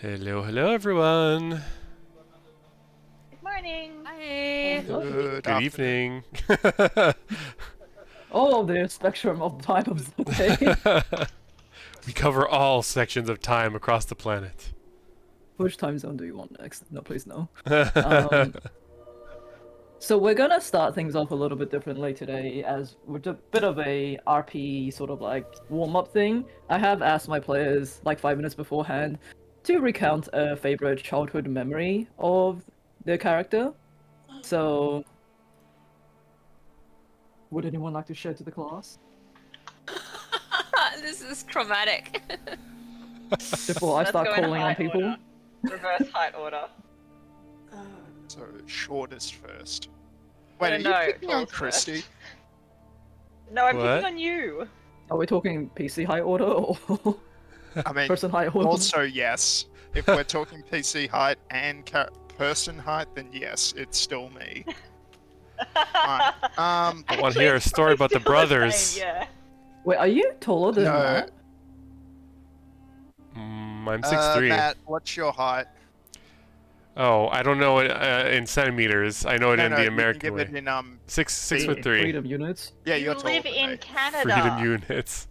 Hello, hello, everyone. Good morning. Hi. Good afternoon. evening. Oh, the spectrum of time of the day. We cover all sections of time across the planet. Which time zone do you want next? No, please no. So we're gonna start things off a little bit differently today, as we're a bit of a RP sort of like warm-up thing. I have asked my players like 5 minutes beforehand to recount a favorite childhood memory of their character. So, would anyone like to share to the class? This is traumatic. Before I Let's start go in calling on height people. order. Reverse height order. So shortest first. Wait, are No, you picking on tallest Christy? first. No, I'm What? picking on you. Are we talking PC height order or I mean, person height order? also yes. If we're talking PC height and person height, then yes, it's still me. Fine. I want to Actually, hear a it's story probably about the still the brothers. same, yeah. Wait, are you taller than No. Matt? I'm 6'3". Matt, what's your height? Oh, I don't know it in centimeters. I know it in the you American can way. give it in 6'3". Freedom units. Yeah, You you're taller live than in me. Canada. Freedom units.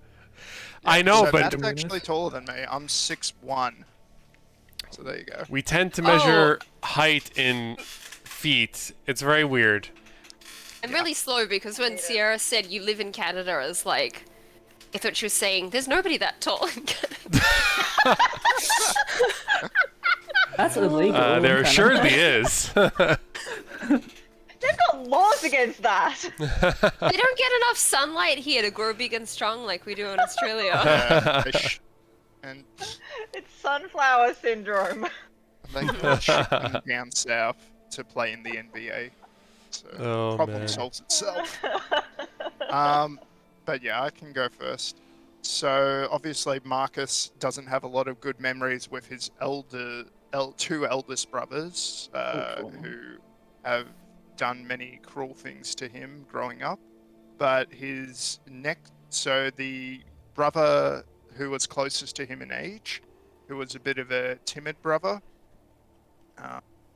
Yeah, I know, so but Matt's actually taller than me. I'm 6'1". So there you go. we tend to measure height in feet. It's very weird. I'm really slow because when Sierra said you live in Canada, I was like, I thought she was saying there's nobody that tall in Canada. That's illegal. in There Canada. surely is. They've got laws against that. They don't get enough sunlight here to grow big and strong like we do in Australia. And It's sunflower syndrome. they can ship them down south to play in the NBA. So Oh, problem man. solves itself. But yeah, I can go first. So obviously Marcus doesn't have a lot of good memories with his two eldest brothers, cool. who have done many cruel things to him growing up. But so the brother who was closest to him in age, who was a bit of a timid brother,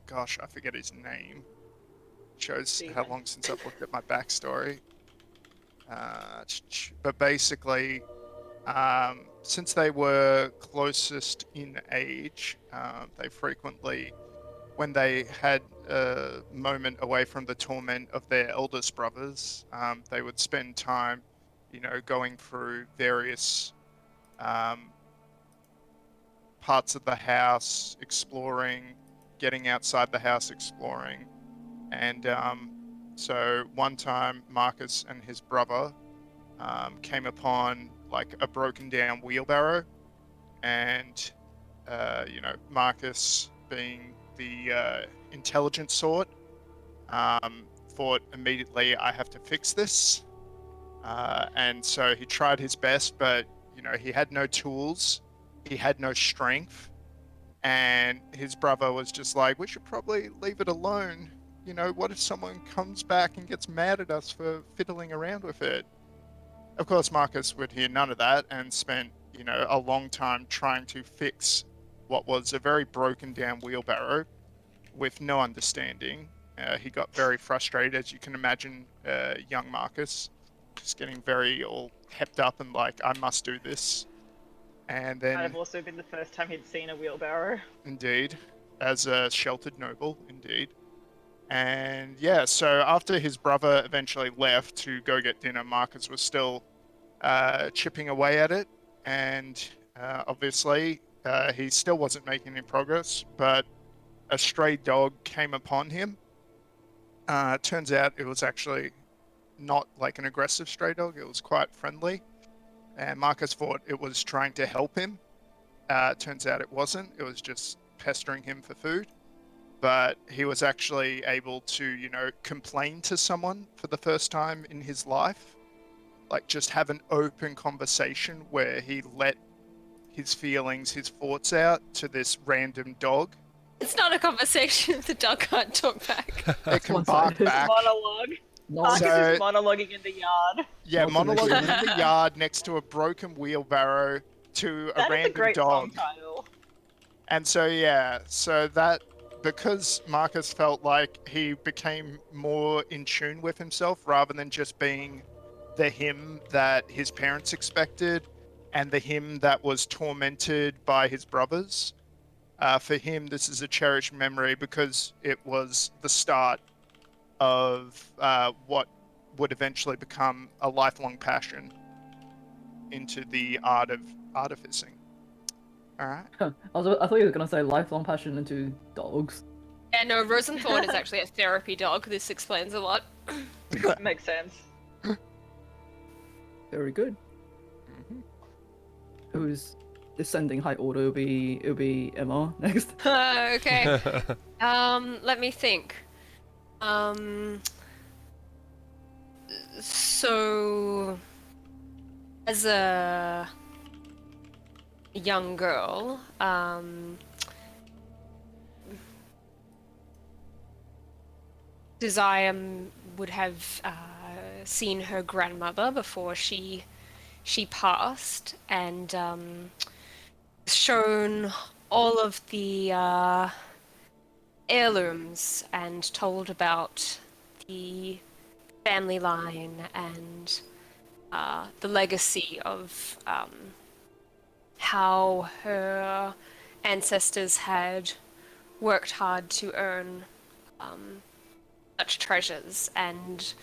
gosh, I forget his name. Shows Steven. how long since I've looked at my backstory. But basically, since they were closest in age, they frequently, when they had a moment away from the torment of their eldest brothers, they would spend time, going through various parts of the house, exploring, getting outside the house, exploring. And so one time, Marcus and his brother came upon like a broken down wheelbarrow, and Marcus, being the intelligent sort, thought immediately, I have to fix this. And so he tried his best, but he had no tools, he had no strength, and his brother was just like, we should probably leave it alone. What if someone comes back and gets mad at us for fiddling around with it? Of course, Marcus would hear none of that and spent, a long time trying to fix what was a very broken down wheelbarrow with no understanding. He got very frustrated, as you can imagine, young Marcus, just getting very all hepped up and like, I must do this. And then, Might have also been the first time he'd seen a wheelbarrow. indeed, as a sheltered noble, indeed. And yeah, so after his brother eventually left to go get dinner, Marcus was still chipping away at it. And obviously, he still wasn't making any progress, but a stray dog came upon him. Turns out it was actually not like an aggressive stray dog, it was quite friendly. And Marcus thought it was trying to help him. Turns out it wasn't, it was just pestering him for food. But he was actually able to, complain to someone for the first time in his life. Like, just have an open conversation where he let his feelings, his thoughts out to this random dog. It's not a conversation. The dog can't talk back. It can bark One-sided. back. Monologue. No, Marcus So- is monologuing in the yard. Yeah, Not to monologuing mention- in the yard next to a broken wheelbarrow to a That is a random great dog. song title. And so yeah, so that because Marcus felt like he became more in tune with himself rather than just being the him that his parents expected and the him that was tormented by his brothers. For him, this is a cherished memory because it was the start of what would eventually become a lifelong passion into the art of artificing. All right. I thought you were gonna say lifelong passion into dogs. Yeah, no, Rosenthorn is actually a therapy dog. This explains a lot. Makes sense. Very good. Who's descending height order? It'll be Emma next. Okay. Let me think. So, as a young girl, Desire would have seen her grandmother before she passed, and shown all of the heirlooms and told about the family line and the legacy of how her ancestors had worked hard to earn such treasures, and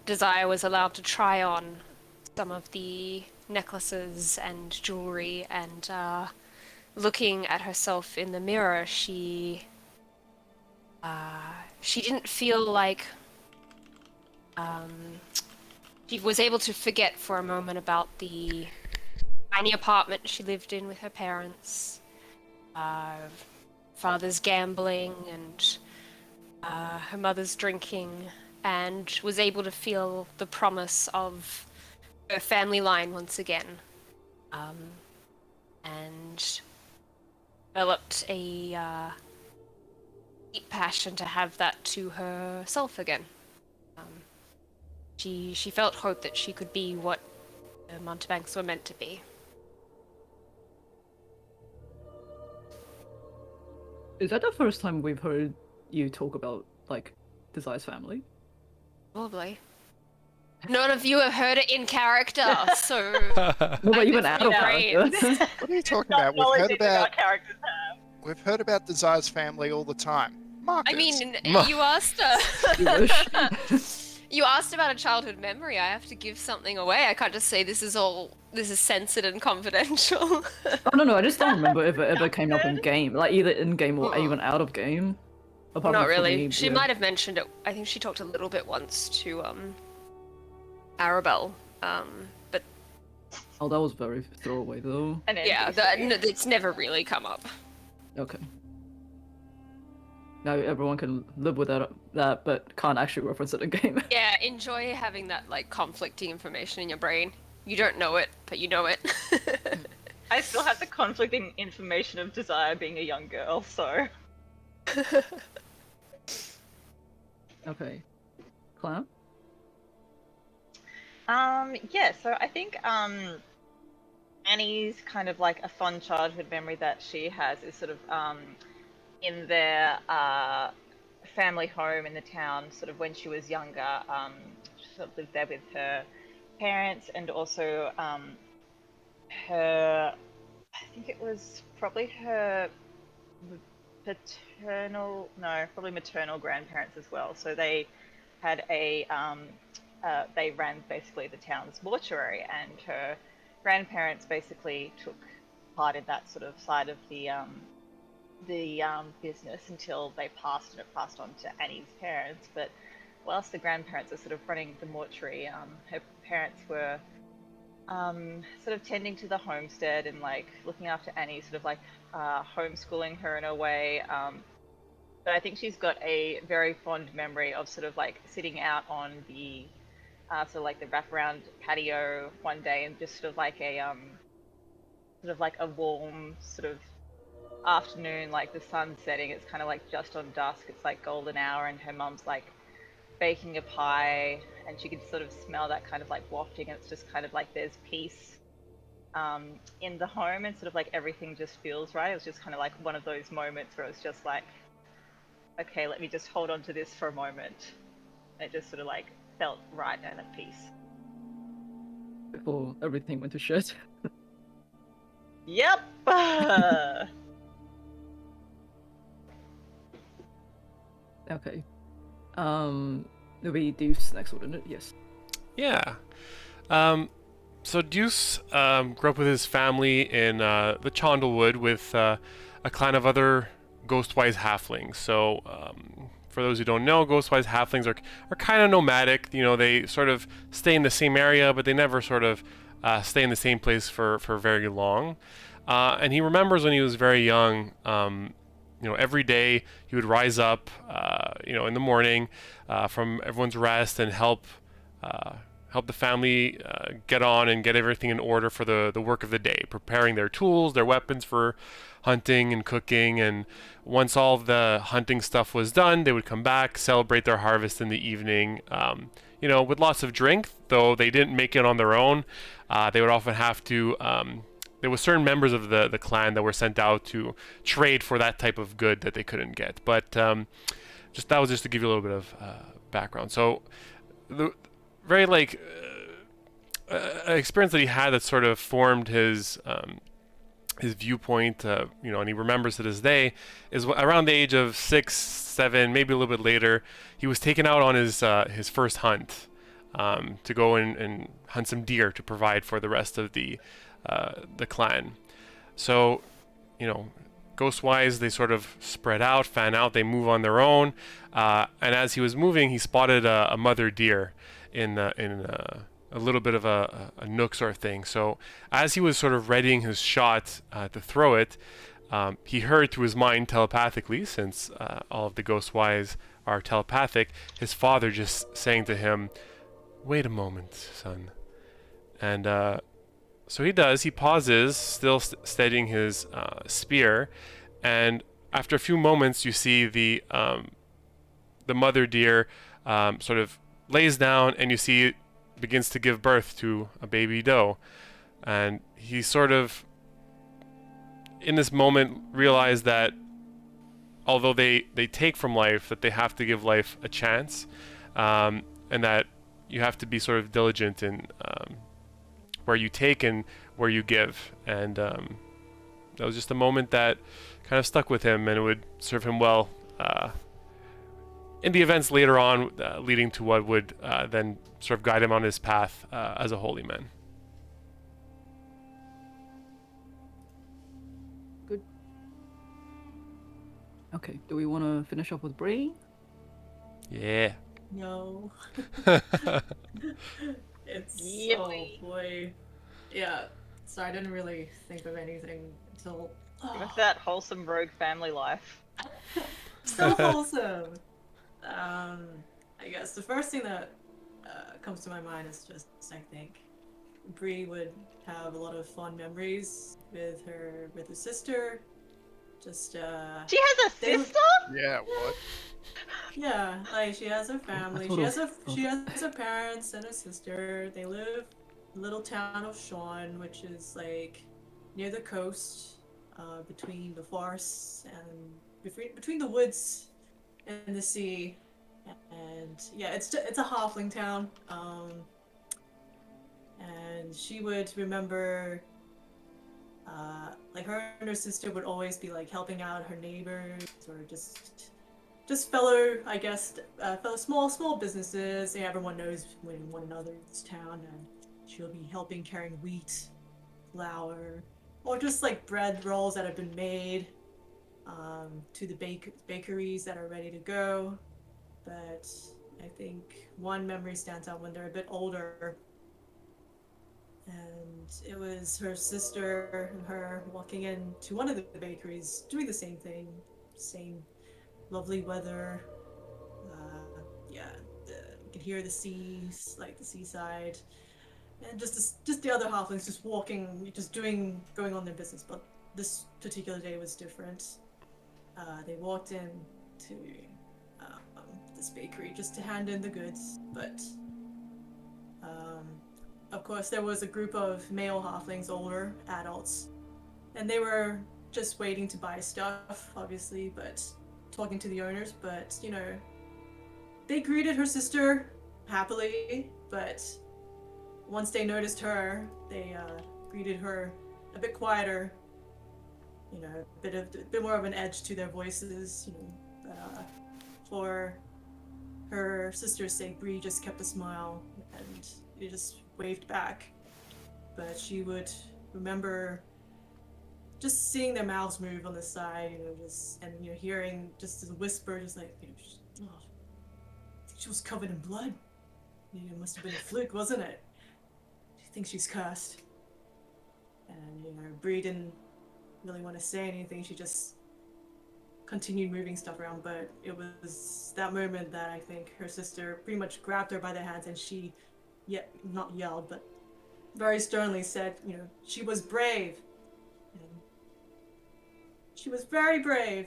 Desire was allowed to try on some of the necklaces and jewelry, and looking at herself in the mirror, she didn't feel like she was able to forget for a moment about the tiny apartment she lived in with her parents, father's gambling, and her mother's drinking, and was able to feel the promise of her family line once again, and developed a deep passion to have that to herself again. She felt hope that she could be what the Montebanks were meant to be. Is that the first time we've heard you talk about like Desire's family? Probably. None of you have heard it in character, so No, but even out of brains. character. What are you talking Not about? knowledge We've heard that our about characters have. we've heard about Desire's family all the time. Marcus. I mean, Ma- you asked You wish. you asked about a childhood memory. I have to give something away. I can't just say this is censored and confidential. Oh no, I just don't remember if it ever came up in game, like either in game or even out of game. Apart Not from for really. me, She yeah. might have mentioned it. I think she talked a little bit once to Arabelle. But Oh, that was very throwaway though. An yeah, NPC. it's never really come up. Okay. Now everyone can live with that, but can't actually reference it in game. Yeah, enjoy having that like conflicting information in your brain. You don't know it, but you know it. I still have the conflicting information of Desire being a young girl, so. Okay. Clown? Yeah, so I think Annie's kind of like a fond childhood memory that she has is sort of in their family home in the town, sort of when she was younger. She sort of lived there with her parents, and also her, I think it was probably her probably maternal grandparents as well. So they had they ran basically the town's mortuary, and her grandparents basically took part in that sort of side of the business until they passed, and it passed on to Annie's parents. But whilst the grandparents are sort of running the mortuary, her parents were sort of tending to the homestead and like looking after Annie, sort of like homeschooling her in a way. But I think she's got a very fond memory of sort of like sitting out on the sort of like the wraparound patio one day, and just sort of like a warm sort of afternoon, like the sun's setting, it's kind of like just on dusk, it's like golden hour, and her mum's like baking a pie, and she could sort of smell that kind of like wafting, and it's just kind of like there's peace in the home, and sort of like everything just feels right. It was just kind of like one of those moments where it was just like, okay, let me just hold on to this for a moment. It just sort of like felt right and at peace. Before everything went to shit. Yep. Okay. It'll be Deuce next, wouldn't it? Yes. Yeah. So Deuce grew up with his family in the Chondlewood with a clan of other Ghostwise halflings. So for those who don't know, Ghostwise halflings are kind of nomadic. You know, they sort of stay in the same area, but they never sort of stay in the same place for very long. And he remembers when he was very young, you know, every day he would rise up, you know, in the morning from everyone's rest and help the family get on and get everything in order for the work of the day, preparing their tools, their weapons for hunting and cooking. And once all of the hunting stuff was done, they would come back, celebrate their harvest in the evening, you know, with lots of drink, though they didn't make it on their own. They would often have to, there were certain members of the clan that were sent out to trade for that type of good that they couldn't get. But just that was just to give you a little bit of background. So the very like experience that he had that sort of formed his viewpoint, you know, and he remembers to this day, is around the age of 6, 7, maybe a little bit later, he was taken out on his first hunt to go and hunt some deer to provide for the rest of the clan. So, you know, Ghostwise, they sort of spread out, fan out, they move on their own. And as he was moving, he spotted a mother deer in a little bit of a nook sort of thing. So as he was sort of readying his shot to throw it, he heard through his mind telepathically, since all of the Ghostwise are telepathic, his father just saying to him, "Wait a moment, son." And so he does. He pauses, still steadying his spear, and after a few moments, you see the mother deer sort of lays down, and you see it begins to give birth to a baby doe. And he sort of, in this moment, realized that although they take from life, that they have to give life a chance, and that you have to be sort of diligent in where you take and where you give. And that was just a moment that kind of stuck with him, and it would serve him well in the events later on, leading to what would then sort of guide him on his path as a holy man. Good. Okay, do we want to finish up with Bree? Yeah. No. It's Yippee. oh boy. Yeah. So I didn't really think of anything until With that wholesome rogue family life. so wholesome. I guess the first thing that comes to my mind is just I think Bree would have a lot of fond memories with her sister. Just She has a They- sister? Yeah, what? yeah, like she has a family. thought She has her parents and a sister. They live in the little town of Sean, which is like near the coast, between the forests and between the woods and the sea. And yeah, it's a halfling town. And she would remember, like her and her sister would always be like helping out her neighbors or just fellow, I guess, fellow small businesses. And everyone knows one another in this town, and she'll be helping carrying wheat, flour, or just like bread rolls that have been made, to the bakeries that are ready to go. But I think one memory stands out when they're a bit older, and it was her sister and her walking into one of the bakeries, doing the same thing, same lovely weather. Yeah, you can hear the seas, like the seaside, and just the other halflings just walking, going on their business. But this particular day was different. They walked in to this bakery just to hand in the goods, but of course, there was a group of male halflings, older adults, and they were just waiting to buy stuff, obviously, but talking to the owners. But they greeted her sister happily, but once they noticed her, they greeted her a bit quieter. A bit more of an edge to their voices. For her sister's sake, Bree just kept a smile and just waved back. But she would remember just seeing their mouths move on the side, hearing just a whisper, just like, oh, I think she was covered in blood. It must have been a fluke, wasn't it? She thinks she's cursed. And Bree didn't really want to say anything. She just continued moving stuff around, but it was that moment that I think her sister pretty much grabbed her by the hands, and she, not yelled, but very sternly said, she was brave. And she was very brave,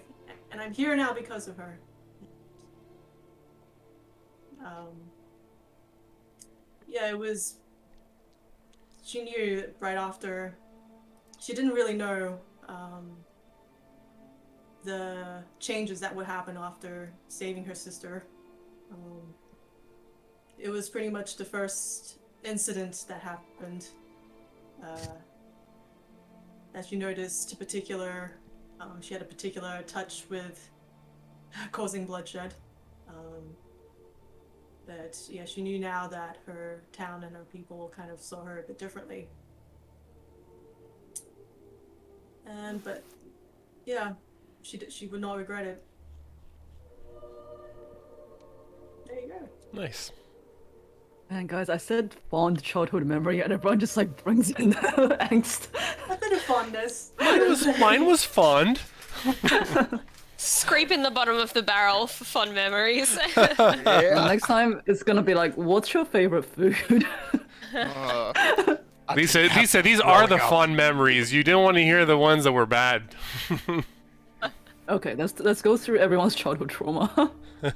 and I'm here now because of her. It was. She knew right after. She didn't really know the changes that would happen after saving her sister. It was pretty much the first incident that happened that she noticed she had a particular touch with causing bloodshed. But she knew now that her town and her people kind of saw her a bit differently. But she would not regret it. There you go. Nice. And guys, I said fond childhood memory, and everyone just like brings in angst. A bit of fondness. Mine was fond. Scraping the bottom of the barrel for fond memories. The next time it's gonna be like, what's your favorite food? These are the fond memories. You didn't want to hear the ones that were bad. Okay, let's go through everyone's childhood trauma. It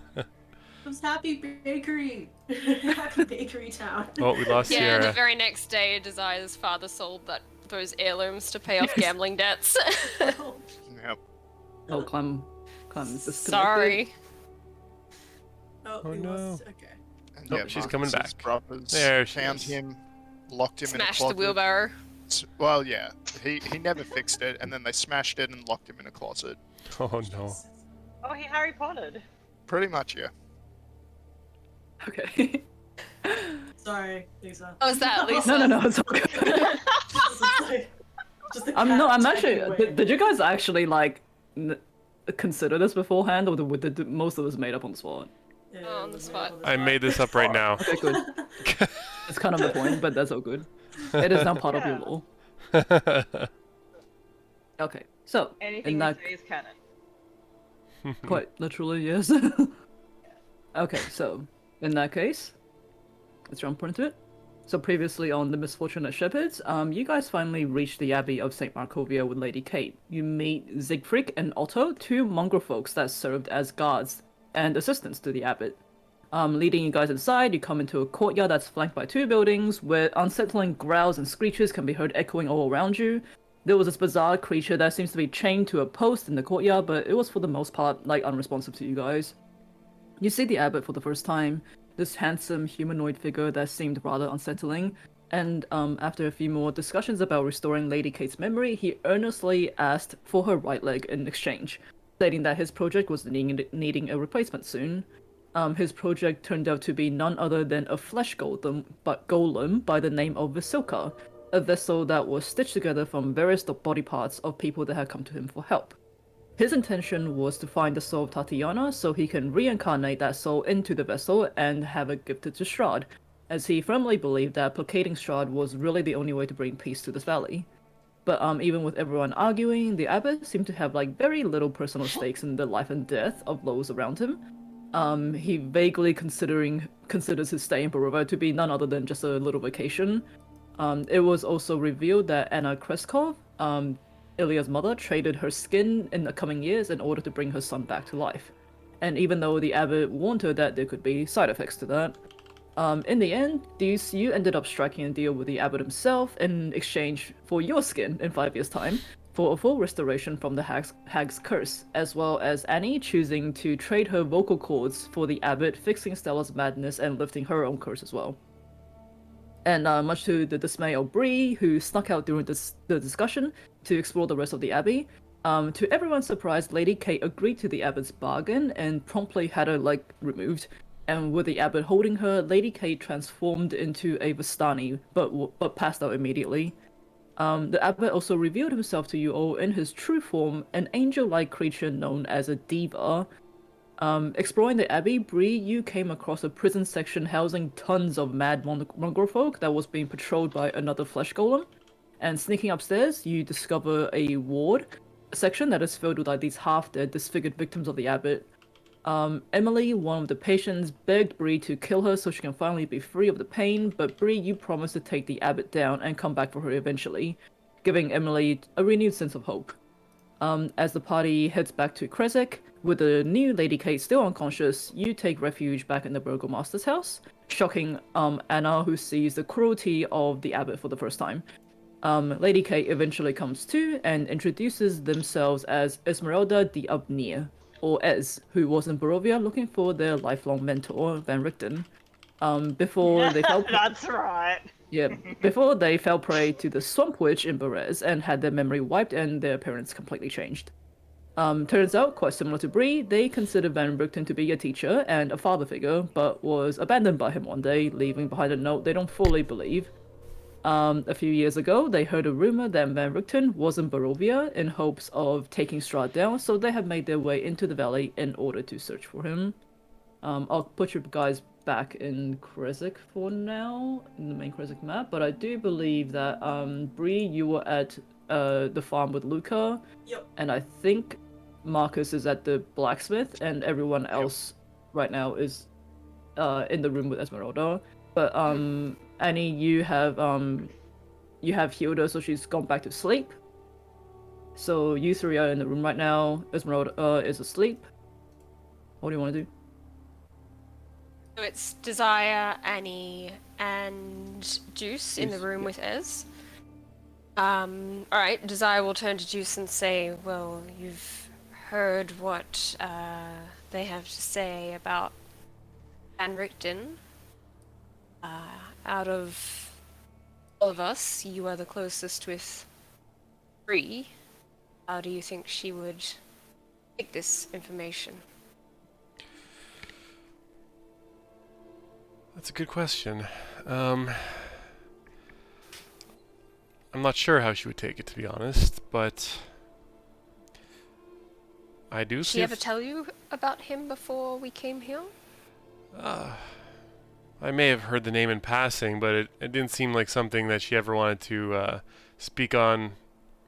was Happy Bakery. Happy Bakery Town. Oh, we lost Yeah, Sierra. the very next day, Desire's father sold those heirlooms to pay off gambling debts. Yep. Oh, Clem is disconnected. Sorry. Oh Oh, he no. lost. Okay. And Oh, she's coming Marcus's back. brothers There she found is. him, locked him Smashed in a the closet. wheelbarrow. Well, yeah, he never fixed it, and then they smashed it and locked him in a closet. Oh no. Oh, he Harry Pottered. Pretty much, yeah. Okay. Sorry, Lisa. Oh, is that Lisa? No, it's okay. Just a I'm cat actually. typing away. Did you guys actually like consider this beforehand, or did most of this made up on the spot? Yeah, Oh, on the spot. I made this up right now. Okay, good. It's kind of the point, but that's all good. It is now part of your lore. Okay, so Anything in you that say is canon. quite literally, yes. Okay, so in that case, let's jump into it. So previously on The Misfortunate Shepherds, you guys finally reached the Abbey of St. Markovia with Lady Kate. You meet Siegfried and Otto, two mongrel folks that served as guards and assistants to the abbot. Leading you guys inside, you come into a courtyard that's flanked by two buildings, where unsettling growls and screeches can be heard echoing all around you. There was this bizarre creature that seems to be chained to a post in the courtyard, but it was for the most part, unresponsive to you guys. You see the abbot for the first time, this handsome humanoid figure that seemed rather unsettling, and after a few more discussions about restoring Lady Kate's memory, he earnestly asked for her right leg in exchange, stating that his project was needing a replacement soon. His project turned out to be none other than a flesh golem by the name of Vasilka, a vessel that was stitched together from various body parts of people that had come to him for help. His intention was to find the soul of Tatiana so he can reincarnate that soul into the vessel and have it gifted to Strahd, as he firmly believed that placating Strahd was really the only way to bring peace to this valley. But even with everyone arguing, the abbot seemed to have very little personal stakes in the life and death of those around him. He vaguely considers his stay in Barovia to be none other than just a little vacation. It was also revealed that Anna Kreskov, Ilya's mother, traded her skin in the coming years in order to bring her son back to life. And even though the abbot warned her that there could be side effects to that, In the end, you ended up striking a deal with the abbot himself in exchange for your skin in 5 years' time for a full restoration from the hag's curse, as well as Annie choosing to trade her vocal cords for the abbot, fixing Stella's madness and lifting her own curse as well. And much to the dismay of Bree, who snuck out during the discussion to explore the rest of the abbey, to everyone's surprise, Lady Kate agreed to the abbot's bargain and promptly had her leg removed. And with the abbot holding her, Lady Kate transformed into a Vistani, but passed out immediately. The abbot also revealed himself to you all in his true form, an angel-like creature known as a diva. Exploring the abbey, Bree, you came across a prison section housing tons of mad mongrel folk that was being patrolled by another flesh golem. And sneaking upstairs, you discover a ward section that is filled with like these half-dead, disfigured victims of the abbot. Emily, one of the patients, begged Bree to kill her so she can finally be free of the pain, but Bree, you promised to take the abbot down and come back for her eventually, giving Emily a renewed sense of hope. As the party heads back to Kresik, with the new Lady Kate still unconscious, you take refuge back in the Burgomaster's house, shocking Anna, who sees the cruelty of the abbot for the first time. Lady Kate eventually comes to and introduces themselves as Esmeralda de Abnir, or Ez, who was in Barovia looking for their lifelong mentor, Van Richten. Before they fell That's right. before they fell prey to the Swamp Witch in Berez and had their memory wiped and their appearance completely changed. Turns out, quite similar to Bree, they considered Van Richten to be a teacher and a father figure, but was abandoned by him one day, leaving behind a note they don't fully believe. A few years ago, they heard a rumor that Van Richten was in Barovia in hopes of taking Strahd down, so they have made their way into the valley in order to search for him. I'll put you guys back in Kresik for now, in the main Kresik map, but I do believe that, Bree, you were at the farm with Luca, Yep. and I think Marcus is at the blacksmith, and everyone else right now is in the room with Esmeralda. But Annie, you have healed her, so she's gone back to sleep. So you three are in the room right now. Esmeralda is asleep. What do you want to do? So it's Desire, Annie, and Juice in the room with Ez. Alright, Desire will turn to Juice and say, well, you've heard what they have to say about Van Richten. Out of all of us, you are the closest with Bree. How do you think she would take this information? That's a good question. I'm not sure how she would take it, to be honest, but I do Did see. she ever tell you about him before we came here? I may have heard the name in passing, but it didn't seem like something that she ever wanted to speak on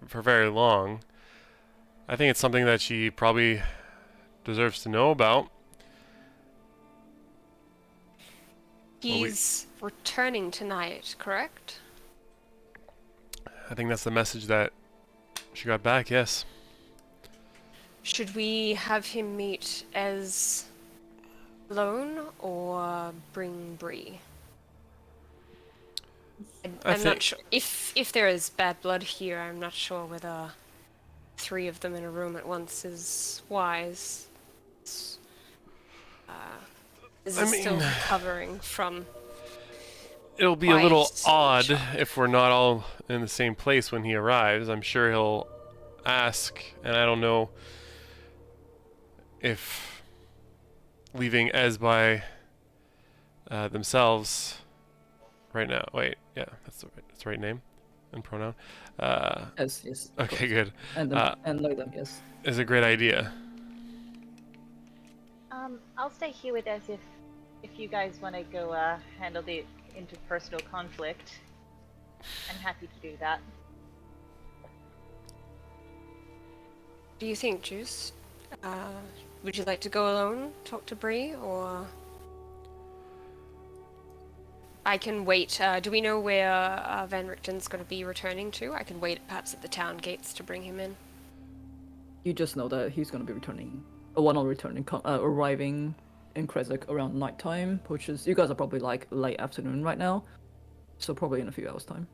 for very long. I think it's something that she probably deserves to know about. He's returning tonight, correct? I think that's the message that she got back, yes. Should we have him meet as alone or bring Bree? I'm not sure. If there is bad blood here, I'm not sure whether 3 of them in a room at once is wise. Is he still recovering from... It'll be a little Quiet. odd if we're not all in the same place when he arrives. I'm sure he'll ask, and I don't know if leaving Ez by themselves right now. Wait, yeah, that's the right name and pronoun. Yes. Okay, good. And like them, yes. Is a great idea. I'll stay here with Ez if you guys want to go handle the interpersonal conflict. I'm happy to do that. Do you think, Juice? Would you like to go alone, talk to Bree, or... I can wait. Do we know where Van Richten's going to be returning to? I can wait perhaps at the town gates to bring him in. You just know that he's going to be returning, arriving in Kresik around nighttime, which is, you guys are probably like late afternoon right now, so probably in a few hours' time.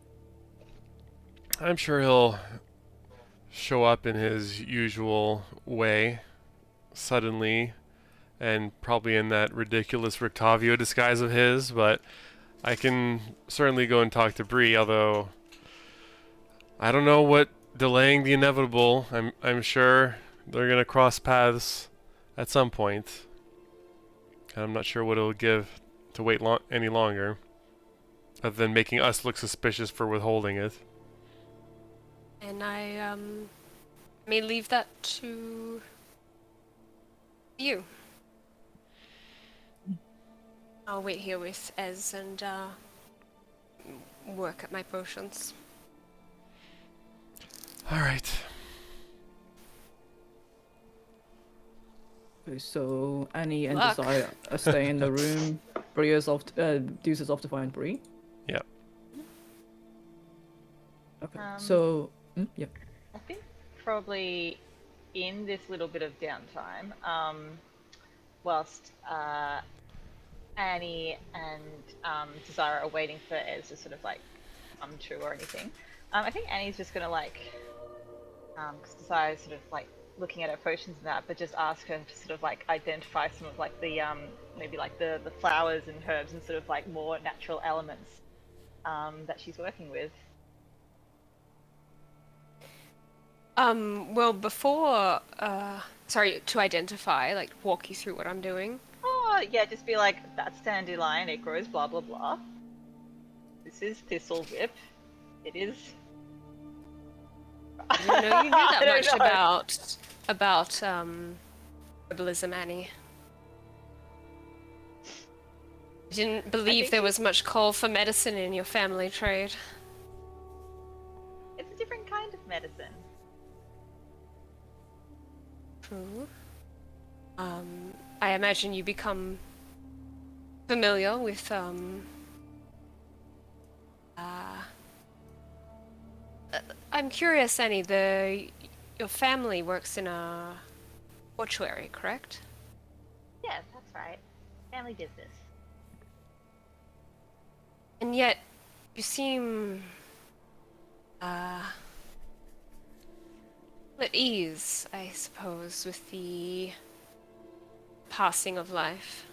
I'm sure he'll show up in his usual way suddenly, and probably in that ridiculous Rictavio disguise of his, but I can certainly go and talk to Bree, although I don't know what delaying the inevitable. I'm sure they're gonna cross paths at some point. And I'm not sure what it'll give to wait any longer, other than making us look suspicious for withholding it. And I may leave that to you. I'll wait here with Ez and work at my potions. All right. Okay, so Annie and Luck. Desire stay in the room. Deuce is off to find Bree. Yeah. Okay, Um, so yeah. I think probably in this little bit of downtime, whilst Annie and Desire are waiting for Ez to sort of like come true or anything, I think Annie's just gonna like, because Desire's sort of like looking at her potions and that, but just ask her to sort of like identify some of like the maybe like the flowers and herbs and sort of like more natural elements that she's working with. Well, before, sorry, to identify, like, walk you through what I'm doing. Oh, yeah, just be like, that's dandelion, it grows blah blah blah. This is thistle whip. It is. I didn't know you knew I that don't much know. about herbalism, Annie. I didn't believe think there was much call for medicine in your family trade. It's a different kind of medicine. True. I imagine you become familiar with, I'm curious, Annie, your family works in a mortuary, correct? Yeah, that's right. Family business. And yet, you seem, at ease, I suppose, with the passing of life.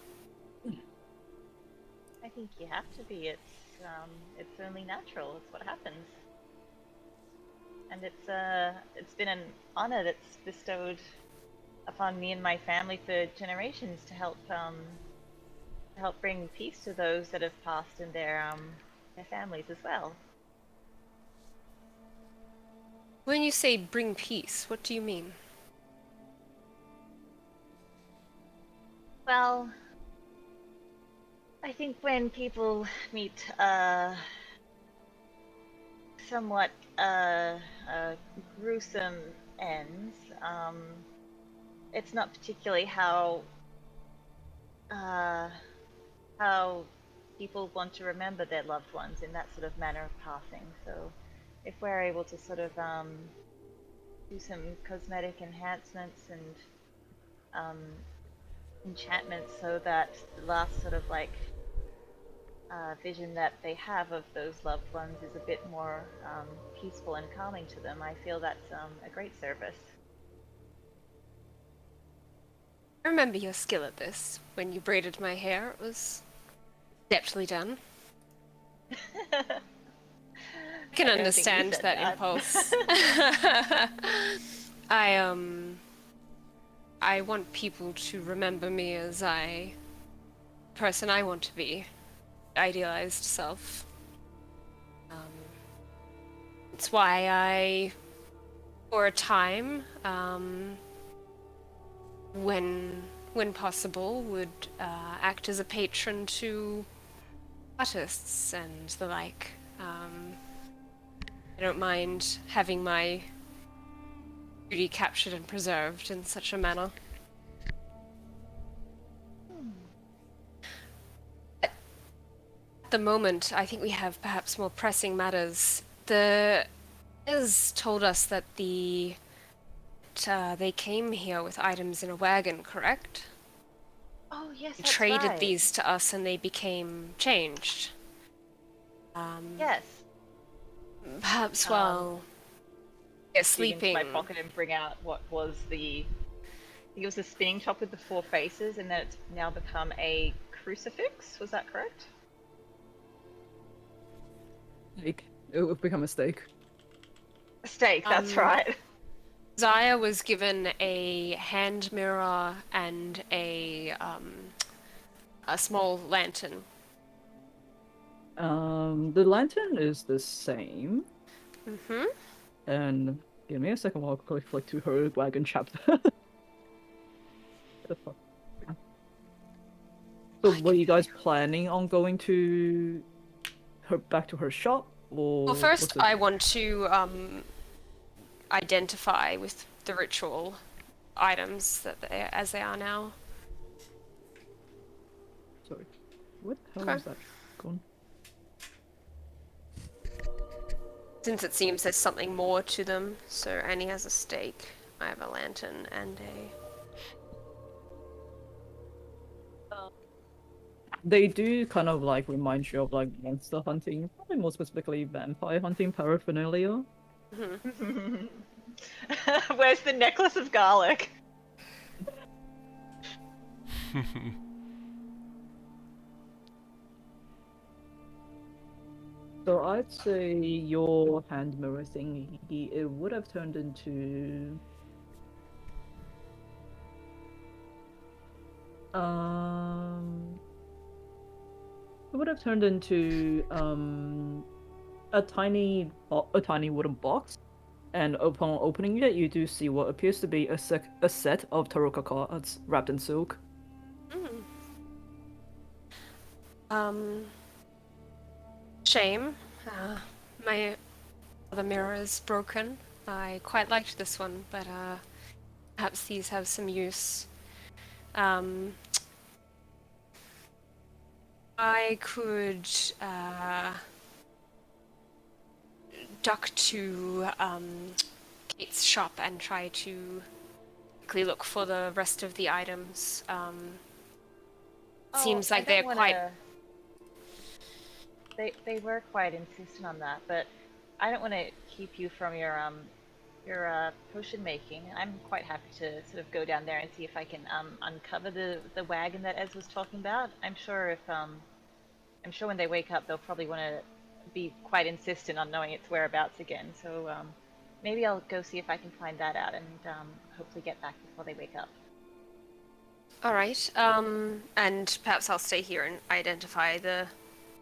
I think you have to be. It's only natural. It's what happens. And it's been an honor that's bestowed upon me and my family for generations to help bring peace to those that have passed in their families as well. When you say bring peace, what do you mean? Well, I think when people meet somewhat gruesome ends, it's not particularly how people want to remember their loved ones in that sort of manner of passing. So if we're able to sort of do some cosmetic enhancements and enchantments so that the last sort of like vision that they have of those loved ones is a bit more peaceful and calming to them, I feel that's a great service. I remember your skill at this. When you braided my hair, it was depthly done. I can I don't think you understand said that that. impulse. I want people to remember me as the person I want to be, idealized self. It's why I, for a time, when possible, would act as a patron to artists and the like. I don't mind having my beauty captured and preserved in such a manner. At the moment, I think we have perhaps more pressing matters. The has told us that they came here with items in a wagon, correct? Oh yes, that's traded right. these to us and they became changed. Yes. Perhaps Um, while they're Dig into my sleeping. pocket and bring out what was I think it was the spinning top with the 4 faces, and then it's now become a crucifix. Was that correct? Steak. It would become a steak. A stake. That's Um, right. Zaya was given a hand mirror and a small lantern. The lantern is the same, Mm-hmm. and give me a second while I quickly flick to her wagon chapter. The fuck? So, were you guys planning on going to back to her shop, or Well, first was it... I want to identify with the ritual items as they are now. Sorry, what the hell Okay. was that gone? Since it seems there's something more to them, so Annie has a stake. I have a lantern and a. They do kind of like remind you of like monster hunting, probably more specifically vampire hunting paraphernalia. Where's the necklace of garlic? So I'd say your hand mirror thing, it would have turned into it would have turned into a tiny wooden box, and upon opening it, you do see what appears to be a set of tarot cards wrapped in silk. Shame. My other mirror is broken. I quite liked this one, but perhaps these have some use. I could duck to Kate's shop and try to quickly look for the rest of the items. Seems like they're quite. They were quite insistent on that, but I don't want to keep you from your potion making. I'm quite happy to sort of go down there and see if I can uncover the wagon that Ez was talking about. I'm sure when they wake up they'll probably want to be quite insistent on knowing its whereabouts again. So maybe I'll go see if I can find that out and hopefully get back before they wake up. All right. And perhaps I'll stay here and identify the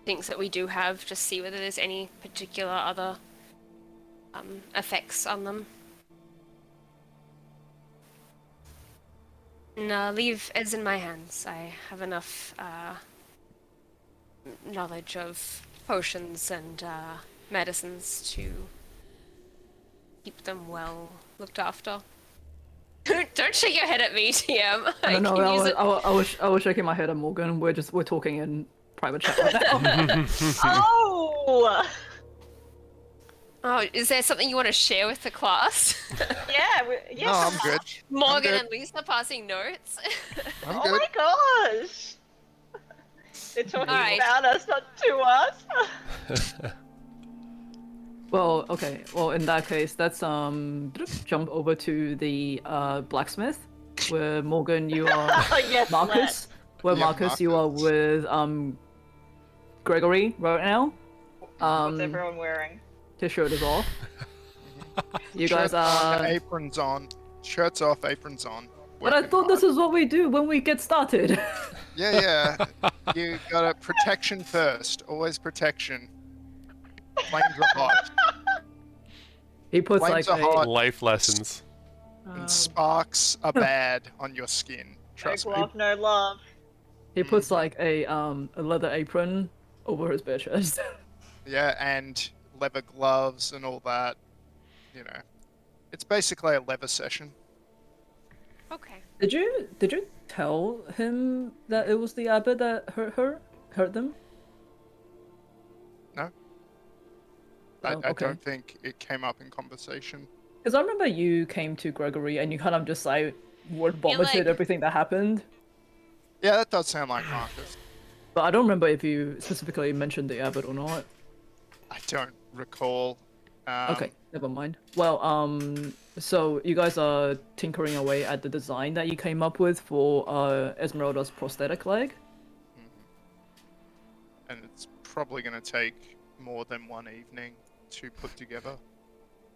things that we do have, just see whether there's any particular other effects on them. And leave Ez in my hands. I have enough knowledge of potions and medicines to keep them well looked after. Don't shake your head at me, TM. I was shaking my head at Morgan. We're talking in private chat right now. Oh! Oh, is there something you want to share with the class? Yeah. No, I'm good. Morgan good. and Lisa passing notes. I'm Oh good. my gosh! They're talking Alright. about us, not to us. Well, okay. Well, in that case, let's jump over to the blacksmith, where Morgan, you are Yes, Marcus. let's. Where Yeah, Marcus, you are with Gregory right now. What's everyone wearing? His shirt is off. You guys Shirts on, are. aprons on, shirts off, aprons on. But I Working thought this hard. is what we do when we get started. Yeah. You gotta protection first. Always protection. Flames are hot. He puts Flames like are hot. Life lessons. And sparks are bad on your skin. Trust No me. glove, no love. he puts like a leather apron over his bare chest. Yeah, and leather gloves and all that. You know, it's basically a leather session. Okay. Did you tell him that it was the abbot that hurt them? No, Oh, I okay. don't think it came up in conversation. Because I remember you came to Gregory and you kind of just like word vomited like- everything that happened. Yeah, that does sound like Marcus. But I don't remember if you specifically mentioned the abbot or not. I don't recall. Okay, never mind. Well, so you guys are tinkering away at the design that you came up with for Esmeralda's prosthetic leg. And it's probably going to take more than one evening to put together.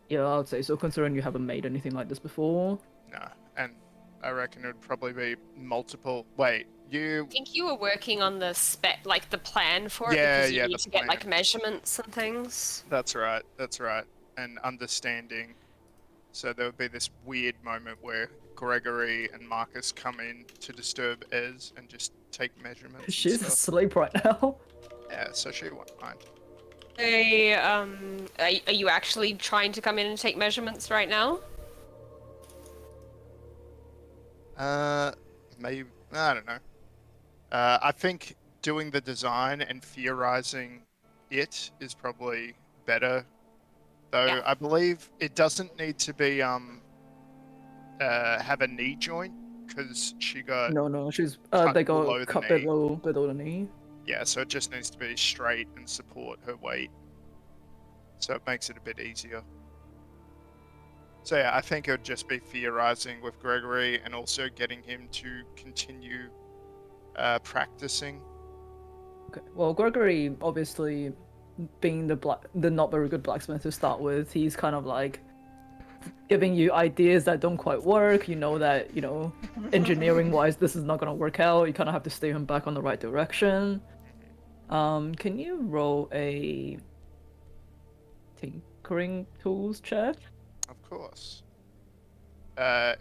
Yeah, I would say so, considering you haven't made anything like this before. No, and I reckon it would probably be multiple. Wait, you? I think you were working on the spec, like the plan for it, Yeah, because you yeah, need the to get like plan. measurements and things. That's right. That's right. And understanding. So there would be this weird moment where Gregory and Marcus come in to disturb Ez and just take measurements. and She's stuff. asleep right now. Yeah, so she won't mind. Hey, are you actually trying to come in and take measurements right now? Maybe I don't know. I think doing the design and theorizing it is probably better. Though Yeah. I believe it doesn't need to be have a knee joint because she got No, she's cut they below the got cut knee. below the knee. Yeah, so it just needs to be straight and support her weight. So it makes it a bit easier. So yeah, I think it would just be theorizing with Gregory and also getting him to continue practicing. Okay. Well, Gregory, obviously, being the not very good blacksmith to start with, he's kind of like giving you ideas that don't quite work. You know that engineering-wise, this is not gonna work out. You kind of have to steer him back on the right direction. Can you roll a tinkering tools check? Of course.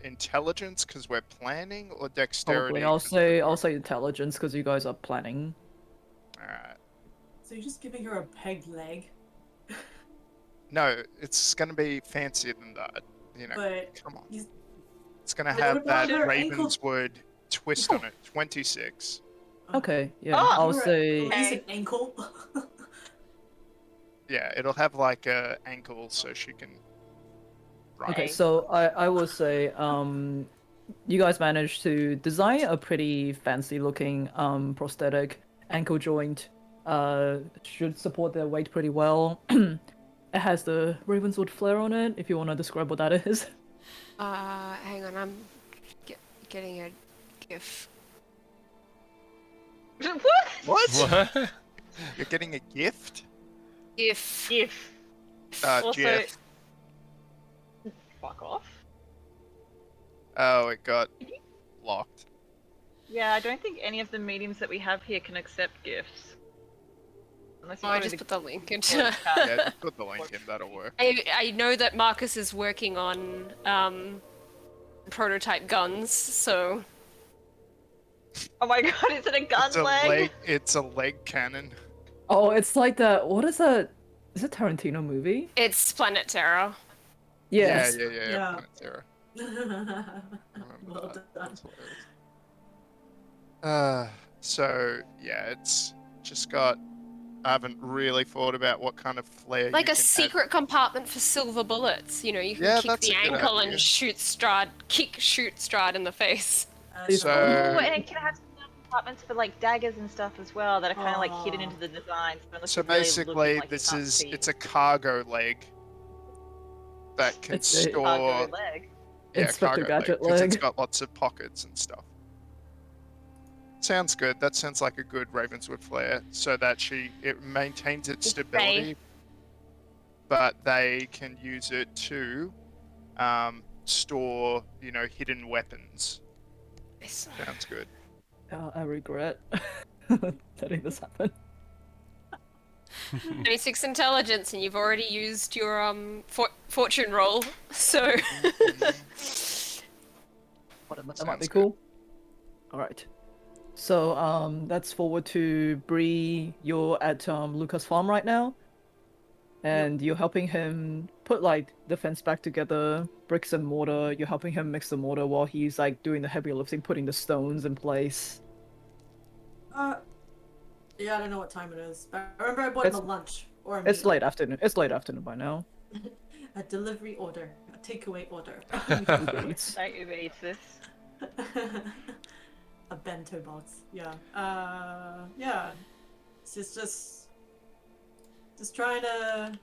Intelligence because we're planning, or dexterity? Probably. 'cause we're I'll say intelligence because you guys are planning. Alright. So you're just giving her a peg leg, No, it's gonna be fancier than that. You know, but come on. he's- It's gonna But have what about that her ankle- Ravenswood twist on it. 26. Okay, yeah, Oh, I'll give her say. at least an ankle. Yeah, it'll have like a ankle so she can run. Okay, so I will say, you guys managed to design a pretty fancy looking prosthetic ankle joint. Should support their weight pretty well. It has the Ravenswood flare on it, if you want to describe what that is. Hang on, I'm getting a GIF. What? What? You're getting a gift? GIF. If. Also- Jeff. Fuck off. Oh, it got locked. Yeah, I don't think any of the mediums that we have here can accept gifts. Unless you Oh, I go to just the put the link Discord into. chat. Yeah, just put the link in, that'll work. I know that Marcus is working on prototype guns, so Oh my god, is it a gun It's a leg? it's a leg cannon. Oh, it's like that. What is that? Is it a Tarantino movie? it's Planet Terror. Yes. Yeah. Yeah. Planet Terror. Remember Well that. done. That's hilarious. So yeah, it's just got. I haven't really thought about what kind of flare. Like you a can secret compartment for silver bullets. You know, you can Yeah, kick that's the a good ankle idea. and shoot Strahd in the face. Please Oh, So- and it can have some compartments for like daggers and stuff as well that are kind of like hidden Aw. into the design. So, unless So you're really basically, looking, like, you this can't is see. it's a cargo leg that can It's a store. cargo leg. Yeah, Inspector cargo Gadget 'cause It's leg. got lots of pockets and stuff. Sounds good. That sounds like a good Ravenswood flare, so that it maintains its stability, but they can use it to store, hidden weapons. Sounds good. I regret letting this happen. 26 intelligence, and you've already used your fortune roll. So That might Sounds be good. cool. All right. So that's forward to Bree. You're at Lucas' farm right now, and you're helping him put like the fence back together, bricks and mortar. You're helping him mix the mortar while he's like doing the heavy lifting, putting the stones in place. Yeah, I don't know what time it is. But I remember I bought him It's- a lunch or a It's meal. late afternoon. It's late afternoon by now. A delivery order, a takeaway order. Uber Eats. Don't Uber Eats this. A bento box. Yeah. Yeah. It's just trying to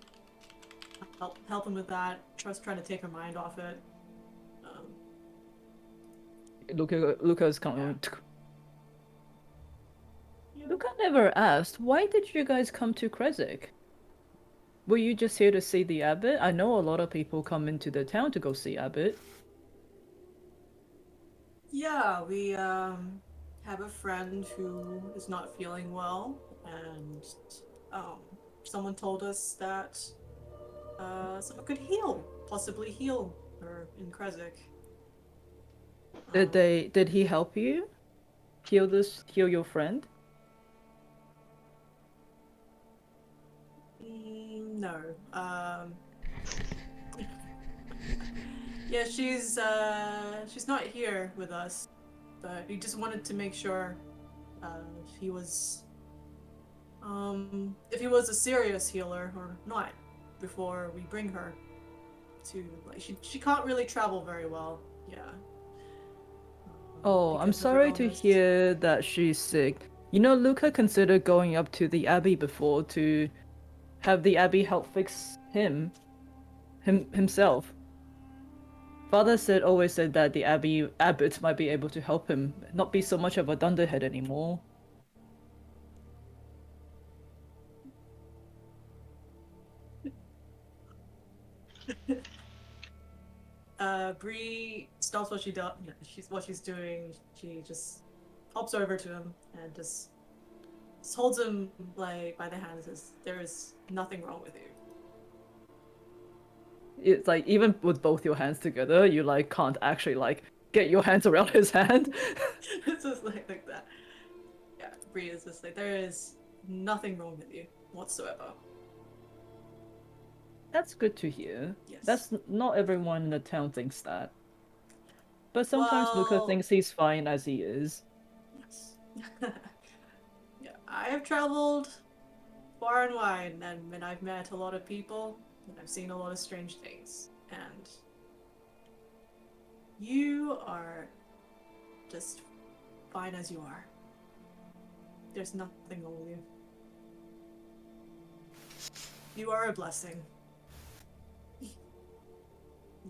help him with that. Just trying to take her mind off it. Luca's coming. Luca never asked, why did you guys come to Kresik? Were you just here to see the abbot? I know a lot of people come into the town to go see abbot. Yeah, we have a friend who is not feeling well, and someone told us that someone could possibly heal her in Kresik. Did he help you? Heal your friend? No. Yeah, she's not here with us, but we just wanted to make sure if he was a serious healer or not before we bring her to, like, she can't really travel very well. Yeah. Oh, I'm Because of her sorry to illness. hear that she's sick. You know, Luca considered going up to the abbey before to have the abbey help fix himself. Father always said that the abbot might be able to help him, not be so much of a dunderhead anymore. Bree stops what she's doing. She just hops over to him and just holds him like by the hand and says, "There is nothing wrong with you." It's like, even with both your hands together, you like can't actually like get your hands around his hand. It's just like that. Yeah, Bree is just like, "There is nothing wrong with you whatsoever." That's good to hear. Yes. Not everyone in the town thinks that. But sometimes Luca Well, thinks he's fine as he is. yes. Yeah, I have traveled far and wide, and I've met a lot of people, and I've seen a lot of strange things, and you are just fine as you are. There's nothing wrong with you. You are a blessing.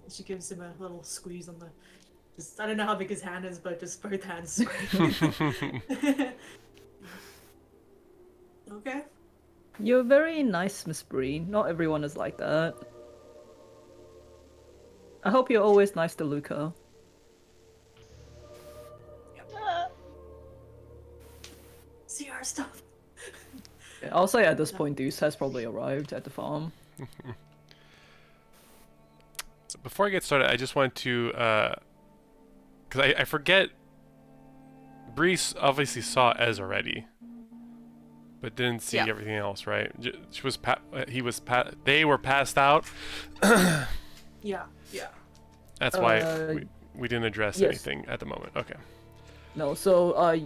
She gives him a little squeeze on the. I don't know how big his hand is, but just both hands. Okay. You're very nice, Miss Bree. Not everyone is like that. I hope you're always nice to Luca. See our stuff. Yeah, I'll say at this point, Deuce has probably arrived at the farm. So before I get started, I just want to, because I forget, Brees obviously saw Ez already, but didn't see everything else, right? She was they were passed out. Yeah. That's why we didn't address yes. anything at the moment. Okay. No, so,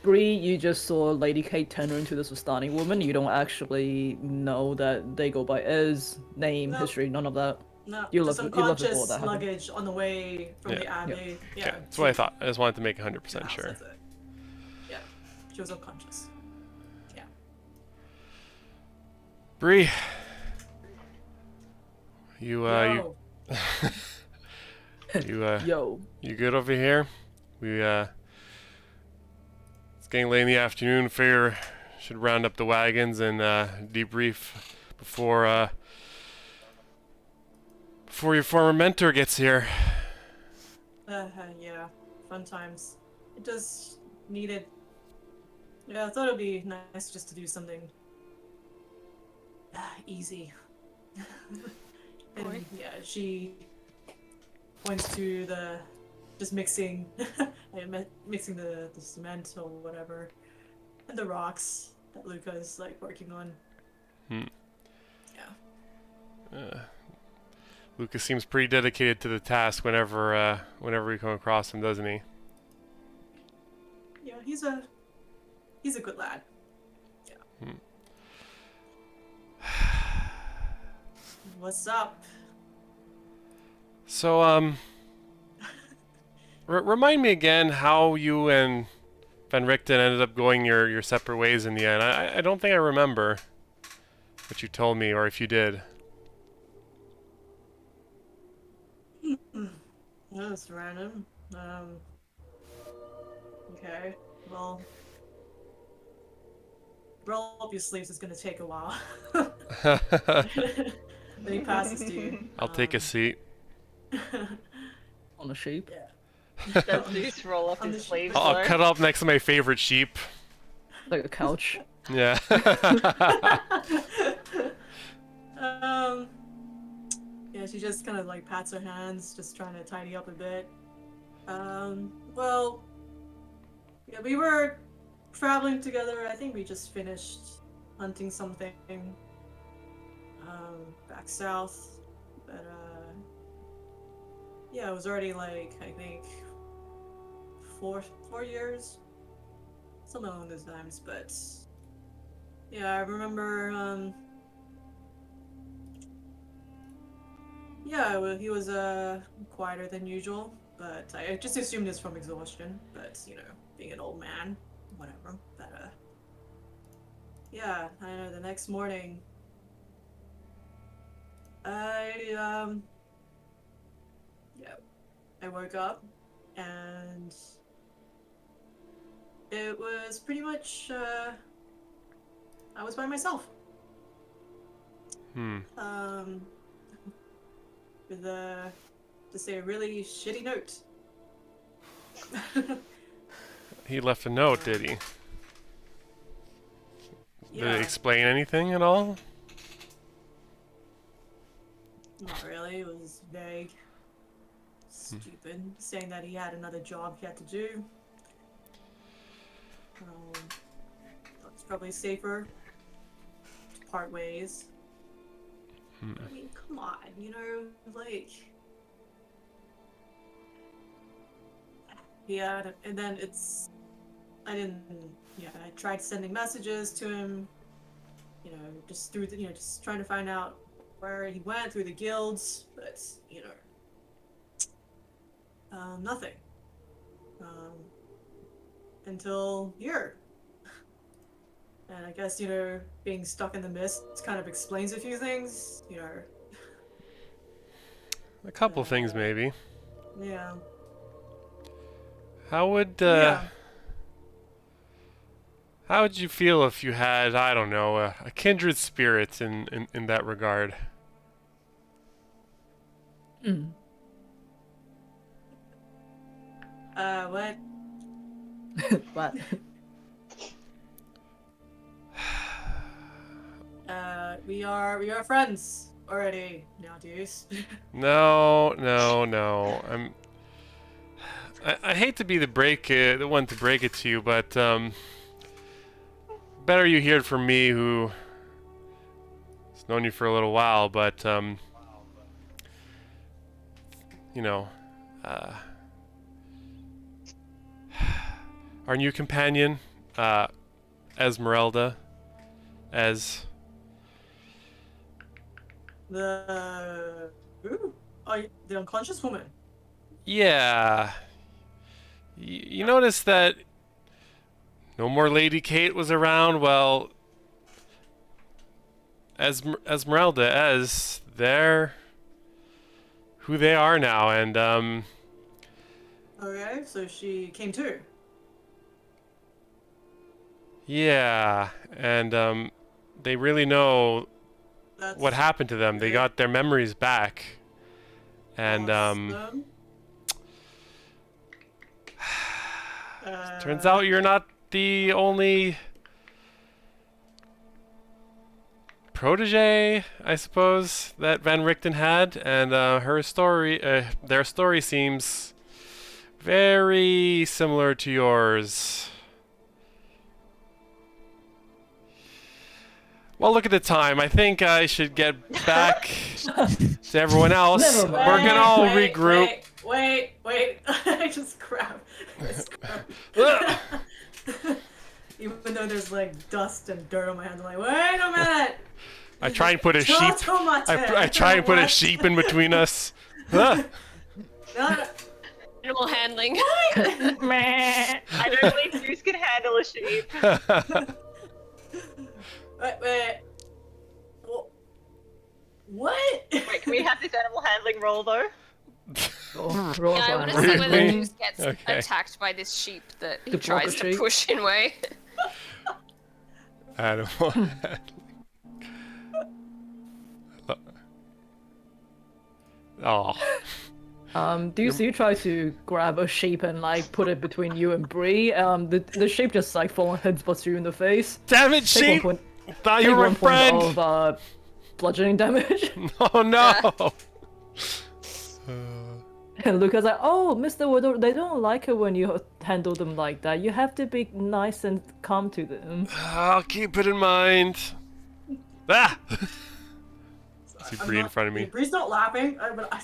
Bree, you just saw Lady Kate turn her into this Vistani woman. You don't actually know that they go by Ez, name, history, none of that. No, You just love before unconscious that happened. luggage on the way from the abbey. Okay, Yeah, that's what I thought. I just wanted to make 100% sure. That's it. Yeah, she was unconscious. Yeah. Bree, Yo. Yo. you good over here? It's getting late in the afternoon. Figure should round up the wagons and debrief before your former mentor gets here. Yeah, fun times. It just needed. Yeah, I thought it'd be nice just to do something easy. And yeah, she points to just mixing, mixing the cement or whatever, and the rocks that Luca is like working on. Yeah. Lucas seems pretty dedicated to the task whenever we come across him, doesn't he? Yeah, he's a good lad. Yeah. What's up? So, remind me again how you and Van Richten ended up going your separate ways in the end. I don't think I remember what you told me, or if you did. That's random. Okay. Well, roll up your sleeves is gonna take a while. Then he passes to you. I'll take a seat. On a sheep. Yeah. Does Zeus roll up On his the sleeves? I'll though? cut up next to my favorite sheep. Like a couch. Yeah. Yeah, she just kind of like pats her hands, just trying to tidy up a bit. Well, yeah, we were traveling together. I think we just finished hunting something back south, but yeah, it was already like I think 4 years, something along those times. But yeah, I remember. Yeah, well, he was quieter than usual, but I just assumed it's from exhaustion. But you know, being an old man, whatever. But yeah, I know. The next morning, I I woke up, and it was pretty much I was by myself. With to say a really shitty note. He left a note, did he? Did Yeah, it explain anything at all? not really. It was vague, stupid, saying that he had another job he had to do. It's probably safer to part ways. I mean, come on, you know, like... Yeah, and then I tried sending messages to him, you know, just through the, just trying to find out where he went through the guilds, but, you know, nothing. Until here. And I guess, you know, being stuck in the mist kind of explains a few things, you know. A couple things, maybe. Yeah. How would Yeah. how would you feel if you had, I don't know, a kindred spirit in that regard? What? But We are friends already now, Deuce. No. I hate to be the one to break it to you, but better you hear it from me, who has known you for a little while. But you know, our new companion, Esmeralda, the unconscious woman. Yeah. You notice that no more Lady Kate was around? Well, Esmeralda, they're who they are now, and Okay, so she came too. yeah, and they really know what happened to them. They great. got their memories back, and Awesome. turns out you're not the only protege, I suppose, that Van Richten had, and their story seems very similar to yours. Well, look at the time. I think I should get back to everyone else. Never mind. We're gonna all regroup. Wait. I just grabbed. Even though there's like dust and dirt on my hands, I'm like, wait a minute. I try and put a sheep. I try and put a sheep in between us. No. animal handling. Meh. I don't believe Zeus can handle a sheep. Wait. What? Wait, can we have this animal handling roll though? Roll Yeah, I for want to animal see whether handling. Zeus gets Okay. attacked by this sheep that he tries to Diplomacy. push in way. Animal handling. Oh. Do you try to grab a sheep and like put it between you and Bree? The sheep just like full on headsbutts you in the face. Damn it, Take sheep! 1 point. Thought you Take were a 1 point friend! of bludgeoning damage. Oh no! And Luca's like, oh, Mr. Woodor, they don't like it when you handle them like that. You have to be nice and calm to them. I'll keep it in mind. Ah! See I'm Bree in not- front of me. Bree's not laughing, but I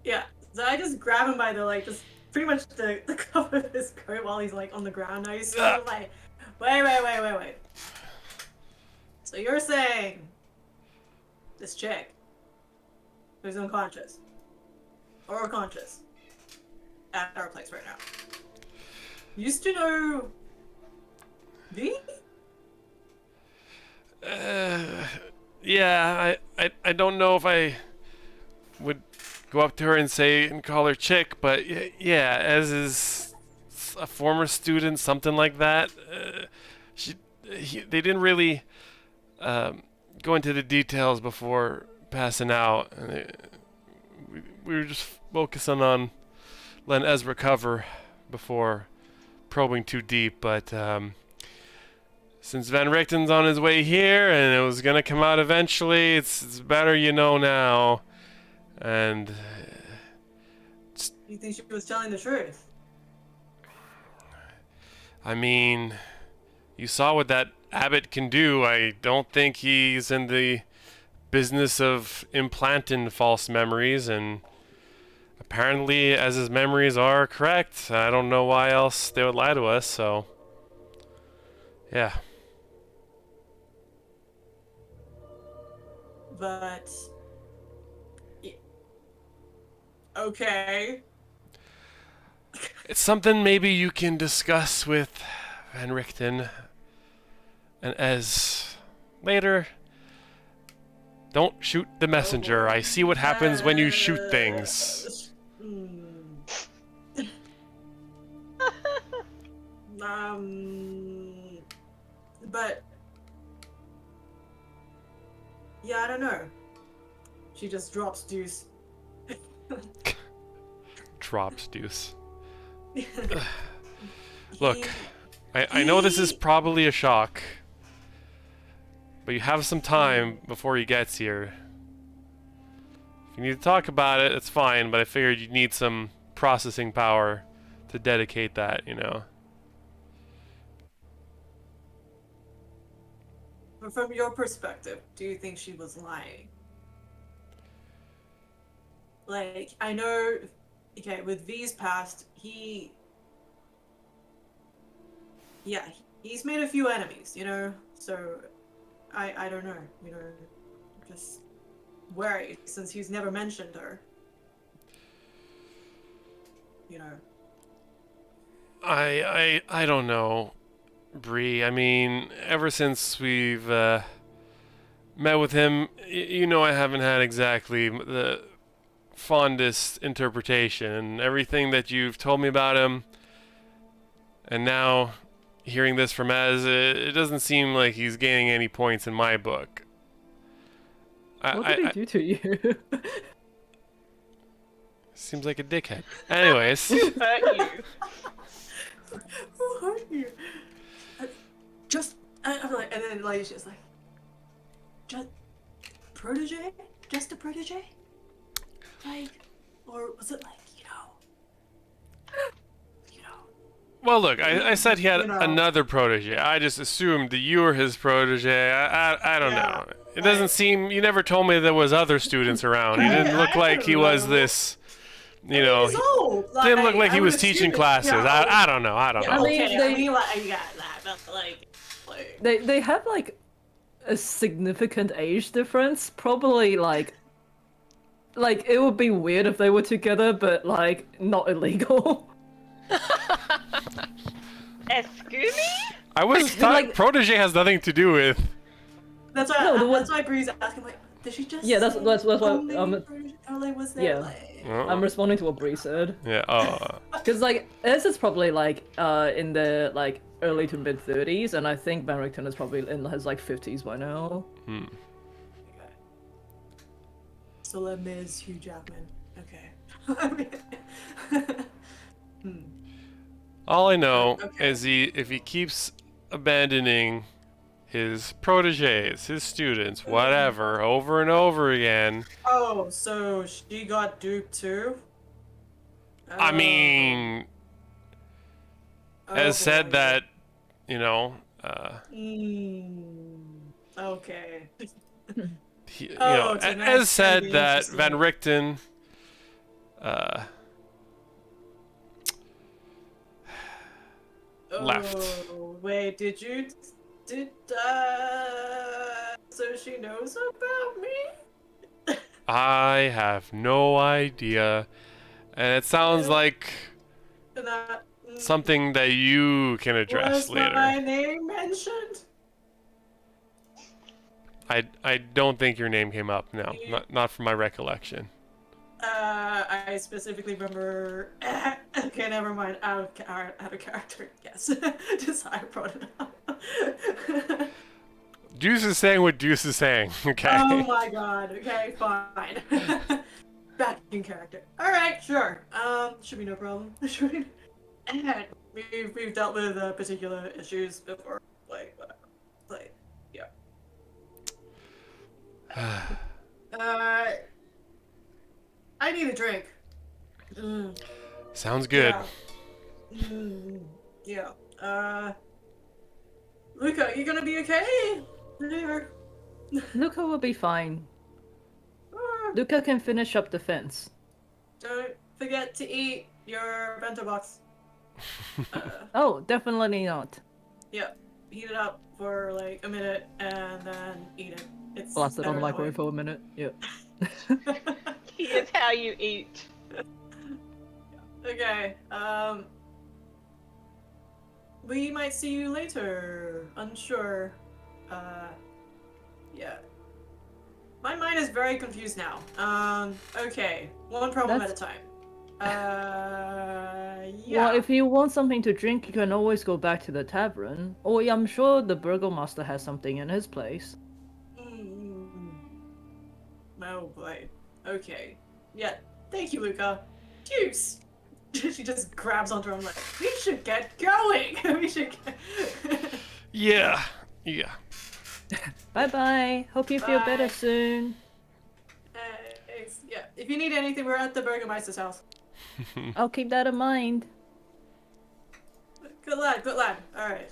yeah. So I just grab him by the like, just pretty much the cuff of his coat while he's like on the ground. Now he's sort of like, wait. So you're saying this chick who's unconscious or conscious at our place right now used to know me? Yeah, I don't know if I would go up to her and say and call her chick, but yeah, as is a former student, something like that. They didn't really go into the details before passing out. And we were just focusing on letting Ez recover before probing too deep, but since Van Richten's on his way here and it was gonna come out eventually, it's better you know now. And You think she was telling the truth? I mean, you saw what that abbot can do. I don't think he's in the business of implanting false memories, and apparently, as his memories are correct, I don't know why else they would lie to us, so yeah. But okay. It's something maybe you can discuss with Van Richten and Ez later. Don't shoot the messenger. I see what happens when you shoot things. But yeah, I don't know. She just drops Deuce. Drops Deuce. Look, I know this is probably a shock, but you have some time before he gets here. If you need to talk about it, it's fine, but I figured you'd need some processing power to dedicate that, you know. But from your perspective, do you think she was lying? Like, I know, okay, with V's past, he's made a few enemies, you know? So, I don't know, you know, just worried since he's never mentioned her. You know. I don't know, Bree. I mean, ever since we've met with him, you know I haven't had exactly the fondest interpretation. And everything that you've told me about him, and now hearing this from Ez, it doesn't seem like he's gaining any points in my book. What did he do to you? Seems like a dickhead. Anyways. Hurt you. Who hurt you? I'm like, and then like she's like, just protege? Just a protege? Like, or was it like, you know? Well, look, I said he had You know. another protege. I just assumed that you were his protege. I don't Yeah, know. It doesn't seem... You never told me there was other students around. He didn't look like he was this... You know, He's old. Like, didn't look like I he would was assume teaching that- classes. yeah, I don't know. I don't yeah, know. mean, okay, they- I mean, like, yeah, that, but like, They have like a significant age difference, probably like like it would be weird if they were together, but like not illegal. Excuse me? I was Like- protege has nothing to do with. That's why. No, the That's one- why Bree's asking. Like, did she just? Yeah, that's- say that's what- only um, British- or, like, was there yeah. like? I'm responding to what Bree said. Yeah. Because like this is probably like in the like early to mid 30s, and I think Van Richten is probably in his like 50s by now. Hmm. Okay. So let Ms. Hugh Jackman. Okay. Hmm. All I know Okay. is if he keeps abandoning his proteges, his students, whatever, over and over again. Oh, so she got duped too? I Oh. mean, Oh, as said boy. that, you know, Okay. he, you Oh, know, so as that's said gonna be that Van interesting. Richten, left. Oh, wait, did so she knows about me? I have no idea, and it sounds Yeah. like That something that you can address was my later. name mentioned? I don't think your name came up. No, You- not from my recollection. I specifically remember. Okay, never mind. Out of character. Yes, just how I brought it up. Deuce is saying what Deuce is saying. Okay. Oh my god. Okay, fine. Back in character. All right, sure. Should be no problem. Should be. And we've dealt with particular issues before, like whatever. Like, yeah. I need a drink. Sounds good. Yeah. Luca, you gonna be okay? There. Luca will be fine. Ah, Luca can finish up the fence. Don't forget to eat your bento box. Oh, definitely not. Yeah. Heat it up for like a minute and then eat it. It's Blast it on the better that microwave way. for a minute. Yep. Here's how you eat. Okay. We might see you later. Unsure. Yeah. My mind is very confused now. Okay. One problem at a time. Yeah. Well, if you want something to drink, you can always go back to the tavern. Or I'm sure the burgomaster has something in his place. Oh boy. Okay. Yeah. Thank you, Luca. Juice. She just grabs onto him like, we should get going. We should get... Yeah. Bye bye. Hope you feel better Bye. soon. Yeah. If you need anything, we're at the Burgermeister's house. I'll keep that in mind. Good lad. Good lad. All right.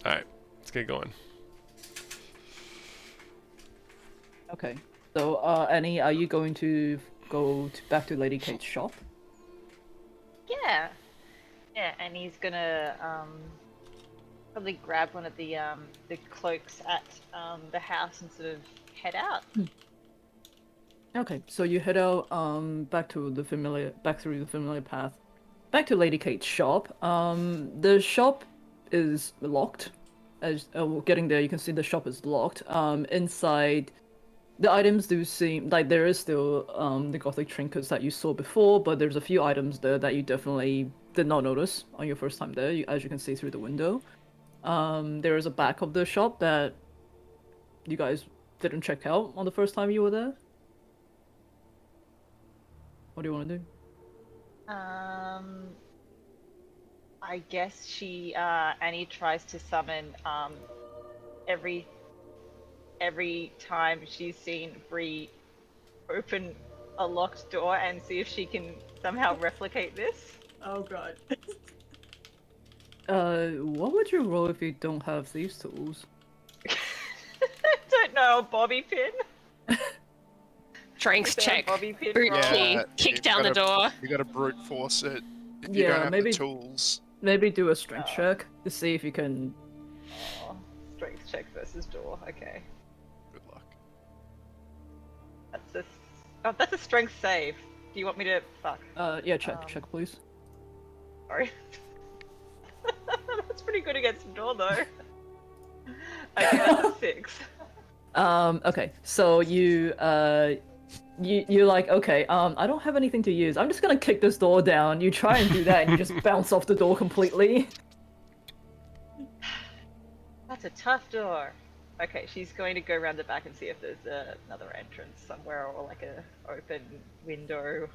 All right, let's get going. Okay. So, Annie, are you going to go back to Lady Kate's shop? Yeah. Yeah, and he's gonna probably grab one of the cloaks at the house and sort of head out. Okay, so you head out back through the familiar path, back to Lady Kate's shop. The shop is locked. As getting there, you can see the shop is locked. Inside, the items do seem like there is still the gothic trinkets that you saw before, but there's a few items there that you definitely did not notice on your first time there, as you can see through the window. There is a back of the shop that you guys didn't check out on the first time you were there. What do you want to do? I guess Annie tries to summon every time she's seen Bree open a locked door and see if she can somehow replicate this. Oh god. What would you roll if you don't have these tools? Don't know, a bobby pin. Strength Is there a check. bobby pin Brute roll? key. Yeah, Kick you've down the gotta- door. You gotta brute force it if you Yeah, don't have maybe- the tools. Maybe do a strength Oh. check to see if you can. Oh, strength check versus door. Okay, Good luck. that's a Oh, that's a strength save. Do you want me to fuck? Yeah, check please. Sorry. That's pretty good against the door, though. Okay, that's a 6. Okay, so you're like, okay, I don't have anything to use. I'm just gonna kick this door down. You try and do that, and you just bounce off the door completely. That's a tough door. Okay, she's going to go around the back and see if there's another entrance somewhere or like a open window.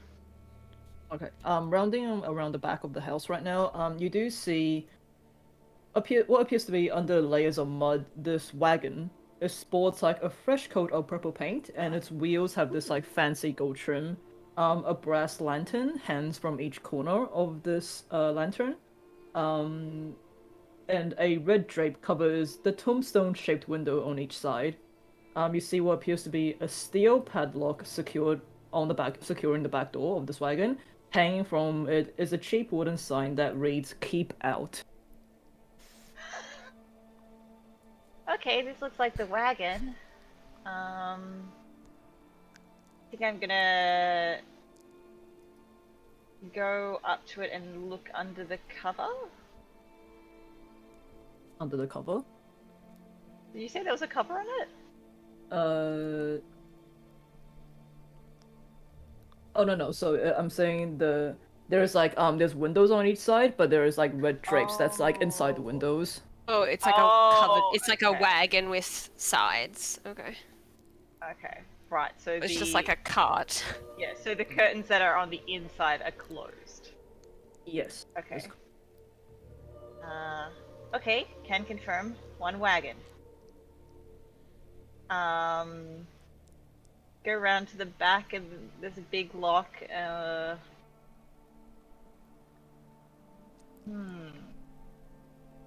Okay, rounding around the back of the house right now, you do see what appears to be under layers of mud, this wagon. It sports like a fresh coat of purple paint, and its wheels have this like fancy gold trim. A brass lantern hangs from each corner of this lantern. And a red drape covers the tombstone-shaped window on each side. You see what appears to be a steel padlock securing the back door of this wagon. Hanging from it is a cheap wooden sign that reads "Keep Out." Okay, this looks like the wagon. I think I'm gonna go up to it and look under the cover. Under the cover. Did you say there was a cover on it? Oh no. So I'm saying there's like there's windows on each side, but there is like red drapes that's like inside the windows. Oh, it's like a covered. Oh, It's like a okay. wagon with sides. Okay. Okay, right. So It's the just like a cart. yeah. So the curtains that are on the inside are closed. Yes. Okay. Okay. Can confirm. One wagon. Go around to the back and there's a big lock.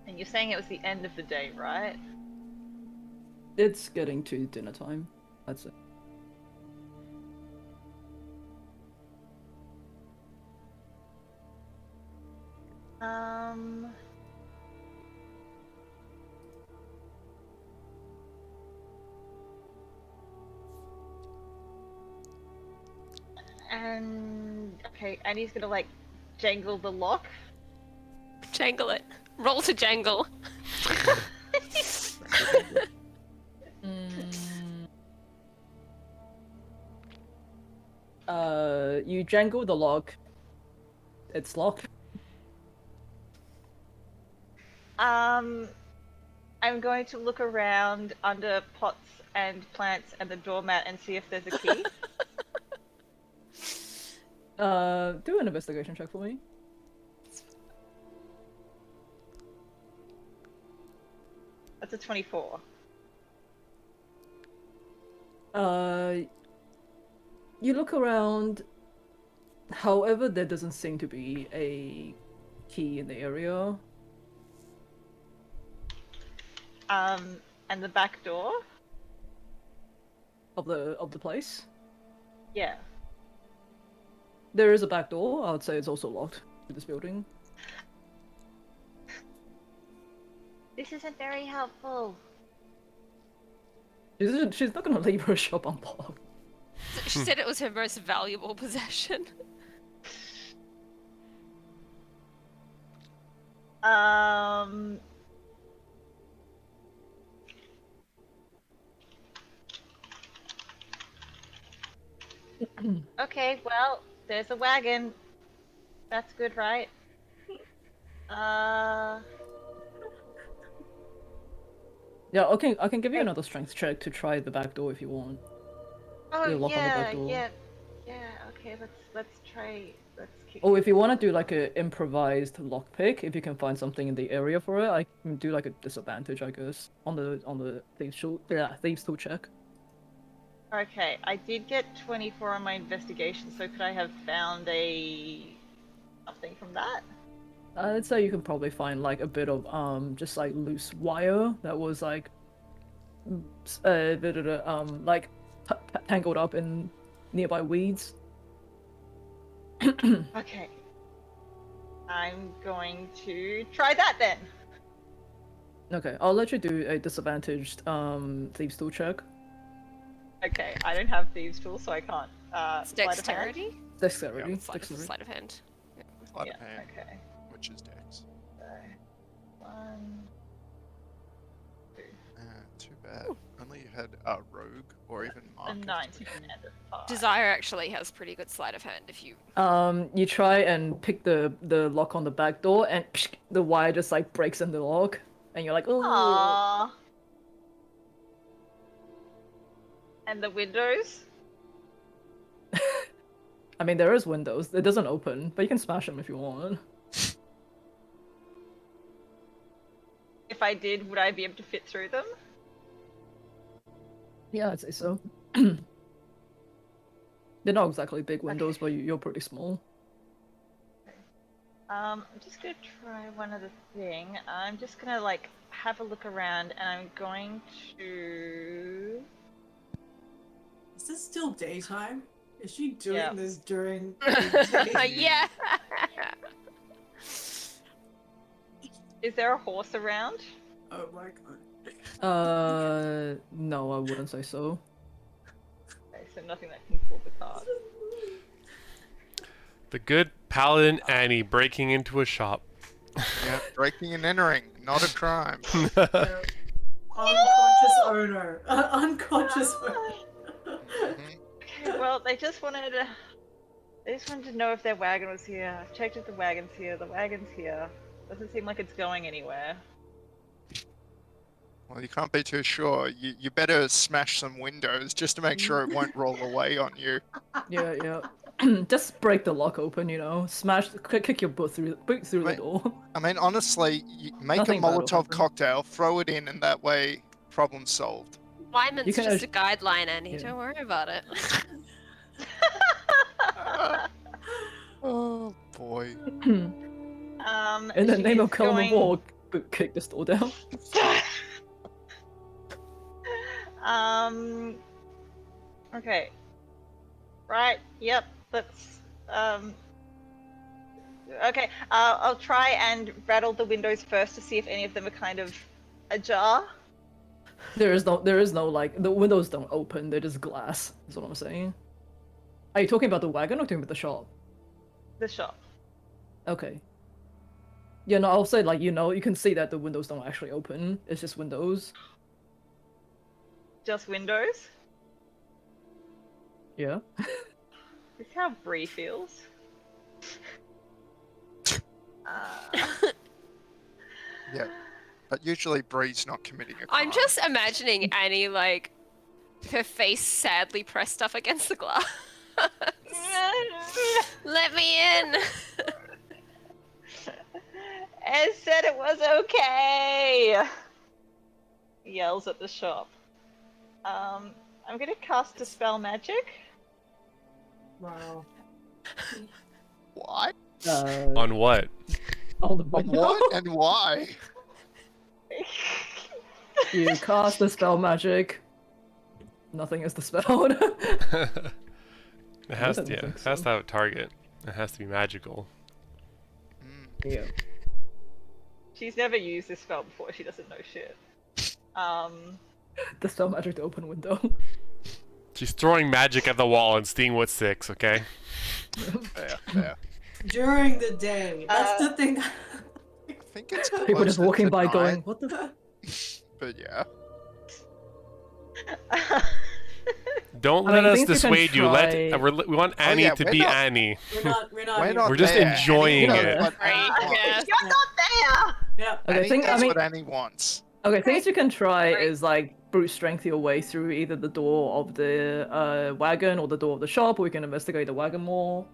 And you're saying it was the end of the day, right? It's getting to dinner time. That's it. And okay, and he's gonna like jangle the lock. Jangle it. Roll to jangle. You jangle the lock. It's locked. I'm going to look around under pots and plants and the doormat and see if there's a key. Do an investigation check for me. That's a 24. You look around. However, there doesn't seem to be a key in the area. And the back door? Of the place. Yeah. There is a back door. I would say it's also locked to this building. This isn't very helpful. She's not gonna leave her shop unlocked. She said it was her most valuable possession. Okay, well, there's a wagon. That's good, right? Yeah, okay, I can give you another strength check to try the back door if you want. Oh The lock on the back door. yeah. Okay, let's try. Let's kick. Or if you want to do like a improvised lockpick, if you can find something in the area for it, I can do like a disadvantage, I guess, on the thieves tool check. Okay, I did get 24 on my investigation, so could I have found something from that? I'd say you can probably find like a bit of just like loose wire that was like tangled up in nearby weeds. Okay. I'm going to try that then. Okay, I'll let you do a disadvantaged thieves tool check. Okay, I don't have thieves tools, so I can't It's sleight of hand? dexterity? Dexterity. Sleight of, Dexterity. sleight of hand. Sleight Yeah, of hand, okay. which is dex. So, 1, 2, Too bad. Only you had a rogue or even a Marcus. 19 and a 5. Desire actually has pretty good sleight of hand if you. You try and pick the lock on the back door, and the wire just like breaks in the lock, and you're like, oh. Aww. And the windows? I mean, there is windows. It doesn't open, but you can smash them if you want. If I did, would I be able to fit through them? Yeah, I'd say so. They're not exactly big windows, but you're pretty small. I'm just gonna try one other thing. I'm just gonna like have a look around, and I'm going to. Is this still daytime? Is she doing Yeah. this during the day? Yeah. Is there a horse around? Oh my god. No, I wouldn't say so. Okay, so nothing that can pull the cart. The good paladin Annie breaking into a shop. Yeah, breaking and entering, not a crime. Yeah. Unconscious owner. Unconscious owner. Okay, well, they just wanted to know if their wagon was here. I've checked if the wagon's here. The wagon's here. Doesn't seem like it's going anywhere. Well, you can't be too sure. You better smash some windows just to make sure it won't roll away on you. Yeah, yeah. Just break the lock open, you know. Smash, kick your boot through the Wait. door. I mean, honestly, make Nothing a bad will Molotov happen. cocktail, throw it in, and that way, problem solved. Lyman's You can just a guideline, Annie. Yeah. Don't worry about it. Oh boy. In the she name is of Colin going- War, kick this door down. Okay. Right. Yep. That's. Okay. I'll try and rattle the windows first to see if any of them are kind of ajar. There is no like the windows don't open. They're just glass. That's what I'm saying. Are you talking about the wagon or talking about the shop? The shop. Okay. Yeah, no, I'll say like you can see that the windows don't actually open. It's just windows. Just windows. Yeah. This is how Bree feels. Yeah. But usually Bree's not committing a crime. I'm just imagining Annie like her face sadly pressed up against the glass. Let me in. Ed said it was okay. Yells at the shop. I'm gonna cast Dispel Magic. Wow. What? On what? On the On window. what and why? You cast the spell magic. Nothing is dispelled. It has don't to, yeah, think it has so. to have a target. It has to be magical. Yeah. She's never used this spell before. She doesn't know shit. The spell magic to open window. She's throwing magic at the wall and seeing what sticks, okay? Fair. During the day. That's the thing. I think it's People just closer walking to by night, going, what the But yeah. Don't I let mean, us things you can dissuade you. Let try- we want Annie yeah, to we're be not- Annie. We're not We're here. not We're just there. enjoying Annie knows it. what Annie Right, wants. yeah. You're not there! Yeah. Okay, Annie knows what Annie wants. Okay, things you can try is like brute strength your way through either the door of the wagon or the door of the shop, or you can investigate the wagon more.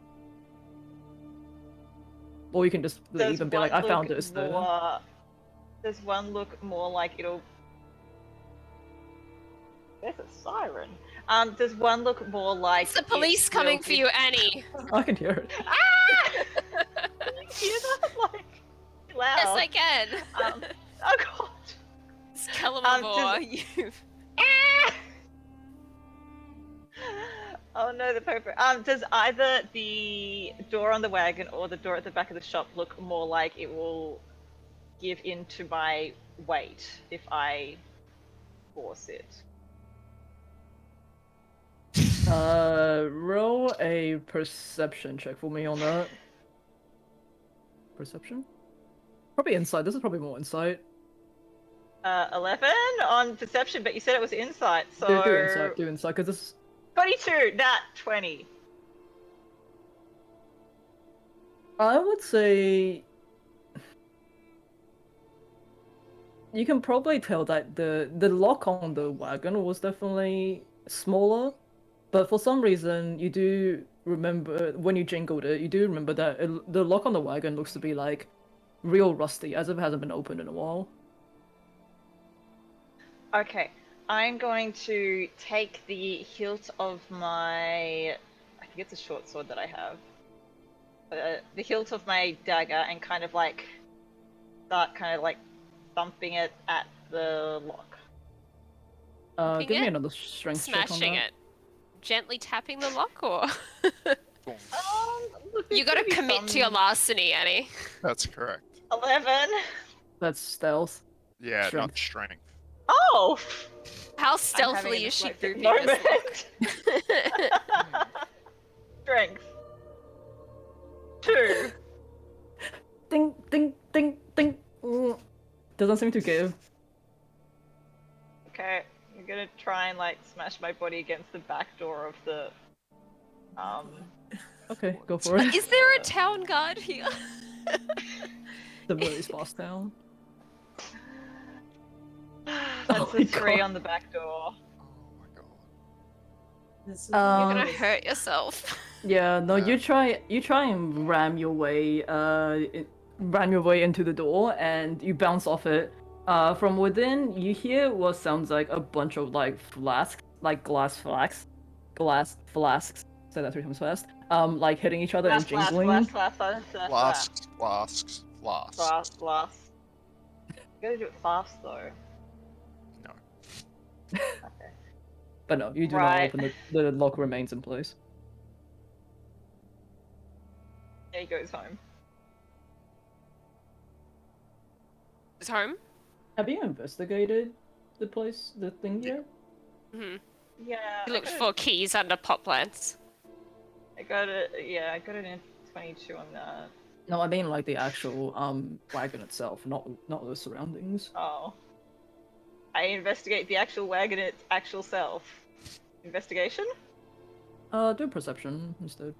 Or you can just Does even be one like, I found look this there. more- Does one look more like it'll... There's a siren. Does one look more like... It's the police coming for you, Annie. I can hear it. Ah! Can you hear that? Like, loud. Yes, I can. Oh god. It's Kalimavor, you. Ah! Oh no, the poker. Does either the door on the wagon or the door at the back of the shop look more like it will give in to my weight if I force it? Roll a perception check for me on that. Perception? Probably insight. This is probably more insight. 11 on perception, but you said it was insight, so... Do insight, because this... 22, nat 20. I would say... You can probably tell that the lock on the wagon was definitely smaller, but for some reason, you do remember, when you jingled it, you do remember that the lock on the wagon looks to be, like, real rusty, as if it hasn't been opened in a while. Okay, I'm going to take the hilt of my... I think it's a short sword that I have. The hilt of my dagger and kind of like... start kind of like thumping it at the lock. Give me it? another strength check on Smashing that. it. Gently tapping the lock, or Look, you there's gotta gonna be commit to your some- larceny, Annie. That's correct. 11. That's stealth. Yeah, Strength. not strength. Oh! How I'm having stealthily a is she dyslexic booping this lock? moment. Strength. 2. Ding, ding, ding, ding. Doesn't seem to give. Okay, I'm gonna try and like smash my body against the back door of the Okay, go for it. Is there a town guard here? The very sparse town. that's Oh a my 3 God. on the back door. Oh my god. This is You're gonna Um, hurt yourself. Yeah, no, Yeah. you try and ram your way into the door, and you bounce off it. From within, you hear what sounds like a bunch of like flasks, like glass flasks. Say that 3 times fast. Like hitting each other and jingling. Flasks. Fast. You gotta do it fast though. No. Okay. But no, you do Right. not open the lock remains in place. There he goes home. It's home. Have you investigated the place, the thing Yeah. yet? Hmm. Yeah. He looked for keys under pot plants. I got it. Yeah, I got it in 22 on that. No, I mean like the actual wagon itself, not the surroundings. Oh. I investigate the actual wagon its actual self. Investigation? Do perception instead.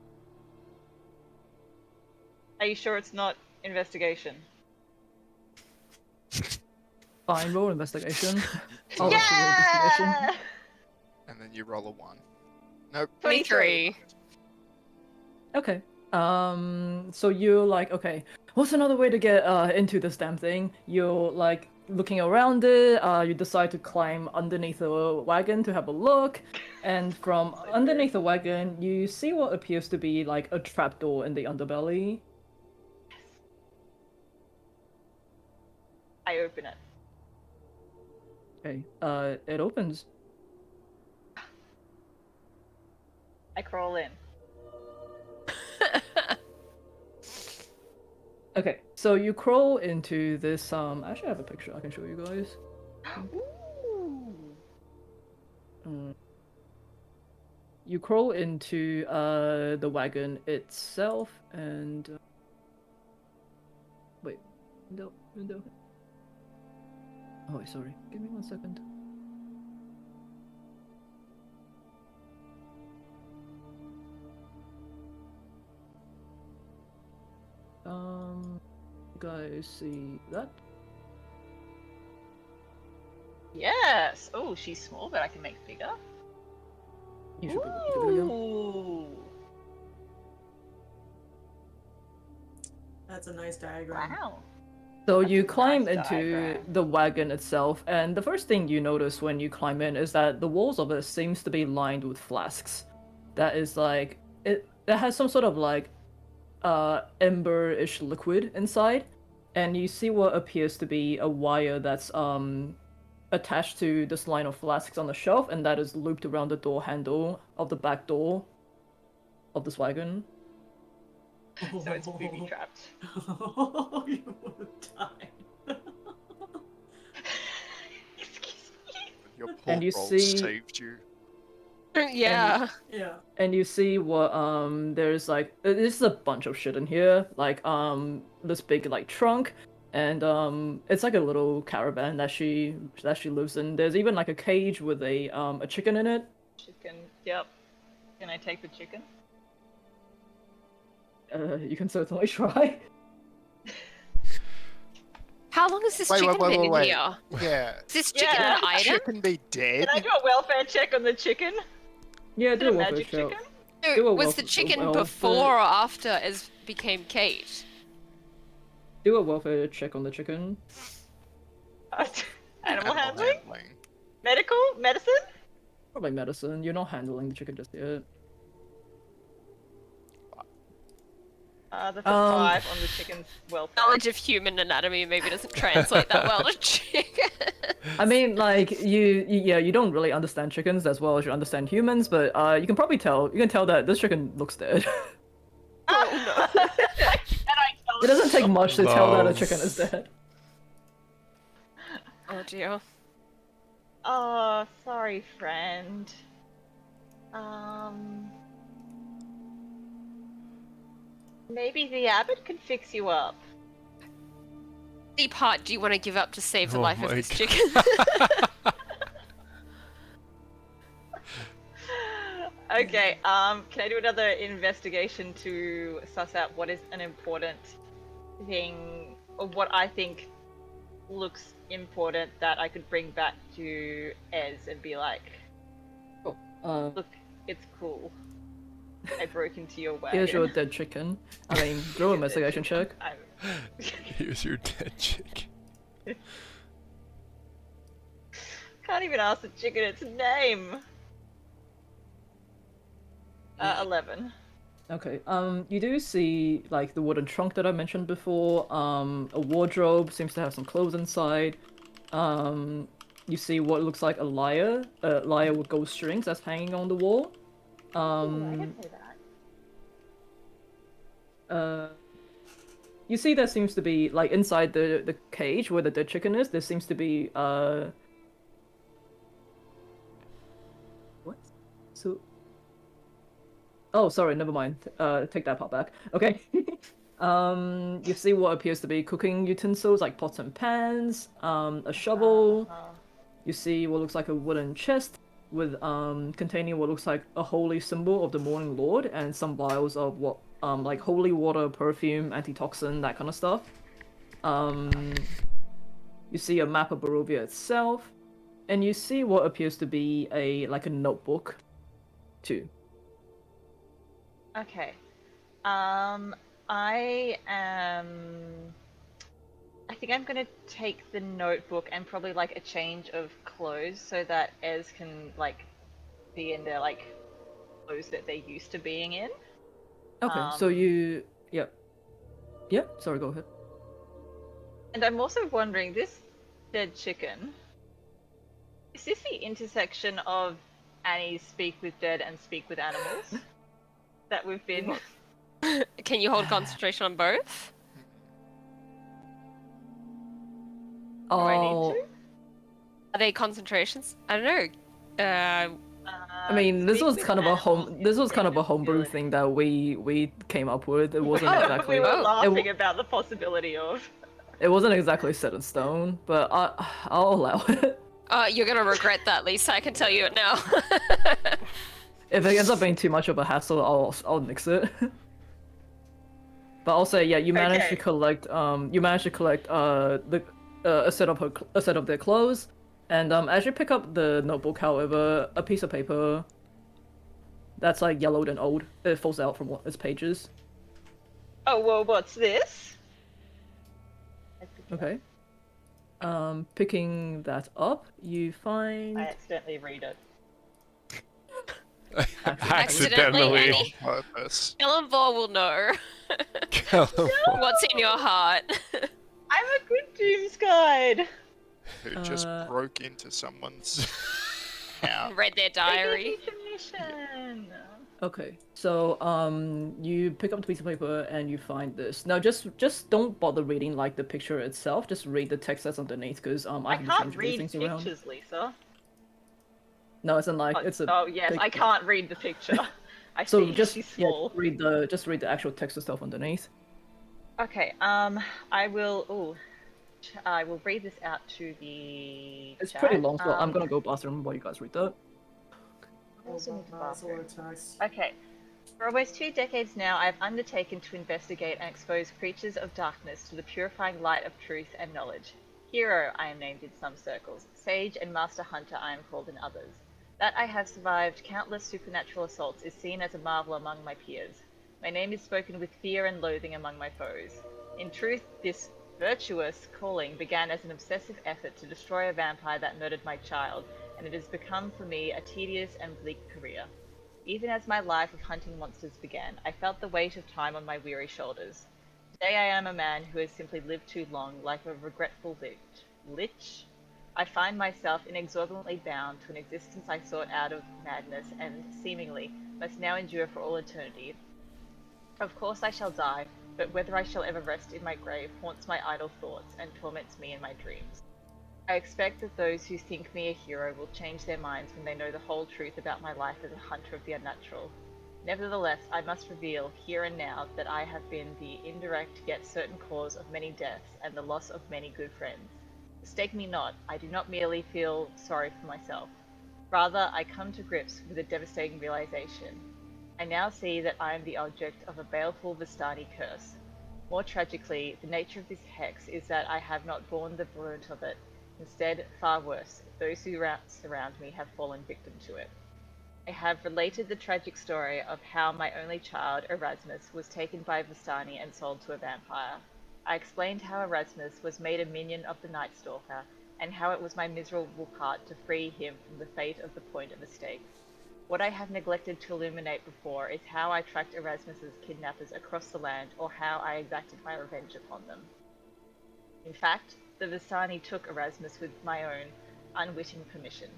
Are you sure it's not investigation? Fine, roll investigation. I'll let you roll investigation. And then you roll a 1. Nope. 23. Okay. So you're like, okay, what's another way to get into this damn thing? You're like looking around it. You decide to climb underneath the wagon to have a look, and from underneath the wagon, you see what appears to be like a trapdoor in the underbelly. I open it. Okay. It opens. I crawl in. Okay, so you crawl into this. Actually, I have a picture I can show you guys. Ooh. You crawl into the wagon itself, and wait, window. Oh, wait, sorry. Give me 1 second. You guys see that? Yes. Oh, she's small, but I can make bigger. You should be able to do it. Ooh. That's a nice diagram. Wow. So That's you a climb nice into diagram. the wagon itself, and the first thing you notice when you climb in is that the walls of it seems to be lined with flasks. That is like it has some sort of like ember-ish liquid inside, and you see what appears to be a wire that's attached to this line of flasks on the shelf, and that is looped around the door handle of the back door of this wagon. So it's booby trapped. Oh, you would die. Excuse me. Your poor And you roll see- saved you. Yeah. Yeah. And you see what there's like this is a bunch of shit in here, like this big like trunk, and it's like a little caravan that she lives in. There's even like a cage with a chicken in it. Chicken. Yep. Can I take the chicken? You can certainly try. How long has this Wait, chicken wait, been wait, in wait. here? Yeah. Is this chicken Yeah. an item? Chicken be dead? Can I do a welfare check on the chicken? Yeah, Is do it a a welfare magic check. chicken? No, Do a was the welfare- chicken welfare- before or after it became Kate? Do a welfare check on the chicken. Animal handling? Medical? Medicine? Probably medicine. You're not handling the chicken just yet. That's a 5 on the chicken's welfare. Knowledge of human anatomy maybe doesn't translate that well to chicken. I mean, like you don't really understand chickens as well as you understand humans, but you can probably tell. You can tell that this chicken looks dead. Oh no. It doesn't take much to tell that a Love. chicken is dead. Oh dear. Oh, sorry, friend. Maybe the abbot can fix you up. What part do you want to give up to save the Oh life of my this God. chicken? Okay, can I do another investigation to suss out what is an important thing, or what I think looks important that I could bring back to Ez and be like, Uh, look, it's cool. I broke into your wagon. here's your dead chicken. I mean, throw an investigation check. Here's your dead chick. Can't even ask the chicken its name. 11. Okay. You do see like the wooden trunk that I mentioned before. A wardrobe seems to have some clothes inside. You see what looks like a lyre with gold strings that's hanging on the wall. Ooh, I can say that. You see there seems to be like inside the cage where the dead chicken is. There seems to be what? So. Oh, sorry, never mind. Take that part back. Okay. You see what appears to be cooking utensils like pots and pans, a shovel. You see what looks like a wooden chest with containing what looks like a holy symbol of the Morning Lord and some vials of what like holy water, perfume, antitoxin, that kind of stuff. You see a map of Barovia itself, and you see what appears to be a notebook, too. Okay. I think I'm gonna take the notebook and probably like a change of clothes so that Ez can like be in their like clothes that they're used to being in. Okay, so you, yep. Yep, sorry, go ahead. And I'm also wondering, this dead chicken, is this the intersection of Annie's Speak with Dead and Speak with Animals that we've been? Can you hold concentration on both? Do I Oh, need to? Are they concentrations? I don't know. I mean, this Speak was with kind of a Animals home. is This was kind of a kind homebrew silly. thing that we came up with. It wasn't Oh, exactly. we were Oh. laughing about the possibility of. It wasn't exactly set in stone, but I'll allow it. You're gonna regret that, Lisa. I can tell you it now. If it ends up being too much of a hassle, I'll nix it. But I'll say, yeah, you managed to Okay. collect a set of their clothes, and as you pick up the notebook, however, a piece of paper that's like yellowed and old, it falls out from its pages. Oh, well, what's this? Okay. Picking that up, you find I accidentally read it. Accidentally, Accidentally. Annie. On purpose. Ellenvor will know California. what's in your heart. I'm a good Doom's guide. Who just broke into someone's house. Read their diary. Information. Okay, so you pick up the piece of paper and you find this. Now, just don't bother reading like the picture itself. Just read the text that's underneath, because I I can can't change these read things around. pictures, Lisa. No, it's in like Oh, it's a. oh yes, I picture. can't read the picture. I So see just she's yeah, small. just read the actual text and stuff underneath. Okay, I will. Ooh, I will read this out to the It's pretty chat. long, so I'm gonna go bathroom while you guys read that. I also need to That's a lot bathroom. of text. Okay. For almost 2 decades now, I have undertaken to investigate and expose creatures of darkness to the purifying light of truth and knowledge. Hero, I am named in some circles. Sage and Master Hunter, I am called in others. That I have survived countless supernatural assaults is seen as a marvel among my peers. My name is spoken with fear and loathing among my foes. In truth, this virtuous calling began as an obsessive effort to destroy a vampire that murdered my child, and it has become for me a tedious and bleak career. Even as my life of hunting monsters began, I felt the weight of time on my weary shoulders. Today I am a man who has simply lived too long, like a regretful lich? I find myself inexorably bound to an existence I sought out of madness and, seemingly, must now endure for all eternity. Of course I shall die, but whether I shall ever rest in my grave haunts my idle thoughts and torments me in my dreams. I expect that those who think me a hero will change their minds when they know the whole truth about my life as a hunter of the unnatural. Nevertheless, I must reveal here and now that I have been the indirect yet certain cause of many deaths and the loss of many good friends. Mistake me not, I do not merely feel sorry for myself. Rather, I come to grips with a devastating realization. I now see that I am the object of a baleful Vistani curse. More tragically, the nature of this hex is that I have not borne the brunt of it. Instead, far worse, those who surround me have fallen victim to it. I have related the tragic story of how my only child, Erasmus, was taken by Vistani and sold to a vampire. I explained how Erasmus was made a minion of the Night Stalker, and how it was my miserable part to free him from the fate of the point of a stake. What I have neglected to illuminate before is how I tracked Erasmus's kidnappers across the land, or how I exacted my revenge upon them. In fact, the Vistani took Erasmus with my own unwitting permission.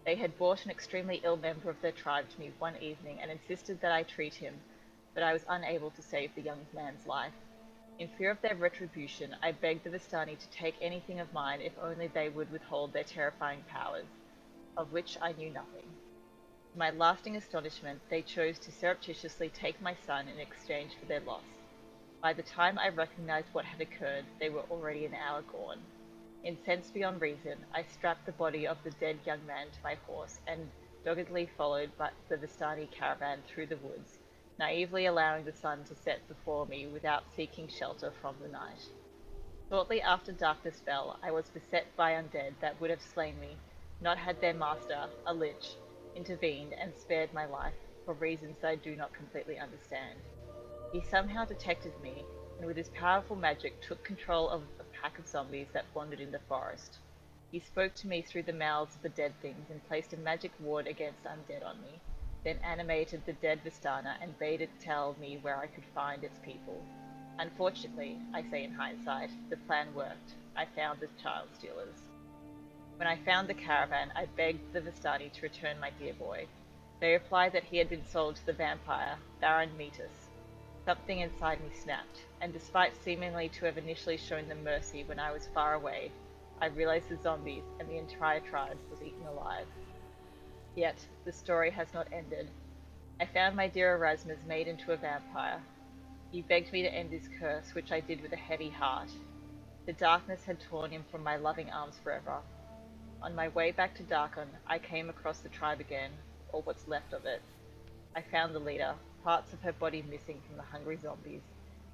They had brought an extremely ill member of their tribe to me one evening and insisted that I treat him, but I was unable to save the young man's life. In fear of their retribution, I begged the Vistani to take anything of mine if only they would withhold their terrifying powers, of which I knew nothing. To my lasting astonishment, they chose to surreptitiously take my son in exchange for their loss. By the time I recognized what had occurred, they were already an hour gone. Incensed beyond reason, I strapped the body of the dead young man to my horse and doggedly followed the Vistani caravan through the woods, naively allowing the sun to set before me without seeking shelter from the night. Shortly after darkness fell, I was beset by undead that would have slain me, not had their master, a lich, intervened and spared my life, for reasons that I do not completely understand. He somehow detected me, and with his powerful magic took control of a pack of zombies that wandered in the forest. He spoke to me through the mouths of the dead things and placed a magic ward against undead on me, then animated the dead Vistana and bade it tell me where I could find its people. Unfortunately, I say in hindsight, the plan worked. I found the child stealers. When I found the caravan, I begged the Vistani to return my dear boy. They replied that he had been sold to the vampire, Baron Metis. Something inside me snapped, and despite seemingly to have initially shown them mercy when I was far away, I realized the zombies and the entire tribe was eaten alive. Yet, the story has not ended. I found my dear Erasmus made into a vampire. He begged me to end his curse, which I did with a heavy heart. The darkness had torn him from my loving arms forever. On my way back to Darkon, I came across the tribe again, or what's left of it. I found the leader, parts of her body missing from the hungry zombies,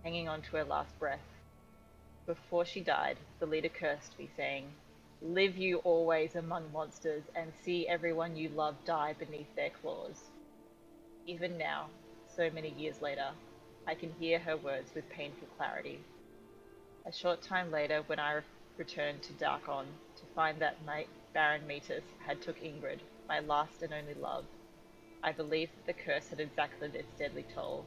hanging on to her last breath. Before she died, the leader cursed me, saying, "Live you always among monsters, and see everyone you love die beneath their claws." Even now, so many years later, I can hear her words with painful clarity. A short time later, when I returned to Darkon to find that my Baron Metis had took Ingrid, my last and only love, I believed that the curse had exacted its deadly toll.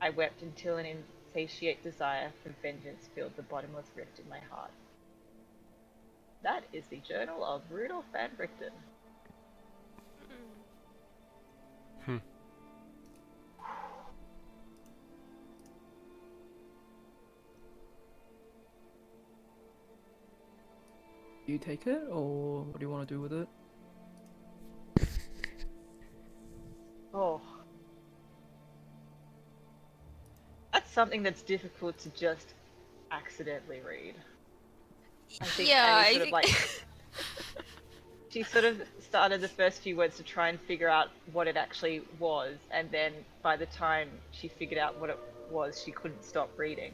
I wept until an insatiate desire for vengeance filled the bottomless rift in my heart. That is the journal of Rudolf van Richten. Hmm. Do you take it, or what do you want to do with it? something that's difficult to just accidentally read. I think Yeah, Annie I sort of think like she sort of started the first few words to try and figure out what it actually was, and then by the time she figured out what it was, she couldn't stop reading.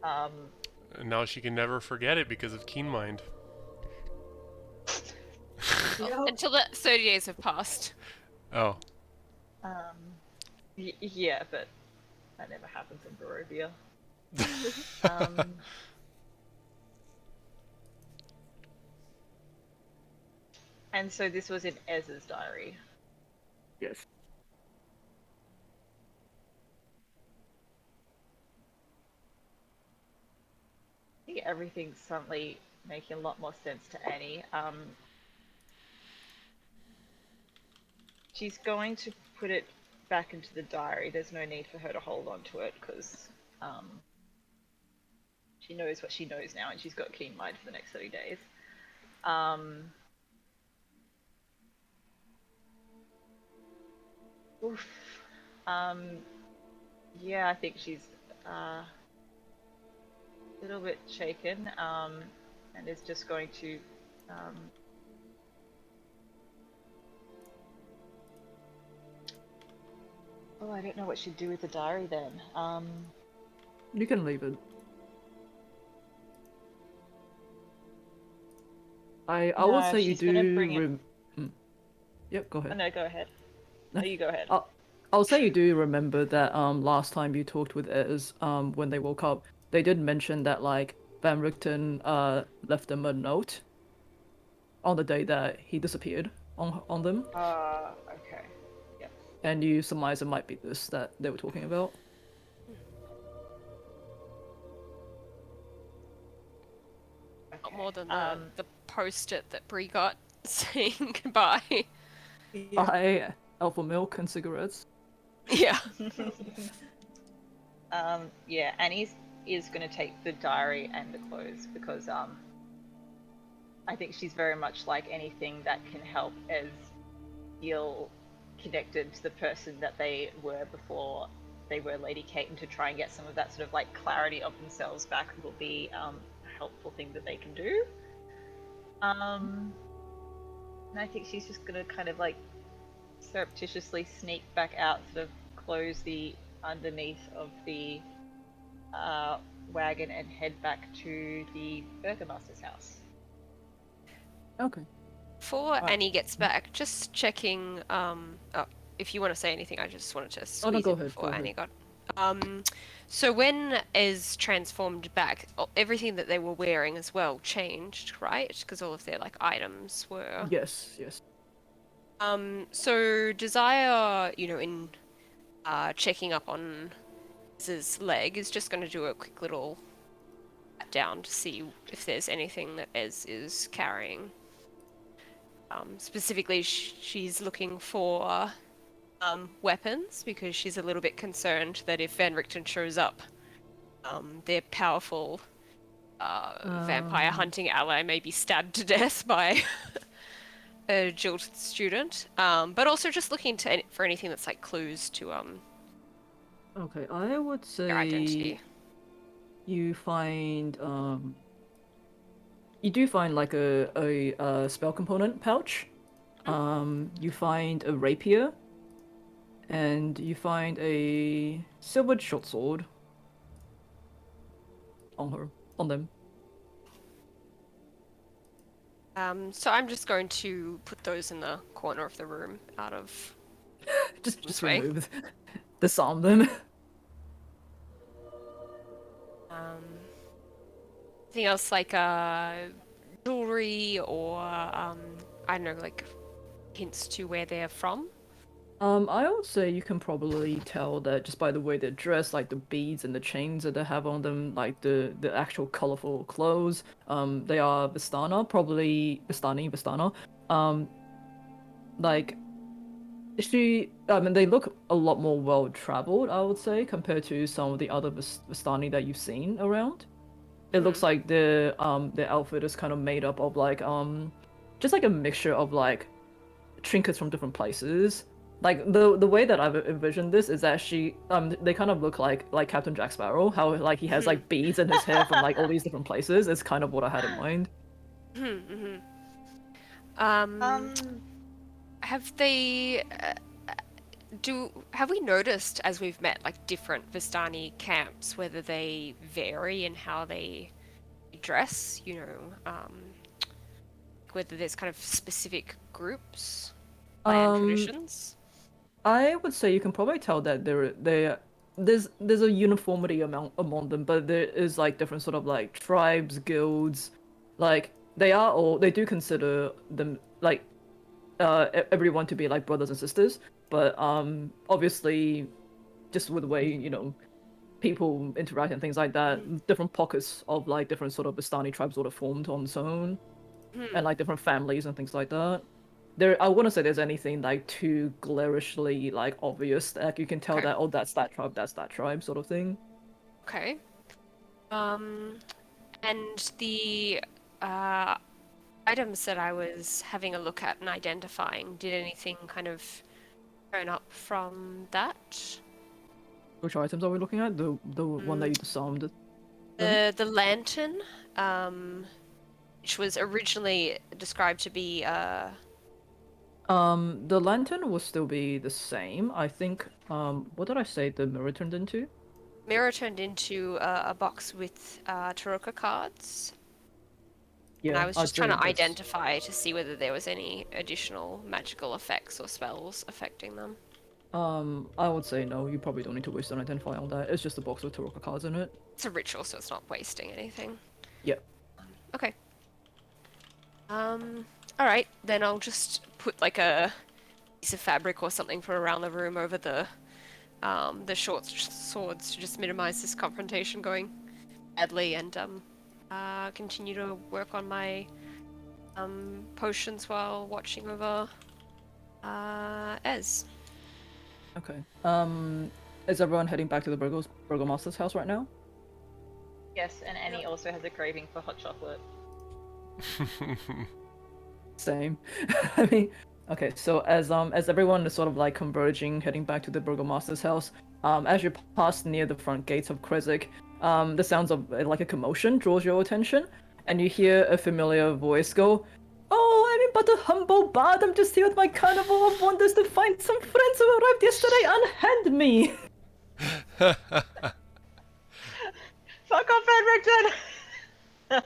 Um, And now she can never forget it because of Keen Mind. Yep. until the 30 days have passed. Oh. yeah, but that never happens in Barovia. Um, and so this was in Ez's diary. Yes. I think everything's suddenly making a lot more sense to Annie. She's going to put it back into the diary. There's no need for her to hold on to it because she knows what she knows now, and she's got keen mind for the next 30 days. Oof. Yeah, I think she's a little bit shaken, and is just going to oh, I don't know what she'd do with the diary then. You can leave it. I would No, say you she's gonna do. bring it. Yep, go Oh, ahead. no, go ahead. No, you go ahead. I'll say you do remember that last time you talked with Ez when they woke up, they did mention that like Van Richten left them a note on the day that he disappeared on them, Okay. Yep. and you surmise it might be this that they were talking about. Not more than Um, the post-it that Brie got saying goodbye. Yeah. Buy alpha milk and cigarettes. Yeah. Yeah, Annie's is going to take the diary and the clothes because I think she's very much like anything that can help as feel connected to the person that they were before they were Lady Kate, and to try and get some of that sort of like clarity of themselves back will be a helpful thing that they can do. And I think she's just going to kind of like surreptitiously sneak back out, sort of close the underneath of the wagon and head back to the Burgomaster's house. Okay. Before Annie gets back, just checking. Oh, if you want to say anything, I just wanted to squeeze no, go in ahead, before go Annie ahead. got. So when Ez transformed back, everything that they were wearing as well changed, right? Because all of their like items were. Yes, yes. So Desire, in checking up on Ez's leg, is just going to do a quick little pat down to see if there's anything that Ez is carrying. Specifically, she's looking for weapons because she's a little bit concerned that if Van Richten shows up, their powerful vampire hunting ally may be stabbed to death by a jilted student. But also just looking for anything that's like clues to Okay, I would their identity. say you do find like a spell component pouch. You find a rapier, and you find a silvered short sword on them. So I'm just going to put those in the corner of the room out of Just way. remove, disarm them. Anything else like jewelry or I don't know, like hints to where they're from? I would say you can probably tell that just by the way they're dressed, like the beads and the chains that they have on them, like the actual colorful clothes. They are Vistani. Like I mean, they look a lot more well traveled, I would say, compared to some of the other Vistani that you've seen around. It looks like the outfit is kind of made up of like just like a mixture of like trinkets from different places, like the way that I've envisioned this is that they kind of look like Captain Jack Sparrow, how like he has like beads in his hair from like all these different places. It's kind of what I had in mind. Mm-hmm. Um, Have they have we noticed as we've met like different Vistani camps whether they vary in how they dress, whether there's kind of specific groups, clan traditions? I would say you can probably tell that there's a uniformity among them, but there is like different sort of like tribes, guilds, like they do consider them like everyone to be like brothers and sisters, but obviously just with the way people interact and things like that, different pockets of like different sort of Bastani tribes sort of formed on its own, and like different families and things like that. I wouldn't say there's anything like too glarishly like obvious. Like you can tell Okay. that that's that tribe sort of thing. Okay. And the items that I was having a look at and identifying, did anything kind of turn up from that? Which items are we looking at? The one that you disarmed. The lantern, which was originally described to be The lantern will still be the same. I think. What did I say the mirror turned into? mirror turned into a box with Taroka cards. And I was I'd just say trying to that's- identify to see whether there was any additional magical effects or spells affecting them. I would say no. You probably don't need to waste an identify on that. It's just a box with Taroka cards in it. It's a ritual, so it's not wasting anything. Yeah. Okay. All right, then I'll just put like a piece of fabric or something from around the room over the short swords to just minimize this confrontation going badly, and continue to work on my potions while watching over Ez. Okay. Is everyone heading back to the Burgomaster's house right now? yes, and Annie also has a craving for hot chocolate. Same. I mean, okay. So as everyone is sort of like converging, heading back to the Burgomaster's house, as you pass near the front gates of Krezik, the sounds of like a commotion draws your attention, and you hear a familiar voice go, "Oh, I'm but a humble bard. I'm just here with my carnival of wonders to find some friends who arrived yesterday. Unhand me." Fuck off, Edrington!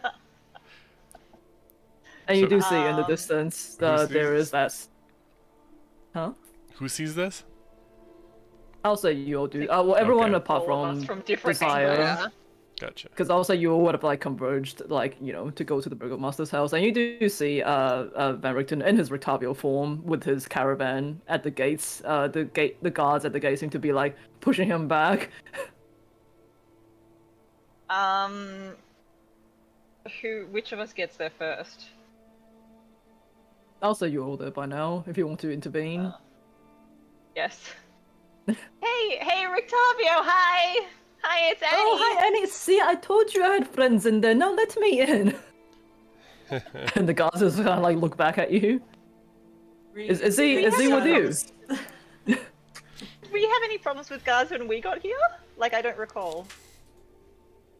And you So- do see in the distance there is that. Huh? Who sees this? I'll say you all do. Well, everyone Okay. apart All of us from from different Desire. angles. Gotcha. Because also you all would have like converged, like to go to the Burgomaster's house, and you do see Van Richten in his Rictavio form with his caravan at the gates. The guards at the gate seem to be like pushing him back. Which of us gets there first? I'll say you're all there by now if you want to intervene. Yes. hey, Rictavio, hi! Hi, it's Annie! Oh, hi Annie. See, I told you I had friends in there. Now let me in. And the guards just kind of like look back at you. Is he with you? Did we have any problems with guards when we got here? Like, I don't recall.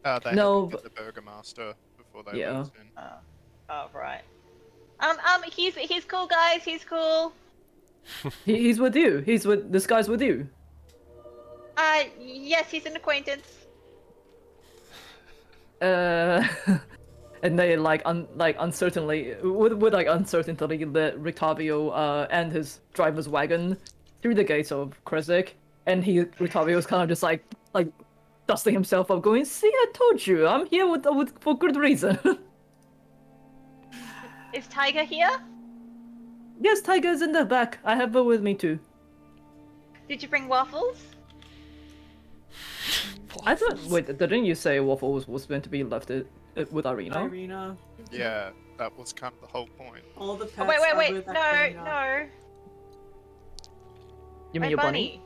They No, had to get the Burgomaster before they Yeah. moved in. Oh, right. He's cool, guys. He's cool. He's with you. This guy's with you. Yes, he's an acquaintance. And they uncertainly with like uncertainty let Rictavio and his driver's wagon through the gates of Krezik, and Rictavio's kind of just like dusting himself up, going, "See, I told you, I'm here with for good reason." Is Tiger here? Yes, Tiger's in the back. I have her with me too. Did you bring waffles? I thought. Wait, didn't you say Waffles was meant to be left with Irina? Irina. Yeah, that was kind of the whole point. All the pets Oh, are wait. with No. You mean My your bunny.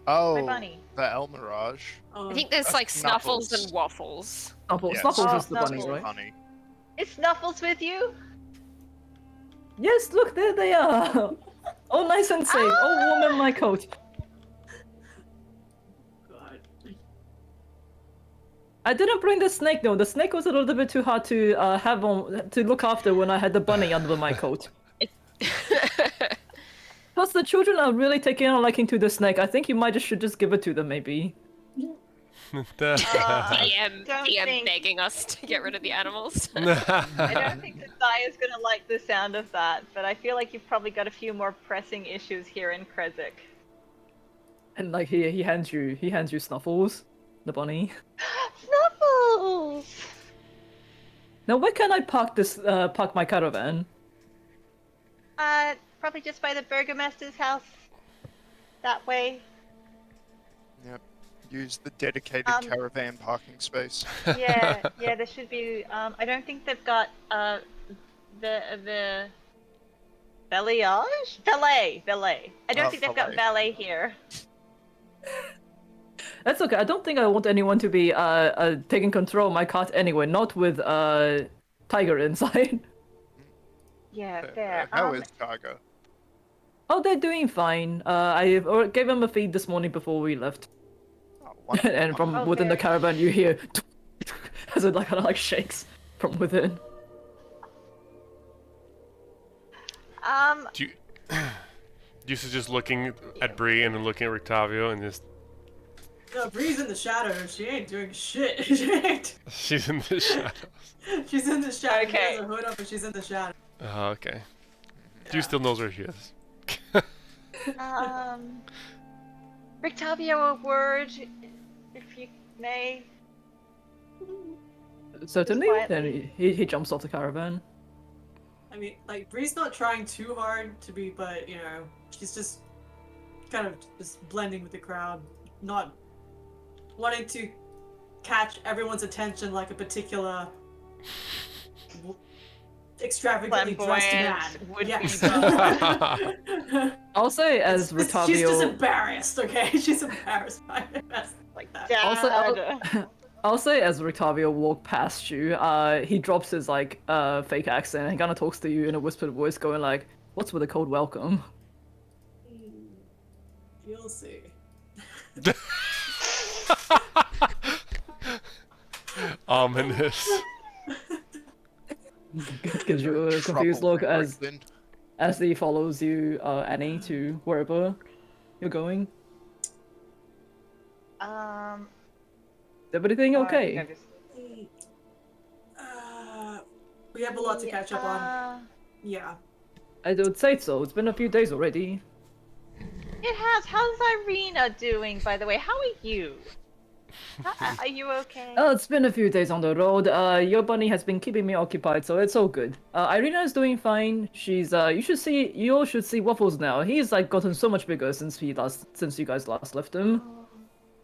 Oh, My bunny. the El Mirage. Oh, I think there's That's like Snuffles Snuffles. and Waffles. Snuffles? Yes. Snuffles Oh, is the bunny, Snuffles. right? Honey. Is Snuffles with you? Yes, look, there they are. Oh, nice and safe. Oh, warm in my coat. God. I didn't bring the snake though. The snake was a little bit too hard to have on to look after when I had the bunny under my coat. Plus, the children are really taking a liking to the snake. I think you might should just give it to them, maybe. DM, don't DM think- begging us to get rid of the animals. I don't think Desire gonna like the sound of that, but I feel like you've probably got a few more pressing issues here in Krezk. And like he hands you Snuffles, the bunny. Snuffles! Now, where can I park my caravan? Probably just by the Burgomaster's house. That way. Yep. Use the dedicated caravan parking space. Yeah, there should be. I don't think they've got the Valet. I don't think they've got valet. valet here. That's okay. I don't think I want anyone to be taking control of my cart anyway. Not with Tiger inside. Yeah, fair. How is Cargo? Oh, they're doing fine. I gave them a feed this morning before we left. Oh, wonderful. And from Oh, within the very caravan, you hear as it like kind of like shakes from within. Do you, Juice is just looking at Bree and then looking at Rictavio and just No, Bree's in the shadows. She ain't doing shit. She ain't. she's in the shadows. She's in the shadows. She Okay. has her hood up and she's in the shadows. Oh, okay. Juice still knows where she is. Rictavio, a word, if you may. Certainly. quietly. Then he jumps off the caravan. I mean, like, Bree's not trying too hard to be, but, you know, she's just kind of just blending with the crowd, not wanting to catch everyone's attention like a particular extravagantly dressed man. Flamboyant would-be Yeah. I'll say as She's just Rictavio. embarrassed, okay? She's embarrassed by it. Like that. Also, Dad. I'll say as Rictavio walked past you, he drops his like fake accent and kind of talks to you in a whispered voice, going like, "What's with the cold welcome?" You'll see. Ominous. Gives you a confused Trouble look as Strickland. he follows you, Annie, to wherever you're going. Is everything okay? I think We have a lot to catch up on. Yeah. I would say so. It's been a few days already. It has. How's Irina doing, by the way? How are you? Are you okay? Oh, it's been a few days on the road. Your bunny has been keeping me occupied, so it's all good. Irina is doing fine. She's you all should see Waffles now. He's like gotten so much bigger since you guys last left him.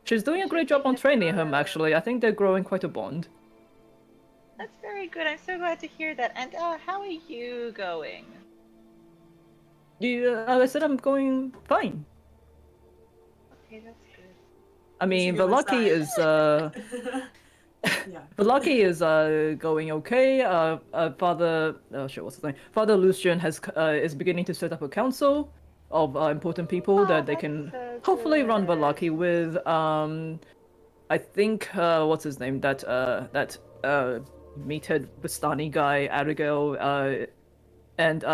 She's doing a great job on training him, actually. I think they're growing quite a bond. That's very good. I'm so glad to hear that. And how are you going? I said I'm going fine. Okay, that's good. I mean, go Velaki inside. is Yeah. Velaki is going okay. Father, oh shit, what's his name? Father Lucian is beginning to set up a council of important people that they that's can so hopefully run good. Velaki with. I think what's his name? That meathead Bastani guy, Abigail, and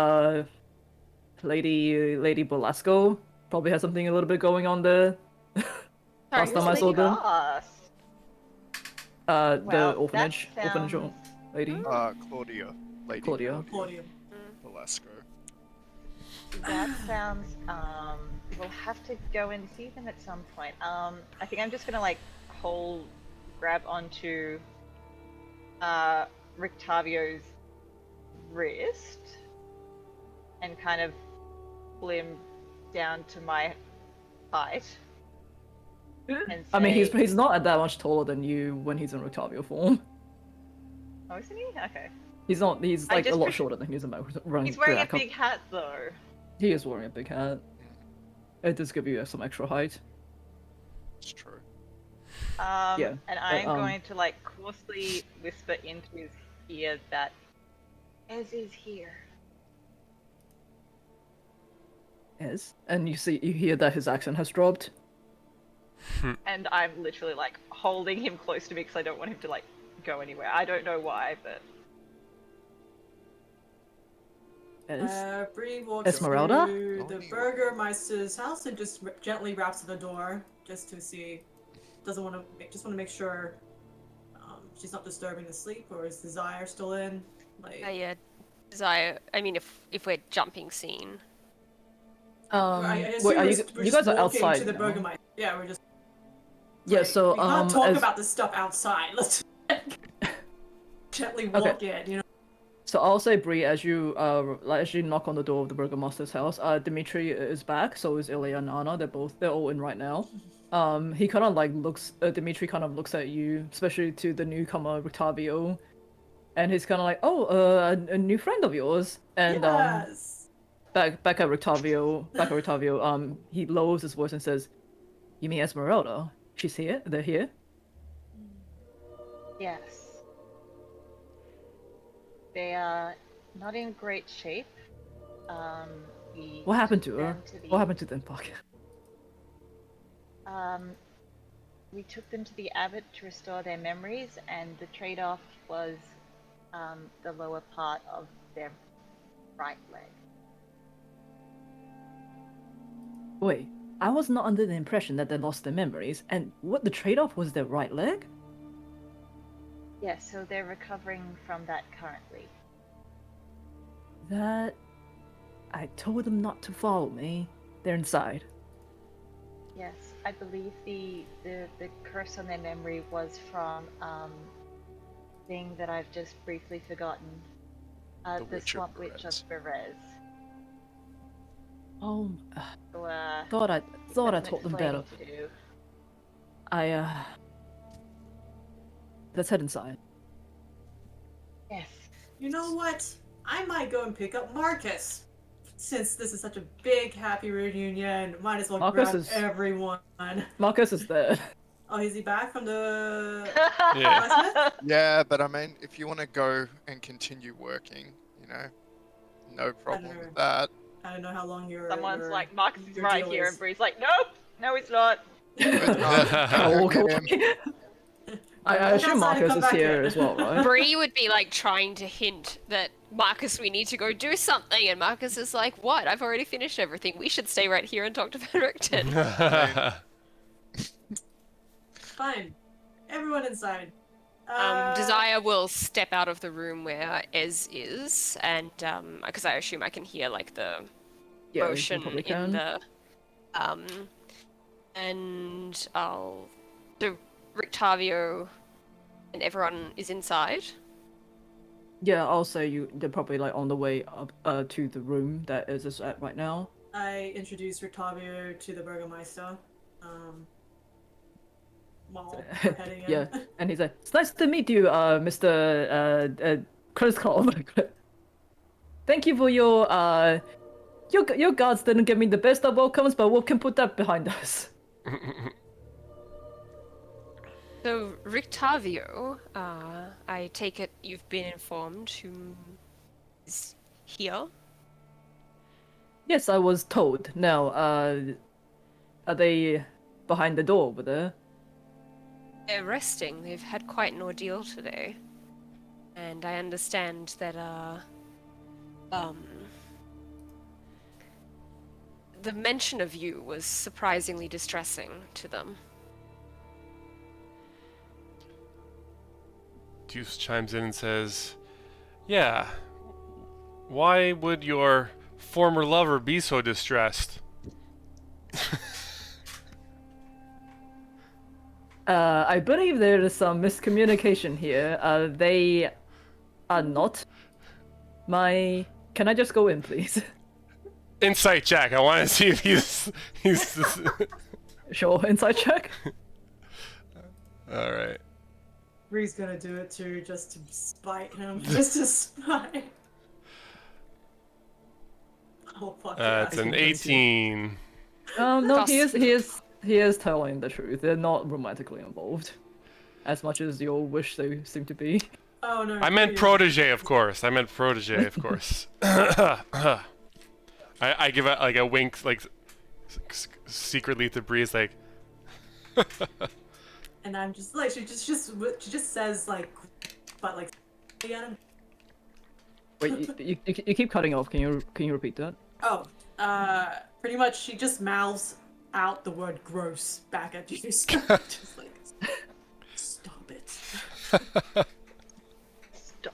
Lady Belasco probably has something a little bit going on there. Sorry, Last time I saw them, Well, the orphanage, that orphanage sounds- lady, Claudia. Lady Claudia. Claudium. Velasco. That sounds. We'll have to go and see them at some point. I think I'm just gonna like grab onto Rictavio's wrist and kind of pull him down to my height. And I mean, say- he's not that much taller than you when he's in Rictavio form. Oh, isn't he? Okay. He's not. He's I like a just lot picture- shorter than he's running. He's wearing a back up. big hat though. He is wearing a big hat. It does give you some extra height. It's true. Yeah, And I'm but, going to like coarsely whisper into his ear that Ez is here. Yes. And you hear that his accent has dropped. And I'm literally like holding him close to me because I don't want him to like go anywhere. I don't know why, but Yes. Bree walks Esmeralda? to the Burgermeister's house and just gently raps at the door just to see. Just want to make sure she's not disturbing the sleep, or is Desire still in? Like, Yeah, Desire. I mean, if we're jumping scene. I wait, assume are we're you just guys are walking outside to the now? Burgermeister. Yeah, we're just. Yeah. Like, So we can't talk as about this stuff outside. Let's gently walk in. You know. So I'll say, Bree, as you knock on the door of the Burgomaster's house, Dimitri is back, so is Ilya and Anna. They're all in right now. He kind of like Dimitri kind of looks at you, especially to the newcomer Rictavio, and he's kind of like, oh, a new friend of yours. And Yes. back at Rictavio, he lowers his voice and says, "You mean Esmeralda? She's here. They're here." yes. They are not in great shape. What happened to her? them to the- What happened to them, Park? We took them to the abbot to restore their memories, and the trade-off was the lower part of their right leg. Wait, I was not under the impression that they lost their memories, and what the trade-off was their right leg? Yes, so they're recovering from that currently. That... I told them not to follow me. They're inside. Yes, I believe the curse on their memory was from thing that I've just briefly forgotten. The The Witch of Swamp Witch of Berez. Oh, So, thought I that's told them explaining better. to do. Let's head inside. Yes. You know what? I might go and pick up Marcus. Since this is such a big happy reunion, might as well Marcus grab is- everyone. Marcus is there. Oh, is he back from the Yeah. blacksmith? Yeah, but I mean, if you want to go and continue working, no problem know. with that. I don't know how long your Someone's your- like, Marcus is your right deal here, is. and Bree's like, nope, no, he's not. I'll walk Get away. I Walk assume outside and Marcus come is back here in. as well, right? Bree would be like trying to hint that Marcus, we need to go do something, and Marcus is like, "What? I've already finished everything. We should stay right here and talk to Benricton." Fine. Everyone inside. Desire will step out of the room where Ez is, and because I assume I can hear like the Yeah, you motion probably in can. the and I'll so Rictavio and everyone is inside. Yeah, I'll say they're probably like on the way up to the room that is at right now. I introduced Rictavio to the Burgermeister. While we're heading in. Yeah, and he's like, "It's nice to meet you, Mr. Kriskov. Thank you for your guards didn't give me the best of welcomes, but we can put that behind us." So Rictavio, I take it you've been informed who is here. Yes, I was told. Now, are they behind the door over there? They're resting. They've had quite an ordeal today. And I understand that, the mention of you was surprisingly distressing to them. Deuce chimes in and says, "Yeah, why would your former lover be so distressed?" I believe there is some miscommunication here. They are not my... Can I just go in, please? Insight check. I want to see if he's. Sure, inside check. All right. Bree's gonna do it too, just to spite him. Just to spite. Oh fuck. It's an 18. No, he is telling the truth. They're not romantically involved, as much as you'll wish they seem to be. Oh no. I meant Bree is- protege, of course. I give it like a wink, like secretly to Breeze, like. And I'm just like, she just says like, but like, again. Wait, you keep cutting off. Can you repeat that? Oh, pretty much she just mouths out the word gross back at you. Just like, stop it. Stop.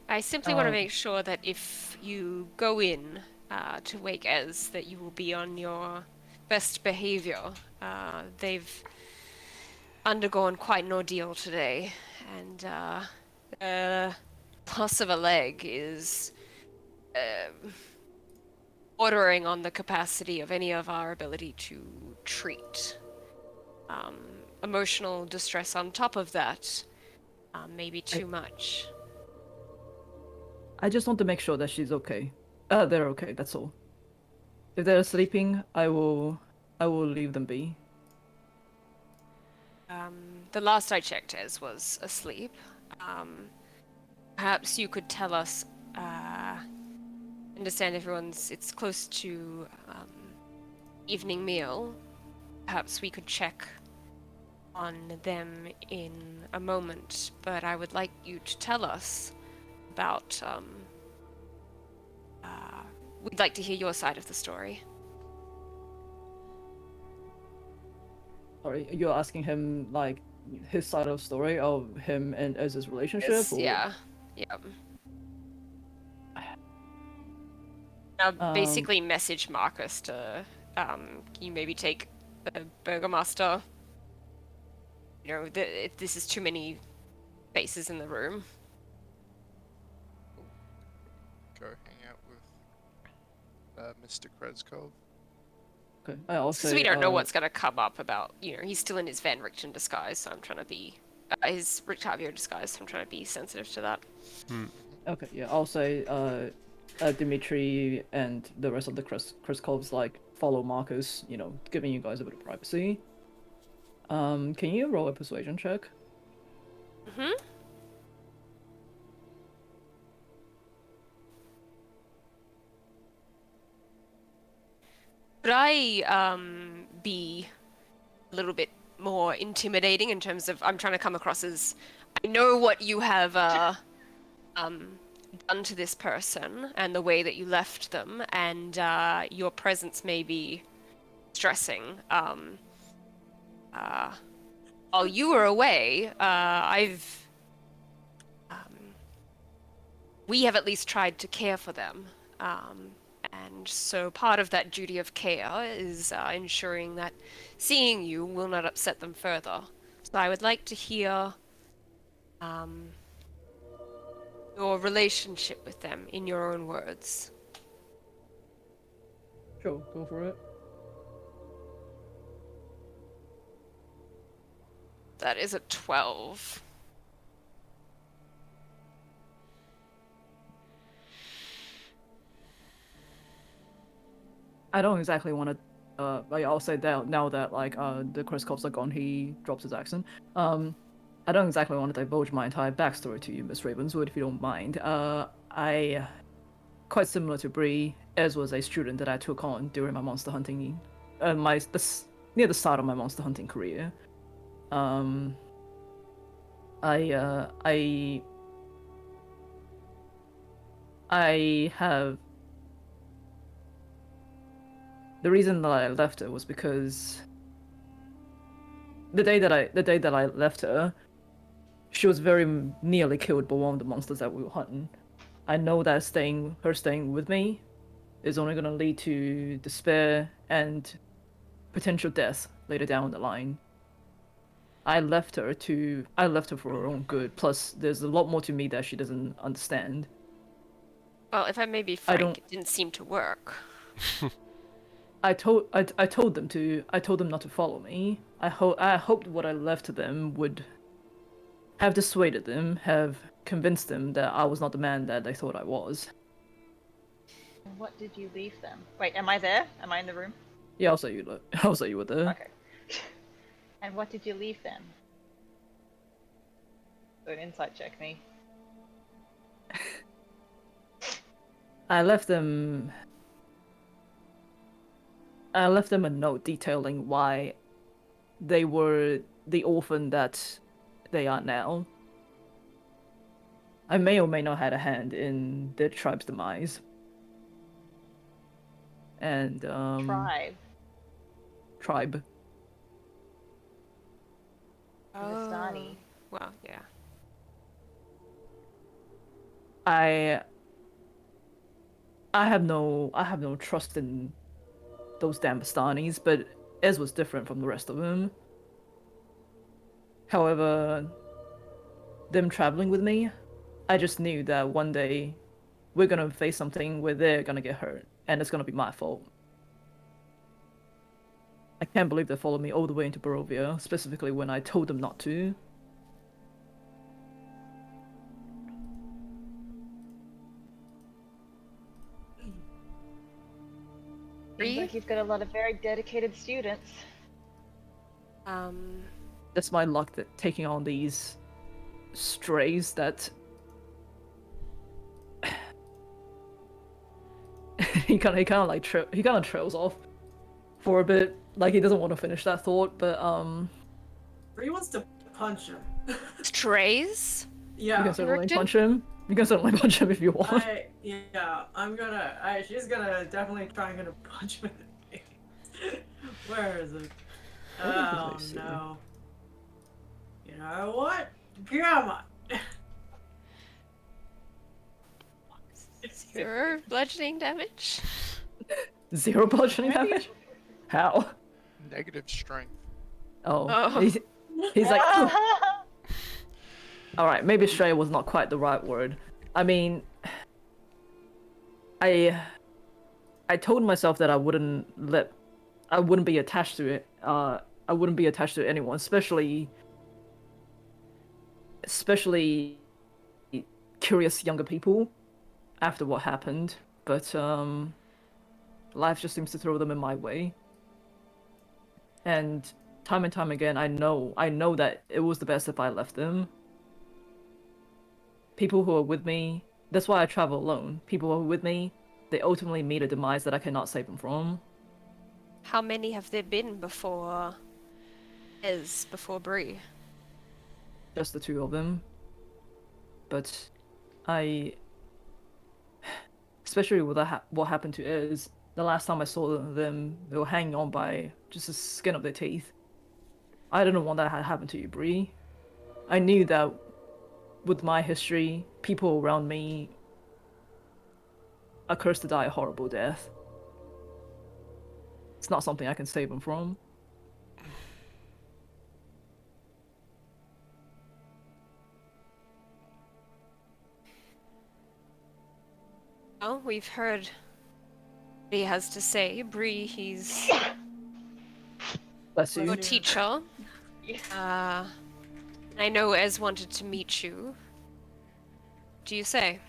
I simply want to make sure that if you go in to Wake Ez, that you will be on your best behavior. They've undergone quite an ordeal today, and loss of a leg is bordering on the capacity of any of our ability to treat. Emotional distress on top of that, maybe too much. I just want to make sure that she's okay. They're okay. That's all. If they're sleeping, I will leave them be. The last I checked, Ez was asleep. Perhaps you could tell us. Understand it's close to evening meal. Perhaps we could check on them in a moment, but I would like you to tell us about. We'd like to hear your side of the story. Sorry, you're asking him like his side of the story of him and Ez's relationship? Yes, Or... yeah. Now, basically message Marcus to, can you maybe take the Burgomaster? You know, this is too many faces in the room. Go hang out with Mr. Kreskov. Okay. I also. Because we don't know what's going to come up about, you know, he's still in his Van Richten disguise, so I'm trying to be, his Rictavio disguise, so I'm trying to be sensitive to that. Okay, yeah, I'll say, Dimitri and the rest of the Kriskovs, like, follow Marcus, you know, giving you guys a bit of privacy. Can you roll a persuasion check? Mm-hmm. Could I, be a little bit more intimidating in terms of, I'm trying to come across as, I know what you have, done to this person and the way that you left them, and your presence may be stressing. While you were away, we have at least tried to care for them, and so part of that duty of care is ensuring that seeing you will not upset them further. So I would like to hear your relationship with them in your own words. Sure, go for it. That is a 12. I don't exactly want to, I'll say that now that, like, the Kriskovs are gone, he drops his accent. I don't exactly want to divulge my entire backstory to you, Miss Ravenswood, if you don't mind. Quite similar to Bree, Ez was a student that I took on during my monster hunting, near the start of my monster hunting career. I have... The reason that I left her was because the day that I left her, she was very nearly killed by one of the monsters that we were hunting. I know that her staying with me is only going to lead to despair and potential death later down the line. I left her for her own good. Plus, there's a lot more to me that she doesn't understand. Well, if I may be frank, it didn't seem to work. I told them not to follow me. I hoped what I left to them would have dissuaded them, have convinced them that I was not the man that they thought I was. And what did you leave them? Wait, am I there? Am I in the room? Yeah, I'll say you were there. Okay. And what did you leave them? So an insight check me. I left them. I left them a note detailing why they were the orphan that they are now. I may or may not had a hand in the tribe's demise. And Tribe. tribe. Vistani. Well, yeah. I I have no trust in those damn Bastanis, but Ez was different from the rest of them. However, them traveling with me, I just knew that one day we're gonna face something where they're gonna get hurt, and it's gonna be my fault. I can't believe they followed me all the way into Barovia, specifically when I told them not to. Seems like you've got a lot of very dedicated students. That's my luck that taking on these strays that he kind of like he kind of trails off for a bit, like he doesn't want to finish that thought, but Bree wants to punch him. Strays? you Yeah. can certainly Directed? punch him. You can certainly punch him if you want. She's gonna definitely try and gonna punch him in the face. Where is it? What did Oh I say? no. You know what? Come on. 0 bludgeoning damage? 0 bludgeoning damage? How? Negative strength. Oh, Oh. he's like, all right, maybe stray was not quite the right word. I mean, I told myself that I wouldn't be attached to it. I wouldn't be attached to anyone, especially curious younger people after what happened. But life just seems to throw them in my way. And time again, I know that it was the best if I left them. People who are with me, that's why I travel alone. People who are with me, they ultimately meet a demise that I cannot save them from. How many have there been before Bree? Just the 2 of them. But especially with what happened to Iz, the last time I saw them, they were hanging on by just the skin of their teeth. I didn't want that to happen to you, Bree. I knew that with my history, people around me are cursed to die a horrible death. It's not something I can save them from. Well, we've heard what he has to say. Bree, he's Bless your you. teacher. I know Ez wanted to meet you. What do you say?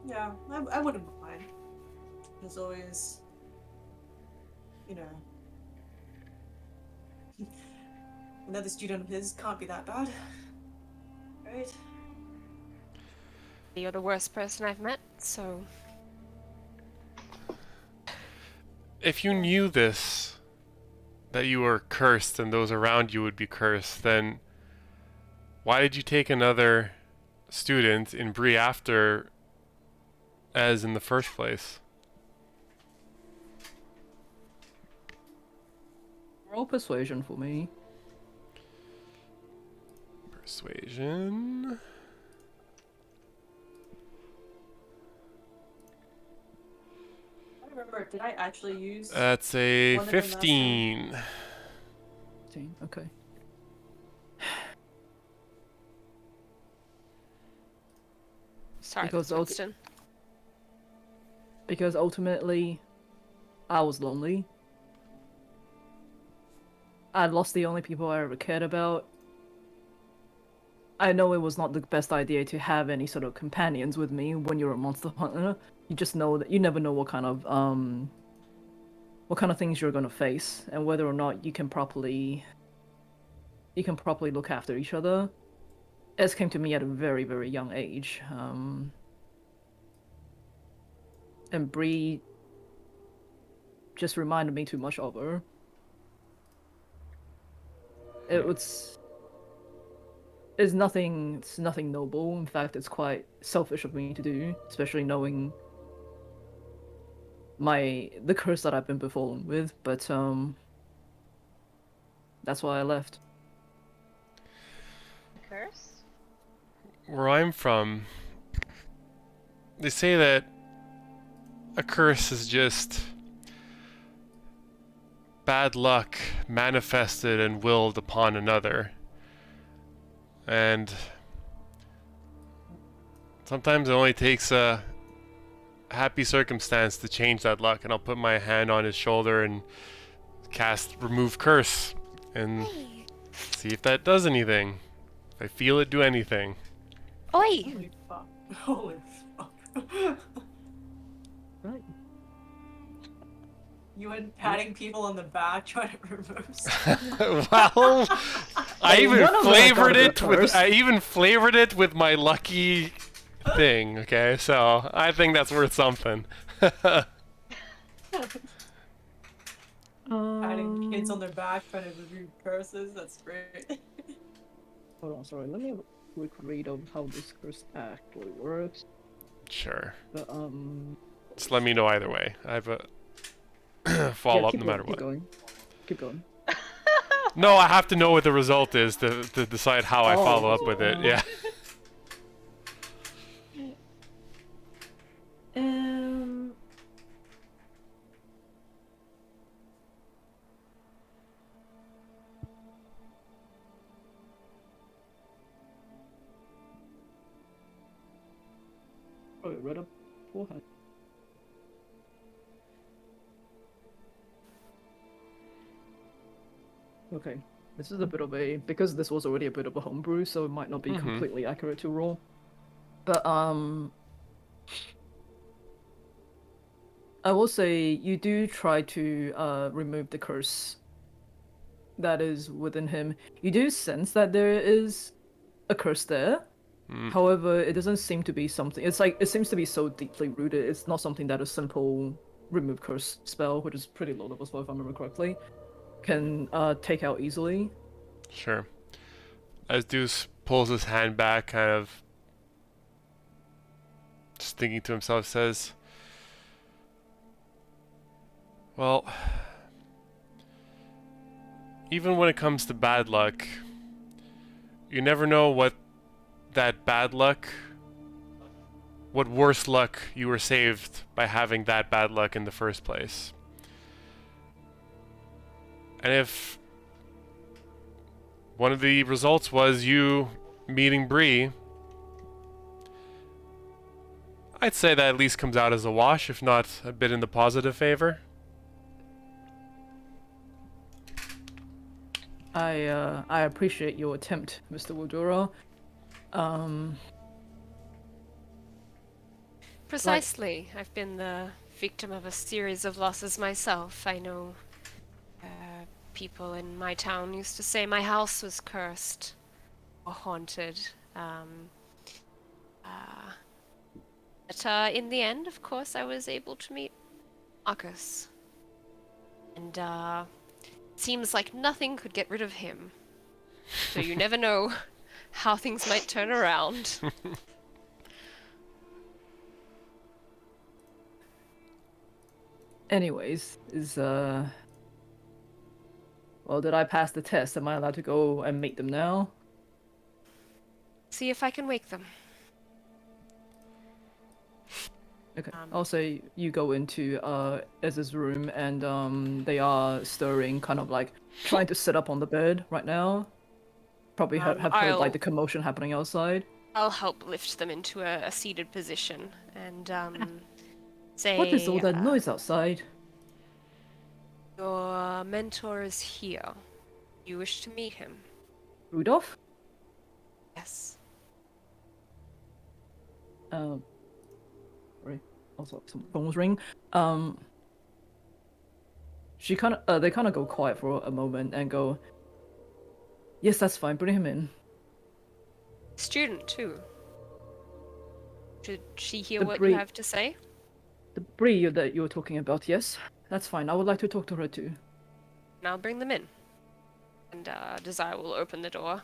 Yeah, I wouldn't mind. As always, you know, another student of his can't be that bad, right? You're the worst person I've met, so If you knew this, that you were cursed and those around you would be cursed, then why did you take another student in Bree after Ez in the first place? Roll persuasion for me. Persuasion. I don't remember, did I actually use That's a One of them last time. 15. 15, okay. sorry, Because Winston. Because ultimately, I was lonely. I lost the only people I ever cared about. I know it was not the best idea to have any sort of companions with me when you're a monster hunter. You just know that you never know what kind of things you're gonna face and whether or not you can properly you can properly look after each other. This came to me at a very, very young age. And Bree just reminded me too much of her. It's nothing noble. In fact, it's quite selfish of me to do, especially knowing the curse that I've been befallen with, but that's why I left. Curse? Where I'm from, they say that a curse is just bad luck manifested and willed upon another. And sometimes it only takes a happy circumstance to change that luck, and I'll put my hand on his shoulder and cast Remove Curse and see if that does anything. If I feel it do anything. Oi! Holy fuck. Holy fuck. Right. You went patting people on the back trying to remove stuff. Well, I even one of them I got a bit first. I even flavored it with my lucky thing. Okay, so I think that's worth something. Patting kids on their back trying to remove curses. That's great. Hold on, sorry. Let me have a quick read of how this curse actually works. Sure. But Just let me know either way. I have a follow yeah, up keep no matter going, what. Keep going. No, I have to know what the result is to decide how I follow up with it. Yeah. Um. Oh, it read up beforehand. Okay, this is a bit of a because this was already a bit of a homebrew, so it might not be completely accurate to roll. But I will say you do try to remove the curse that is within him. You do sense that there is a curse there. However, it doesn't seem to be something. It's like it seems to be so deeply rooted. It's not something that a simple remove curse spell, which is pretty low level spell if I remember correctly, can take out easily. Sure. As Deuce pulls his hand back, kind of just thinking to himself, says, well, even when it comes to bad luck, you never know what worse luck you were saved by having that bad luck in the first place. And if one of the results was you meeting Bree, I'd say that at least comes out as a wash, if not a bit in the positive favor. I appreciate your attempt, Mr. Wildura. Precisely. I've been the victim of a series of losses myself. I know people in my town used to say my house was cursed or haunted. But in the end, of course, I was able to meet Marcus. And seems like nothing could get rid of him. So you never know how things might turn around. Anyways, well, did I pass the test? Am I allowed to go and meet them now? See if I can wake them. Okay. Also, you go into Ez's room and they are stirring, kind of like trying to sit up on the bed right now. Probably have heard like the commotion happening outside. I'll help lift them into a seated position and say. What is all that noise outside? Your mentor is here. You wish to meet him? Rudolph? Yes. Sorry. Also, some phones ring. She kind of, they kind of go quiet for a moment and go, Yes, that's fine. Bring him in. Student, too. Should she hear The what Bree- you have to say? The Bree that you were talking about, yes? That's fine. I would like to talk to her too. And I'll bring them in. And Desire will open the door.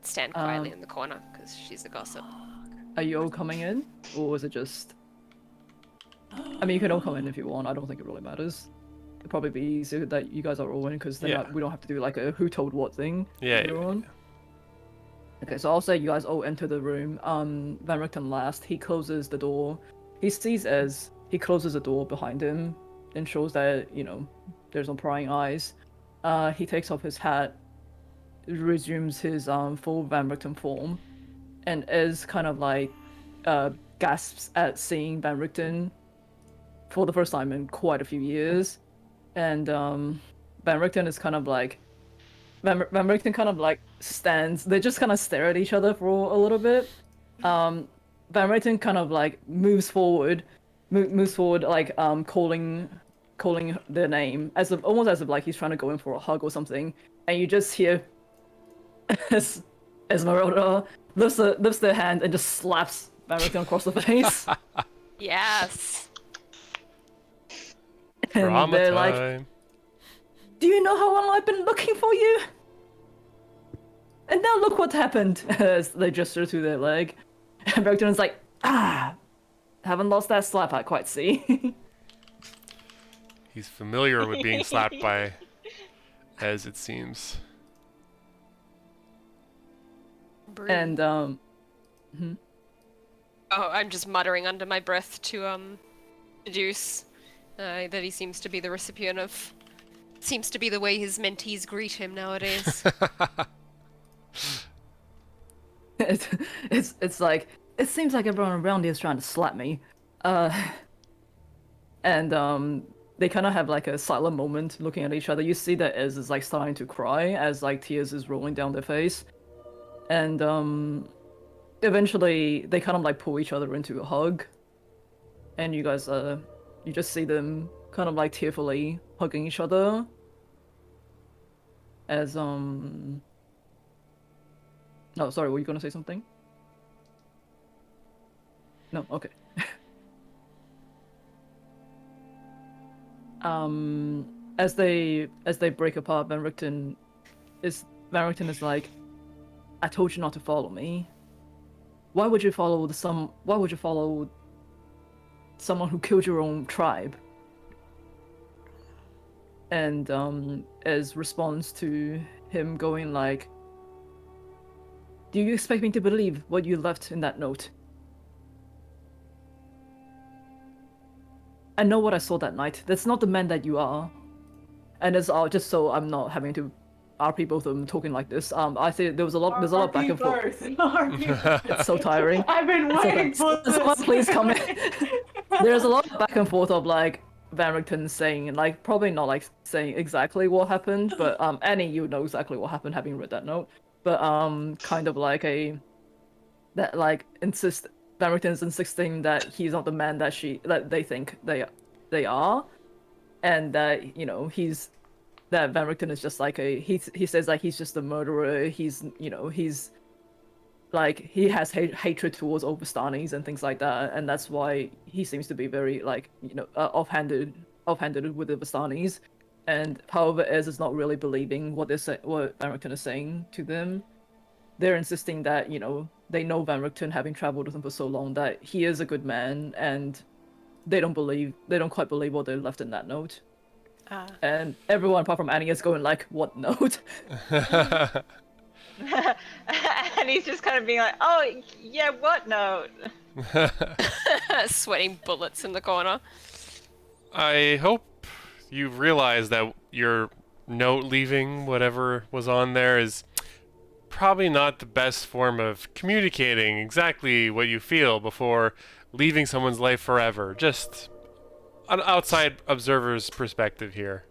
Stand quietly in the corner, because she's a gossip. Are you all coming in? Or is it just... I mean, you can all come in if you want. I don't think it really matters. It'd probably be easier that you guys are all in, because then Yeah. we don't have to do like a who told what thing. Yeah. Everyone. Okay, so I'll say you guys all enter the room. Van Richten last. He closes the door. He sees Ez. He closes the door behind him, ensures that, you know, there's no prying eyes. He takes off his hat, resumes his full Van Richten form, and Ez kind of like gasps at seeing Van Richten for the first time in quite a few years. And Van Richten is kind of like Van Richten kind of like stands. They just kind of stare at each other for a little bit. Van Richten kind of like moves forward like calling their name almost as if like he's trying to go in for a hug or something. And you just hear Esmeralda lifts their hand and just slaps Van Richten across the face. Yes! And Drama they're time. like, "Do you know how long I've been looking for you? And now look what happened," as they gesture to their leg. And Bergton's like, haven't lost that slap, I quite see. He's familiar with being slapped by Ez, it seems. Bree. And, Oh, I'm just muttering under my breath to deduce that he seems to be the recipient of... Seems to be the way his mentees greet him nowadays. it's like, it seems like everyone around here is trying to slap me. And they kind of have like a silent moment looking at each other. You see that Ez is like starting to cry as like tears is rolling down their face. And eventually they kind of like pull each other into a hug. And you guys you just see them kind of like tearfully hugging each other. As oh, sorry, were you gonna say something? No, okay. As they break apart, Van Richten is like, "I told you not to follow me. Why would you follow someone who killed your own tribe?" And as response to him going like, "Do you expect me to believe what you left in that note? I know what I saw that night. That's not the man that you are." And it's all just so I'm not having to RP both of them talking like this. I think there's a lot back and forth. It's so tiring. I've been waiting for this. Someone please come in. There's a lot of back and forth of like Van Richten saying, like, probably not like saying exactly what happened, but Annie, you know exactly what happened having read that note. But kind of like Van Richten's insisting that he's not the man that they think they are, and that, you know, that Van Richten is just like he says like he's just a murderer. He's, you know, he's like he has hatred towards Overstanis and things like that, and that's why he seems to be very like, you know, offhanded with the Overstanis. And however, Ez is not really believing what Van Richten is saying to them. They're insisting that, you know, they know Van Richten, having traveled with him for so long, that he is a good man, and they don't quite believe what they left in that note. And everyone apart from Annie is going like, "What note?" And he's just kind of being like, "Oh, yeah, what note?" Sweating bullets in the corner. I hope you've realized that your note leaving whatever was on there is probably not the best form of communicating exactly what you feel before leaving someone's life forever. Just an outside observer's perspective here.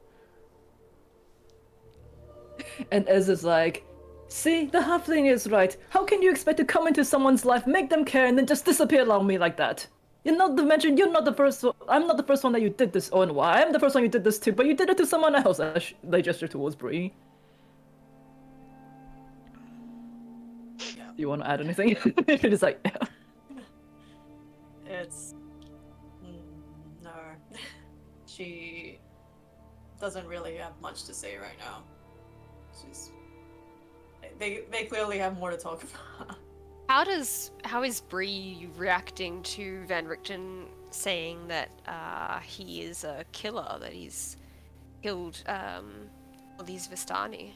And Ez is like, "See, the halfling is right. How can you expect to come into someone's life, make them care, and then just disappear on me like that? You're not the first one. I'm not the first one that you did this on. Why? I'm the first one you did this to, but you did it to someone else." They gesture towards Bree. you want to add anything? It's like, It's no. She doesn't really have much to say right now. She's they clearly have more to talk about. How is Bree reacting to Van Richten saying that he is a killer, that he's killed all these Vistani?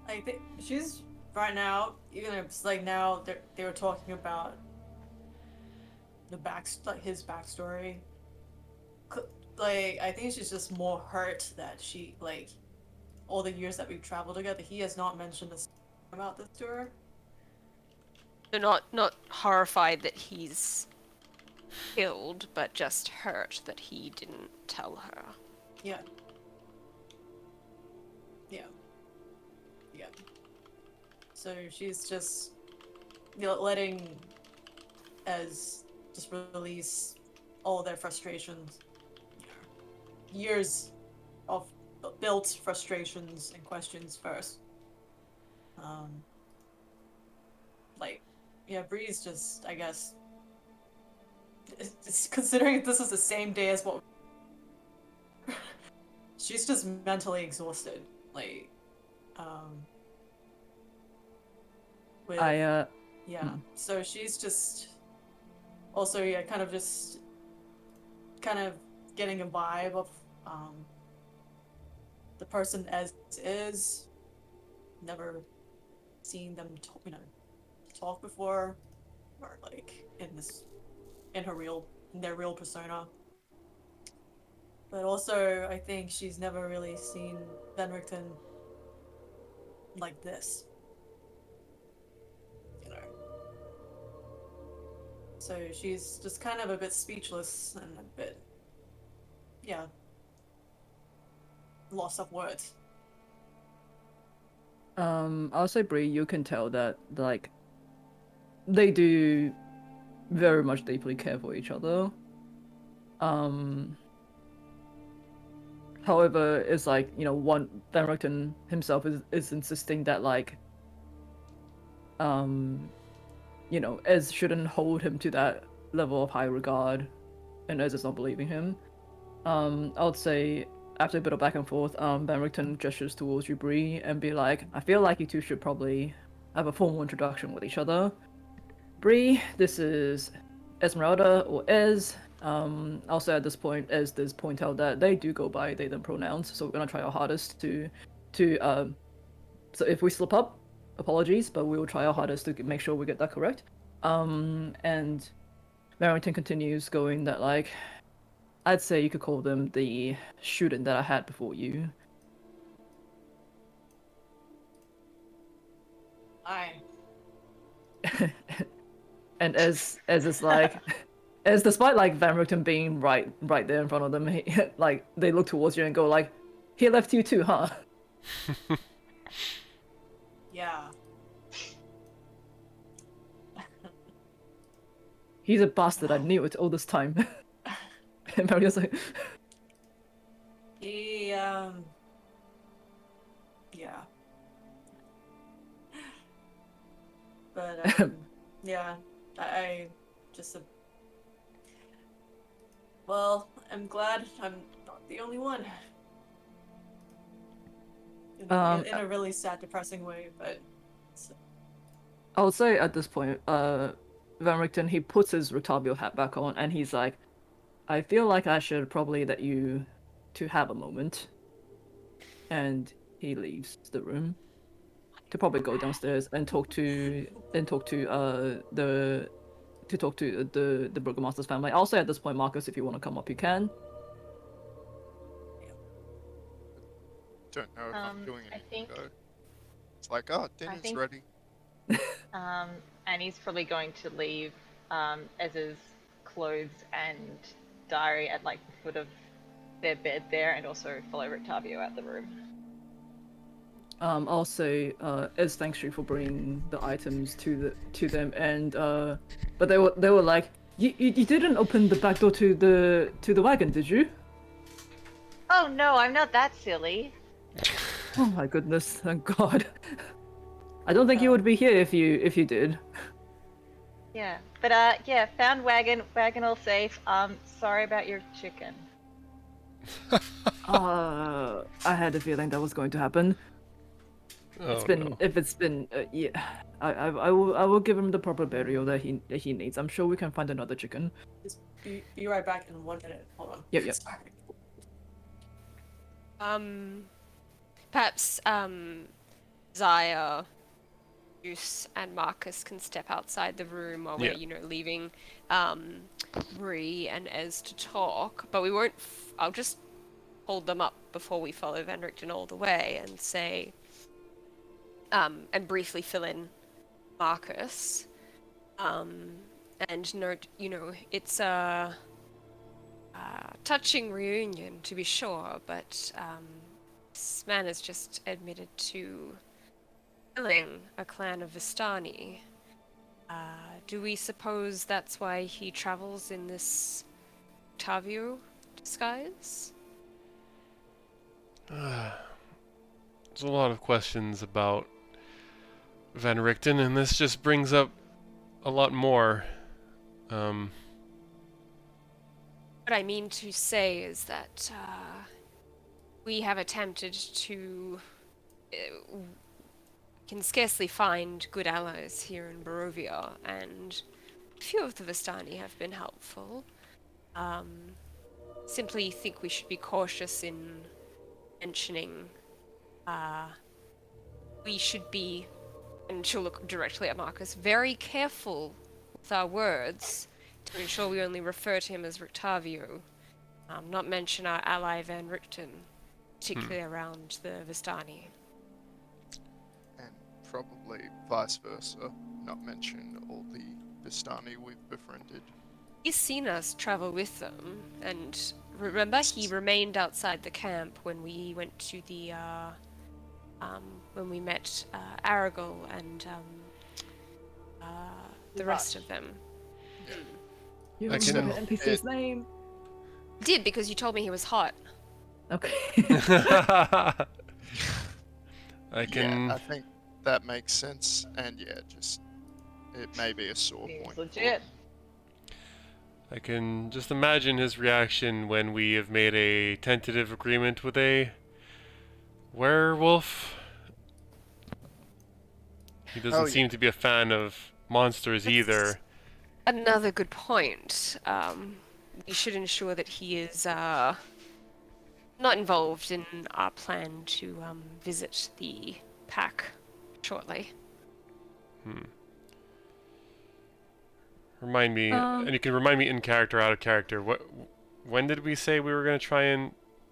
I think she's right now, even if it's like now they were talking about his backstory. Like I think she's just more hurt that she like all the years that we've traveled together, he has not mentioned this about this to her. They're not horrified that he's killed, but just hurt that he didn't tell her. Yeah. Yeah. Yeah. So she's just letting as just release all their frustrations. Years of built frustrations and questions first. Like, yeah, Bree's just, I guess, it's considering this is the same day as what she's just mentally exhausted. Like, with yeah. So she's just also kind of just kind of getting a vibe of the person as is. Never seen them talk before, or like in their real persona. But also I think she's never really seen Van Richten like this. So she's just kind of a bit speechless and a bit loss of words. I'll say Bree, you can tell that like they do very much deeply care for each other. However, it's like, one Van Richten himself is insisting that like Ez shouldn't hold him to that level of high regard, and Ez is not believing him. I would say after a bit of back and forth, Van Richten gestures towards you, Bree, and be like, I feel like you two should probably have a formal introduction with each other. Bree, this is Esmeralda, or Ez. Also at this point, Ez does point out that they do go by they them pronouns, so we're gonna try our hardest to so if we slip up, apologies, but we will try our hardest to make sure we get that correct. And Barrington continues going that like, I'd say you could call them the student that I had before you. Aye. And as is like, as despite like Van Richten being right there in front of them, like they look towards you and go like, he left you too, huh? Yeah. He's a bastard. I knew it all this time. And Mario's like, He yeah. But yeah, I just well, I'm glad I'm not the only one. In a really sad, depressing way, but I would say at this point, Van Richten, he puts his Rictavio hat back on and he's like, I feel like I should probably let you to have a moment. And he leaves the room to probably go downstairs and talk to the Burgomaster's family. I'll say at this point, Marcus, if you want to come up, you can. Don't know if I'm doing I anything think- though. It's like, oh, dinner's think- ready. Annie's probably going to leave Ez's clothes and diary at like the foot of their bed there, and also follow Rictavio out the room. I'll say, Ez thanks you for bringing the items to them, and but they were like, you didn't open the back door to the wagon, did you? Oh no, I'm not that silly. Oh my goodness, thank God. I don't think you would be here if you did. Yeah, but yeah, found wagon all safe. Sorry about your chicken. I had a feeling that was going to happen. Oh no. If it's been yeah, I will give him the proper burial that he needs. I'm sure we can find another chicken. Just be right back in 1 minute. Hold on. Yep. Sorry. Perhaps Zaya, Juice, and Marcus can step outside the room while we're, Yeah. leaving Bree and Ez to talk. But we won't. I'll just hold them up before we follow Van Richten all the way and say, and briefly fill in Marcus, and note, it's a touching reunion to be sure, but this man has just admitted to killing a clan of Vistani. Do we suppose that's why he travels in this Tavio disguise? There's a lot of questions about Van Richten, and this just brings up a lot more. What I mean to say is that we have attempted to... can scarcely find good allies here in Barovia, and a few of the Vistani have been helpful. Simply think we should be cautious in mentioning... we should be, and she'll look directly at Marcus, very careful with our words to ensure we only refer to him as Rictavio, not mention our ally Van Richten, particularly around the Vistani. And probably vice versa, not mention all the Vistani we've befriended. He's seen us travel with them, and remember, he remained outside the camp when we went to the, when we met Aragol and the rest of them. You I can- remember the NPC's name? Did, because you told me he was hot. Okay. I can. Yeah, I think that makes sense, and yeah, just it may be a sore Seems point. legit. I can just imagine his reaction when we have made a tentative agreement with a werewolf. He doesn't Oh, yeah. seem to be a fan of monsters either. Another good point. We should ensure that he is not involved in our plan to visit the pack shortly. Remind me, and you can remind me in character, out of character. When did we say we were going to try and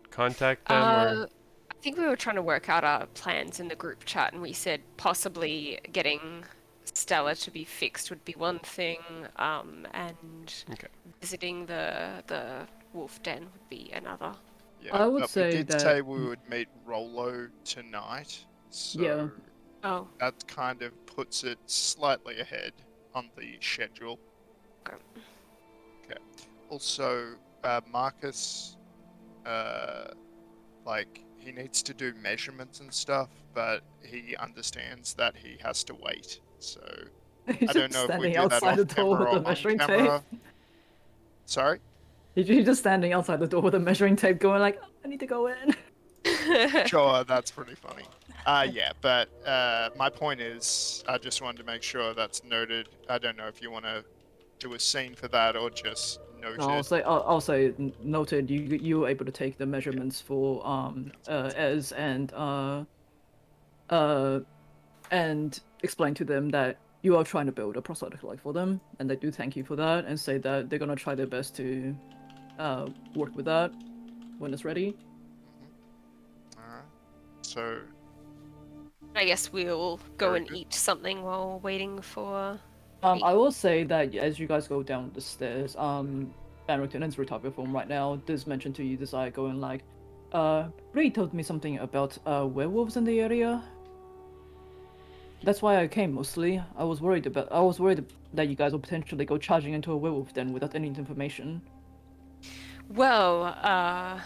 contact them? Or? I think we were trying to work out our plans in the group chat, and we said possibly getting Stella to be fixed would be one thing, and Okay. visiting the wolf den would be another. Yeah, I would but say we did that- say we would meet Rolo tonight, so Yeah. Oh, that kind of puts it slightly ahead on the schedule. okay. Okay. Also, Marcus, like, he needs to do measurements and stuff, but he understands that he has to wait. So He's I don't know just if we standing do that outside off the door camera with or the on measuring camera. tape. Sorry? He's just standing outside the door with the measuring tape, going like, "Oh, I need to go in." Sure, that's pretty funny. Yeah, but my point is, I just wanted to make sure that's noted. I don't know if you want to do a scene for that or just note No, it. I'll say noted. You were able to take the measurements for Ez and explain to them that you are trying to build a prosthetic leg for them, and they do thank you for that, and say that they're gonna try their best to work with that when it's ready. Alright. So, I guess we'll go Very and good. eat something while waiting for... I will say that as you guys go down the stairs, Van Lieutenant's Rutavia form right now does mention to you, Desire, going like, Ray told me something about werewolves in the area. That's why I came mostly. I was worried that you guys will potentially go charging into a werewolf den without any information. Well, I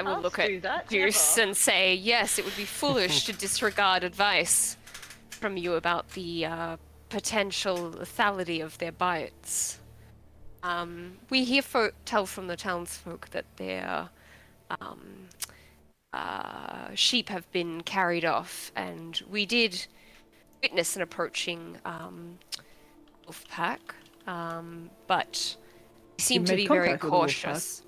will I'll look do at that, Goose never. and say, yes, it would be foolish to disregard advice. from you about the potential lethality of their bites. We hear tell from the townsfolk that their sheep have been carried off, and we did witness an approaching wolf pack, but they seem to made be very contact with the wolf pack? cautious.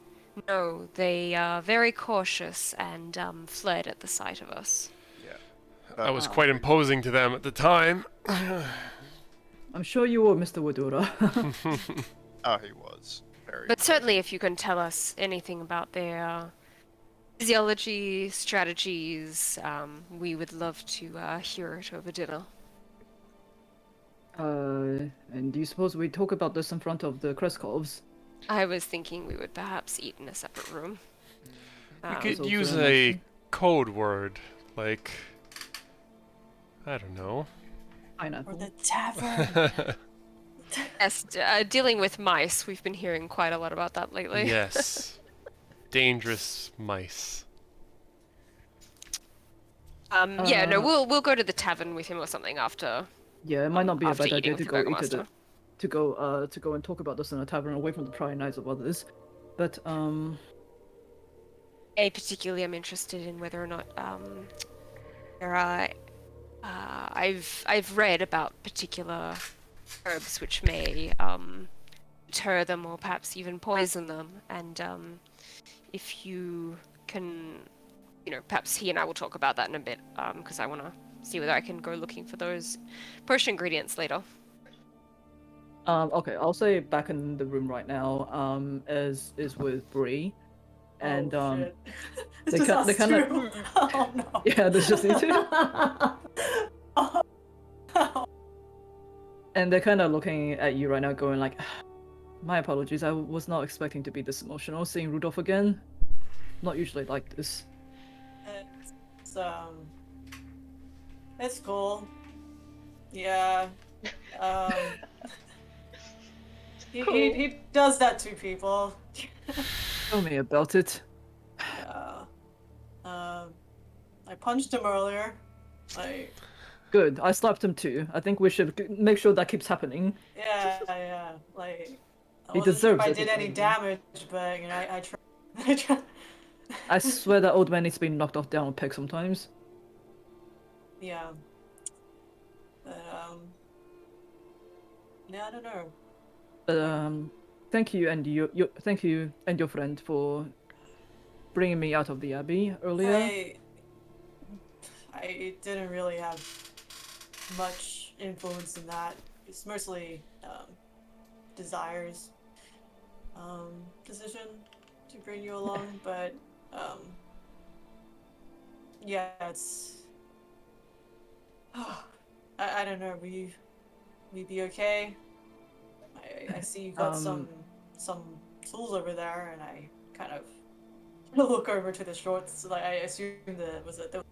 No, they are very cautious and fled at the sight of us. Yeah. I was quite imposing to them at the time. I'm sure you were, Mr. Wadura. Oh, he was very. But certainly, if you can tell us anything about their physiology, strategies, we would love to hear it over dinner. And do you suppose we talk about this in front of the Kreskovs? I was thinking we would perhaps eat in a separate room. We That's could also use an a option. code word, like, I don't know. Or Pineapple. the tavern. Yes, dealing with mice, we've been hearing quite a lot about that lately. Yes. Dangerous mice. Yeah, no, we'll go to the tavern with him or something after. Yeah, it might not be a after bad eating idea to with the go eat at Burgomaster. to go and talk about this in a tavern away from the prying eyes of others. But Particularly, I'm interested in whether or not there are. I've read about particular herbs which may deter them or perhaps even poison them, and if you can, perhaps he and I will talk about that in a bit, because I want to see whether I can go looking for those potion ingredients later. okay, I'll say back in the room right now, is with Bree, and oh, shit. It's they just ca- us they kinda- two. Oh no. yeah, there's just you two. Oh. And they're kind of looking at you right now, going like, "My apologies. I was not expecting to be this emotional seeing Rudolph again. Not usually like this." It's it's cool. Yeah. Um he does that to people. Tell me about it. Yeah. I punched him earlier. Good. I slapped him too. I think we should make sure that keeps happening. Yeah. Like I He wasn't sure if deserves I it, did if any anything. damage, but I tried. I tried. I swear that old man needs to be knocked off down a peg sometimes. Yeah. But yeah, I don't know. Thank you and thank you and your friend for bringing me out of the abbey earlier. I didn't really have much influence in that. It's mostly Desire's decision to bring you along, but yeah, it's I don't know. We be okay. I see you got some tools over there, and I kind of look over to the shorts. Like I assume was it the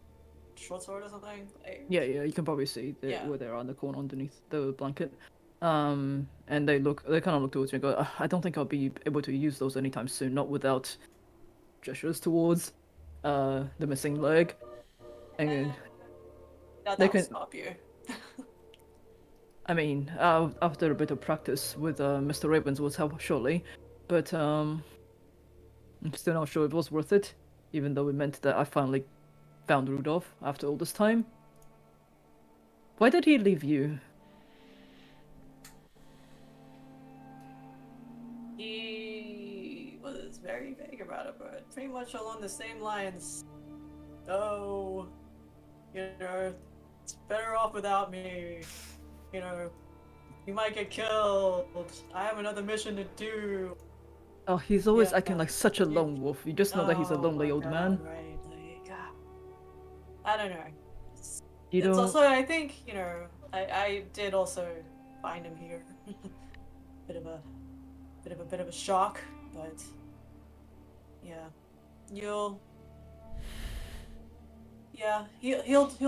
short sword or something? Yeah, you can probably see where they're on the corner underneath the blanket. And they kind of look towards you and go, I don't think I'll be able to use those anytime soon, not without gestures towards the missing leg. And That'll stop you. I mean, after a bit of practice with Mr. Ravens will help surely, but I'm still not sure it was worth it, even though it meant that I finally found Rudolph after all this time. Why did he leave you? He was very vague about it, but pretty much along the same lines. Oh, it's better off without me. You might get killed. I have another mission to do. Oh, he's always acting like such a lone wolf. You just know that he's a lonely old man. Right, like, I don't know. You don't... also, I think, I did also find him here. bit of a shock, but yeah, he'll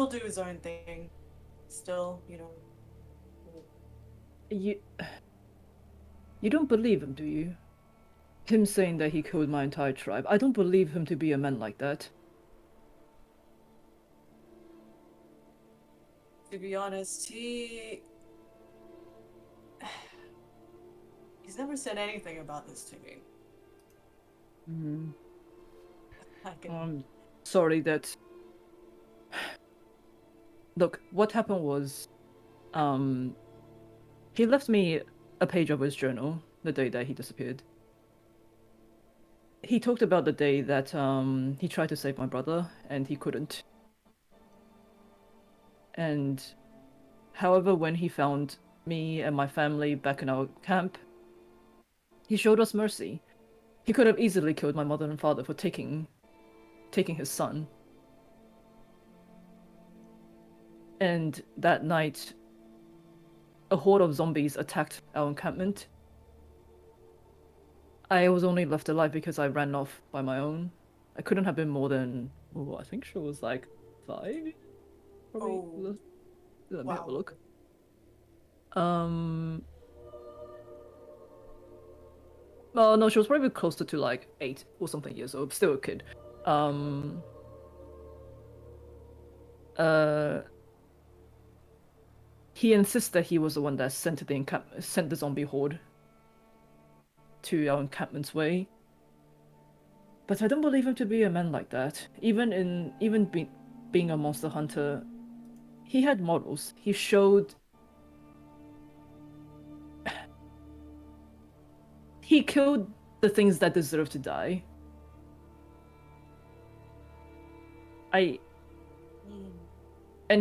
do his own thing. Still, You don't believe him, do you? Him saying that he killed my entire tribe. I don't believe him to be a man like that. To be honest, he's never said anything about this to me. Mm, I can. sorry that. Look, what happened was, he left me a page of his journal the day that he disappeared. He talked about the day that he tried to save my brother and he couldn't. And however, when he found me and my family back in our camp, he showed us mercy. He could have easily killed my mother and father for taking his son. And that night, a horde of zombies attacked our encampment. I was only left alive because I ran off by my own. I couldn't have been more than, oh, I think she was like 5? Probably. Oh, Let me have a wow. look. Oh no, she was probably closer to like 8 or something years old, still a kid. He insists that he was the one that sent the zombie horde to our encampment's way. But I don't believe him to be a man like that. Being a monster hunter, he had models. He showed. He killed the things that deserve to die. And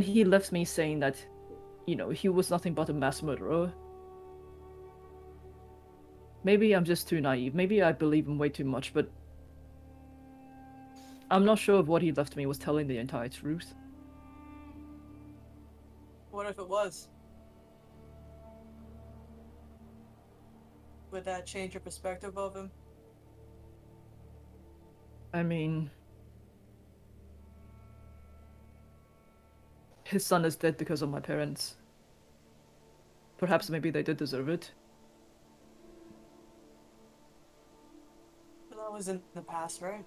he left me saying that, he was nothing but a mass murderer. Maybe I'm just too naive. Maybe I believe him way too much, but I'm not sure if what he left me was telling the entire truth. What if it was? Would that change your perspective of him? I mean, his son is dead because of my parents. Perhaps maybe they did deserve it. But that was in the past, right?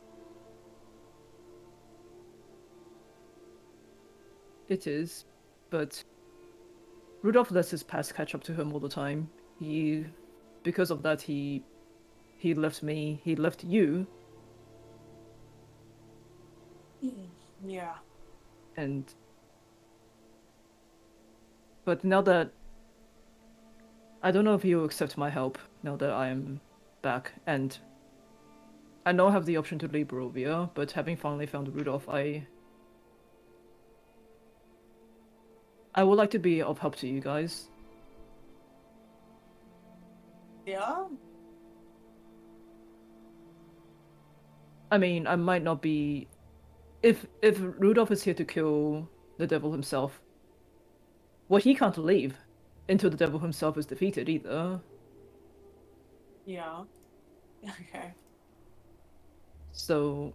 It is, but Rudolph lets his past catch up to him all the time. Because of that, he left me, he left you. Yeah. But now that, I don't know if he will accept my help now that I am back, and I know I have the option to leave Barovia, but having finally found Rudolph, I would like to be of help to you guys. Yeah? I mean, I might not be... If Rudolph is here to kill the devil himself, well, he can't leave until the devil himself is defeated either. Yeah. Okay. So...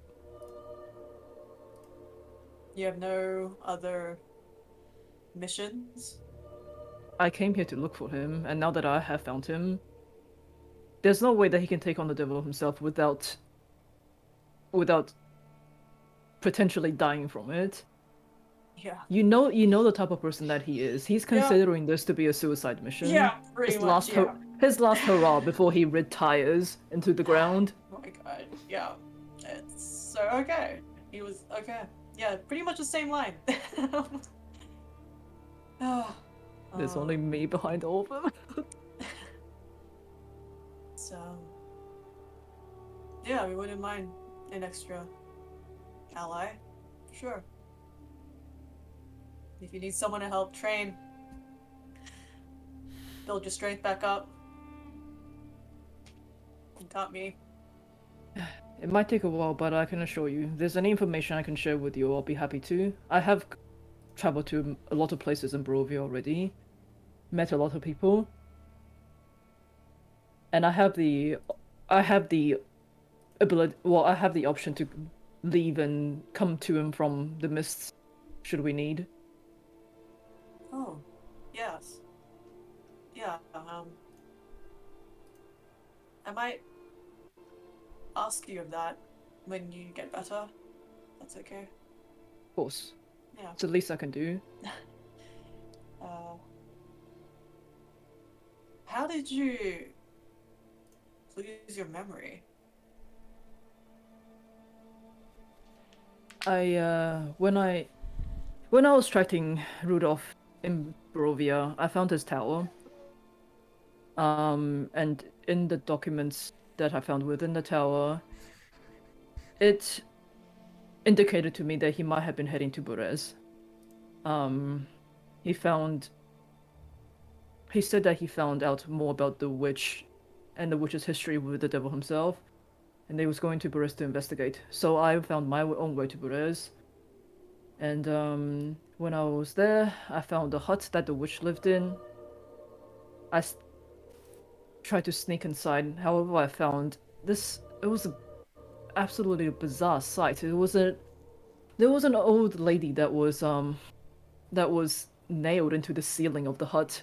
You have no other missions? I came here to look for him, and now that I have found him, there's no way that he can take on the devil himself without potentially dying from it. Yeah. You know the type of person that he is. He's considering this to be a suicide mission. Yeah, pretty much, yeah. His last hurrah before he retires into the ground. Oh my god, yeah. It's so okay. He was okay. Yeah, pretty much the same line. There's only me behind all of them. So, yeah, we wouldn't mind an extra ally. Sure. If you need someone to help train, build your strength back up, you got me. It might take a while, but I can assure you, if there's any information I can share with you, I'll be happy to. I have traveled to a lot of places in Barovia already, met a lot of people, and I have the ability. Well, I have the option to leave and come to him from the mists, should we need. Oh, yes. Yeah, I might ask you of that when you get better. That's okay. Of course. Yeah. It's the least I can do. How did you lose your memory? When I was tracking Rudolph in Barovia, I found his tower. And in the documents that I found within the tower, it indicated to me that he might have been heading to Burez. He said that he found out more about the witch and the witch's history with the devil himself, and he was going to Burez to investigate. So I found my own way to Burez. And when I was there, I found the hut that the witch lived in. I tried to sneak inside. However, I found this. It was absolutely a bizarre sight. There was an old lady that was nailed into the ceiling of the hut.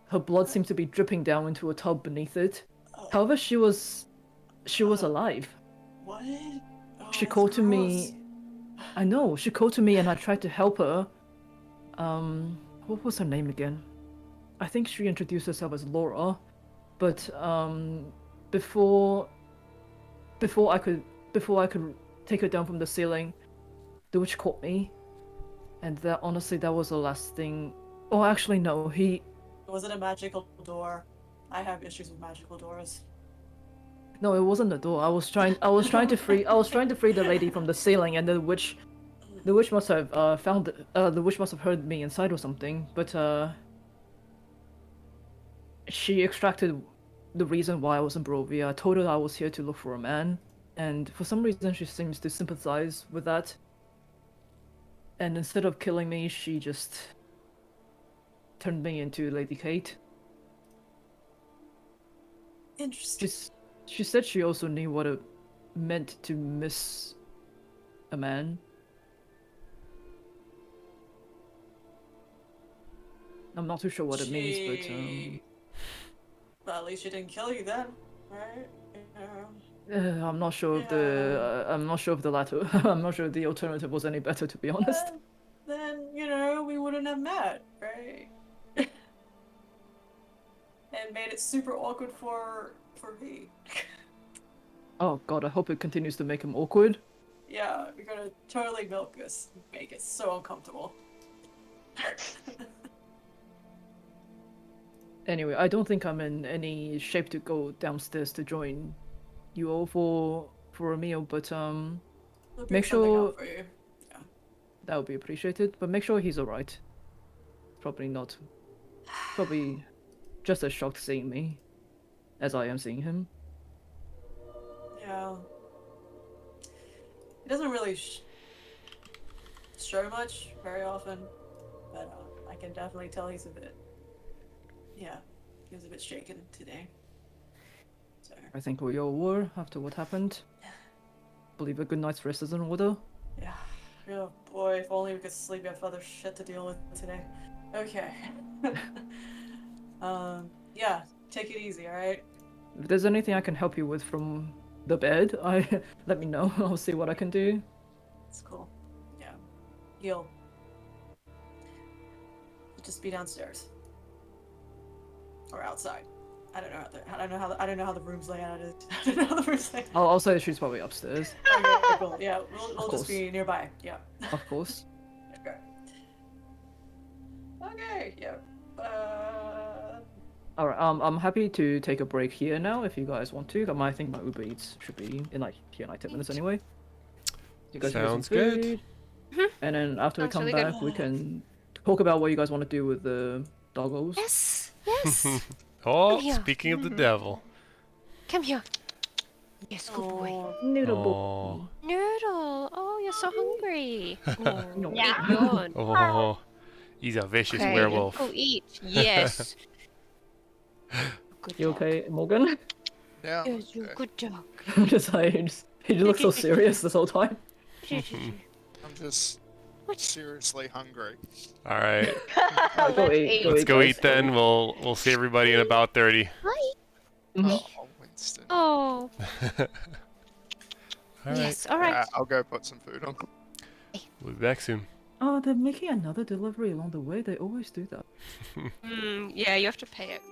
Her blood seemed to be dripping down into a tub beneath it. However, she was alive. What? Oh, She that's called to gross. me. I know. She called to me, and I tried to help her. What was her name again? I think she introduced herself as Laura, but before I could take her down from the ceiling, the witch caught me, and that was the last thing. Oh, actually, no. Was it a magical door? I have issues with magical doors. No, it wasn't the door. I was trying to free the lady from the ceiling, and the witch must have the witch must have heard me inside or something. But she extracted the reason why I was in Barovia. I told her I was here to look for a man, and for some reason she seems to sympathize with that. And instead of killing me, she just turned me into Lady Kate. Interesting. She said she also knew what it meant to miss a man. I'm not too sure what it means, but Well, at least she didn't kill you then, right? Yeah. I'm not sure I'm not sure if the latter. I'm not sure if the alternative was any better, to be honest. Then we wouldn't have met, right? And made it super awkward for me. Oh god, I hope it continues to make him awkward. Yeah, we're gonna totally milk this, make it so uncomfortable. Anyway, I don't think I'm in any shape to go downstairs to join you all for a meal, but We'll bring make something sure up for you. Yeah. that would be appreciated. But make sure he's alright. Probably just as shocked seeing me as I am seeing him. Yeah. He doesn't really show much very often, but I can definitely tell he's a bit. Yeah, he was a bit shaken today. So. I think we all were after what happened. Believe a good night's rest is in order. Yeah. Oh boy, if only we could sleep. We have other shit to deal with today. Okay. Yeah, take it easy, alright? If there's anything I can help you with from the bed, let me know. I'll see what I can do. It's cool. Yeah. He'll just be downstairs. Or outside. I don't know how the room's laid out. I don't know how the room's laid out. I'll say she's probably upstairs. Okay, cool. Yeah, we'll just course. be nearby. Yeah. Of course. Okay. Okay. Yeah. Alright, I'm happy to take a break here now if you guys want to. I think my Uber Eats should be in like 10 minutes anyway. You guys can get some Sounds good. food, and then after we Sounds come really good. back, we can talk about what you guys want to do with the doggos. Yes, yes. Oh, Yeah. speaking of the devil. Come here. Yes, good boy. Noodle Oh. Noodle. Oh, you're so hungry. Oh, No. eat good. Oh, he's a vicious Okay, werewolf. Go eat. Yes. Good You dog. okay, Morgan? Yeah. Yes, you're a good dog. I'm just like, he just looks so serious this whole time. I'm just What? seriously hungry. All right, Go eat. let's go guys. eat then. We'll see everybody in about 30. Hi. Mhm. Oh, Winston. Oh, All right, yes. All right. I'll go put some food on. we'll be back soon. Oh, they're making another delivery along the way. They always do that. Yeah, you have to pay it.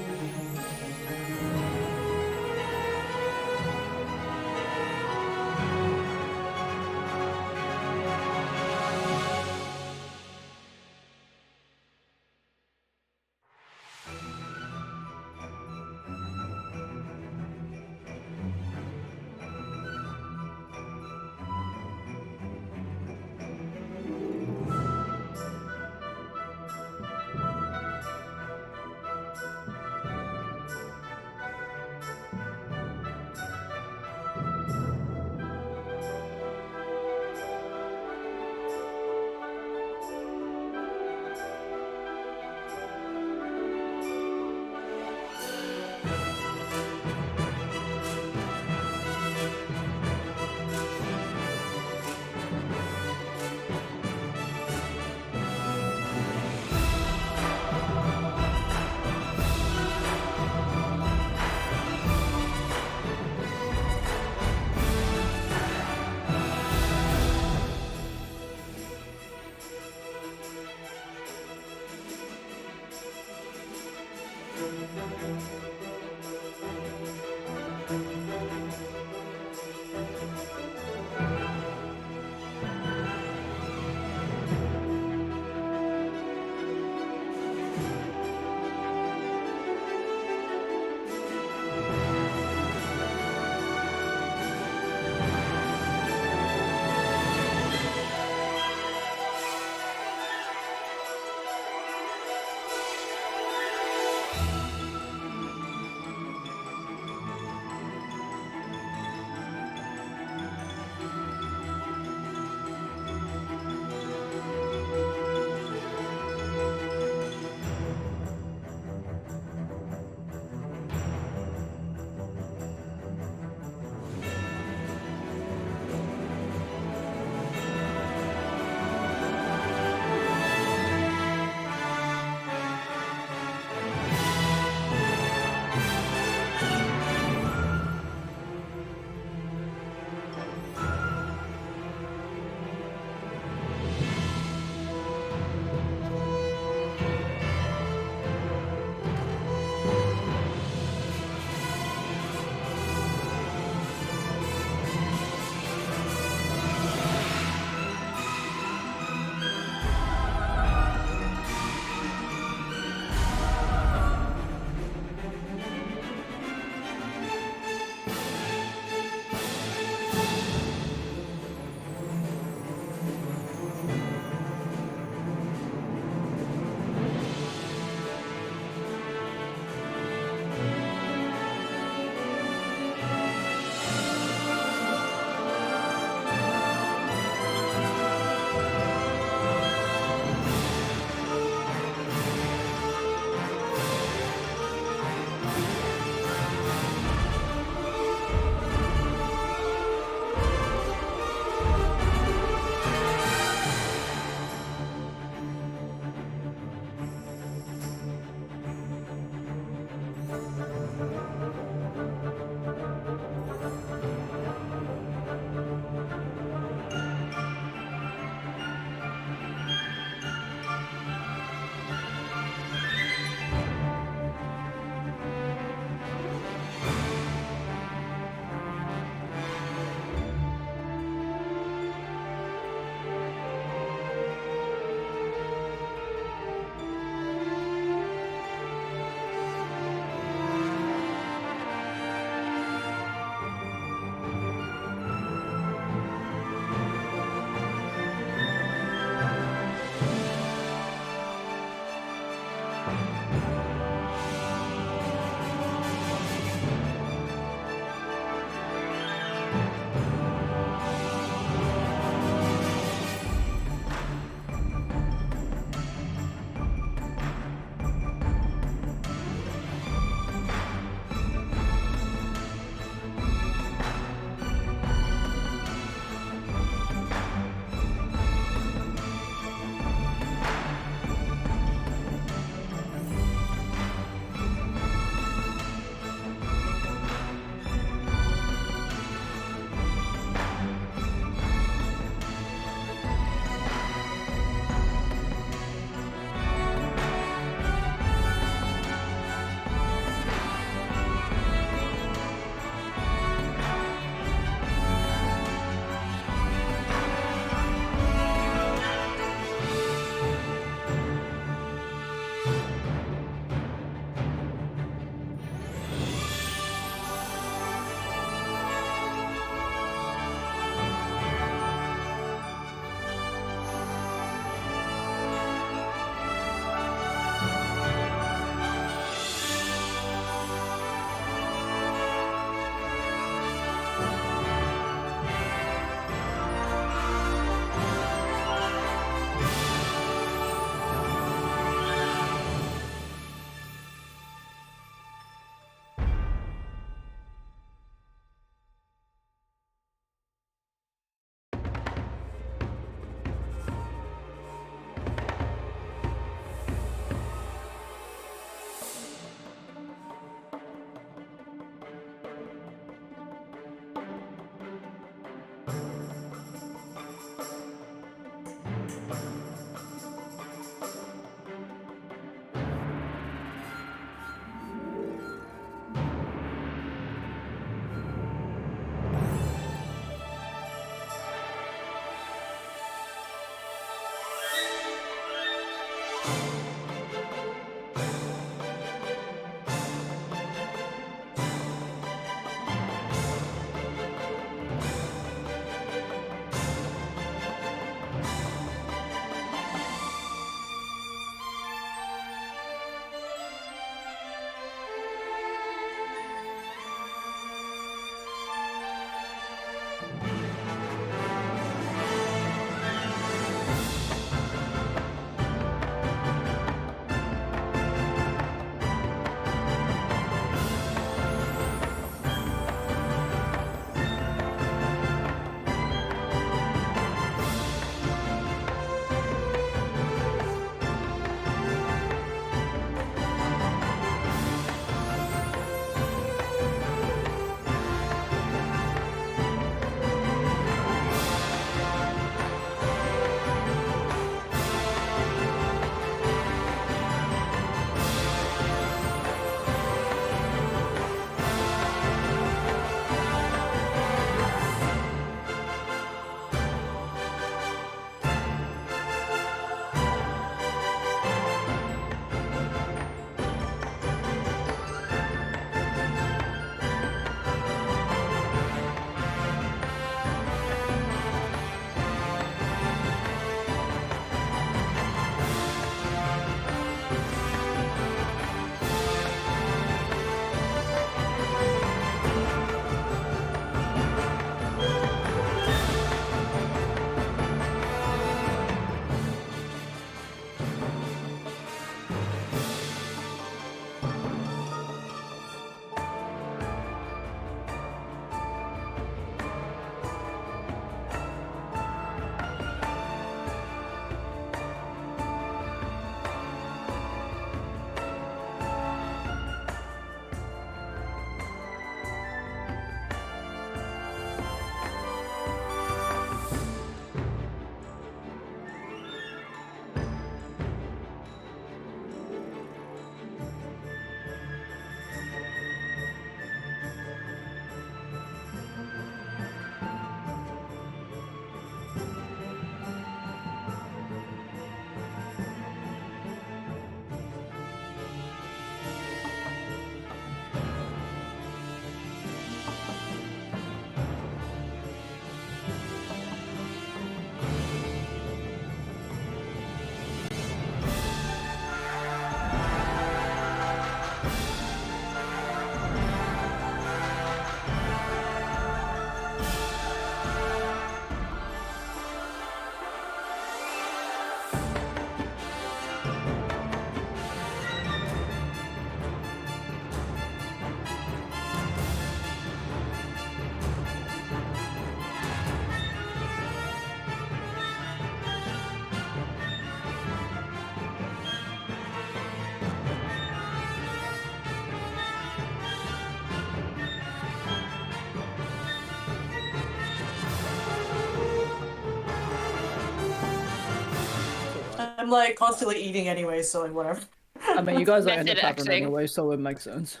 I'm like constantly eating anyway, so like whatever. I mean, you guys are in the Method tavern acting. anyway, so it makes sense.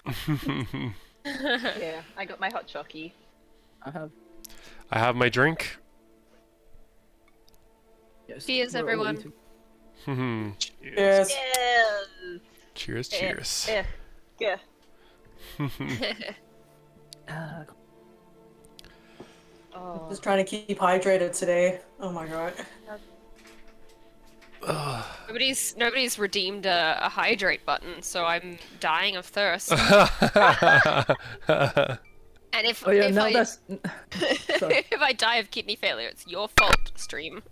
Yeah, I got my hot chockey. I have my drink. Yes. Cheers, we're all everyone. eating. Cheers. Yes. Yes. Cheers, cheers. Yeah. Oh. Just trying to keep hydrated today. Oh my god. Nobody's redeemed a hydrate button, so I'm dying of thirst. And if Oh yeah, if now I that's. Sorry. if I die of kidney failure, it's your fault, stream.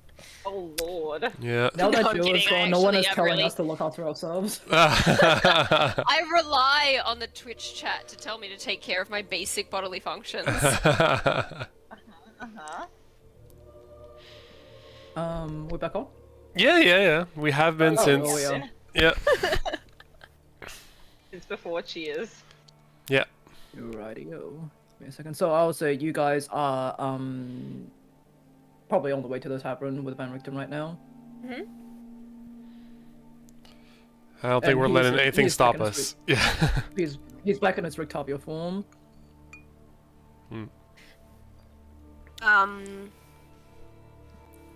Oh lord. Yeah. Now that No, I'm Jill is kidding, I gone, no one is actually am telling really- us to look after ourselves. I rely on the Twitch chat to tell me to take care of my basic bodily functions. Uh-huh. We're back on? Yeah. We have been Oh, since. oh, yeah. Yeah. It's before Cheers. Yeah. Rightio. Wait a second. So I'll say you guys are probably on the way to the tavern with Van Richten right now. I don't think And we're he's- letting anything he's stop back in us. Yeah. He's back in his Rictavia form.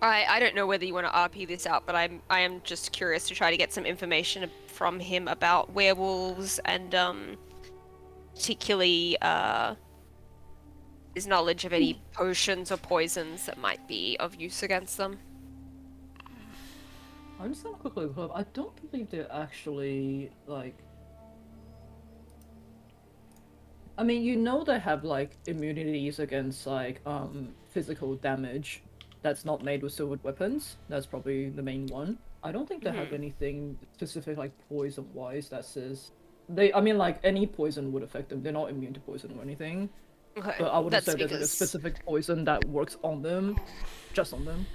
I don't know whether you want to RP this out, but I am just curious to try to get some information from him about werewolves and particularly his knowledge of any potions or poisons that might be of use against them. I'm just gonna quickly look up. I don't believe they're actually like. I mean, you know they have like immunities against like physical damage that's not made with silvered weapons. That's probably the main one. I don't think they have anything specific like poison wise that says they. I mean, like any poison would affect them. They're not immune to poison or anything. Okay, But I wouldn't that's say there's like a because specific poison that works on them, just on them.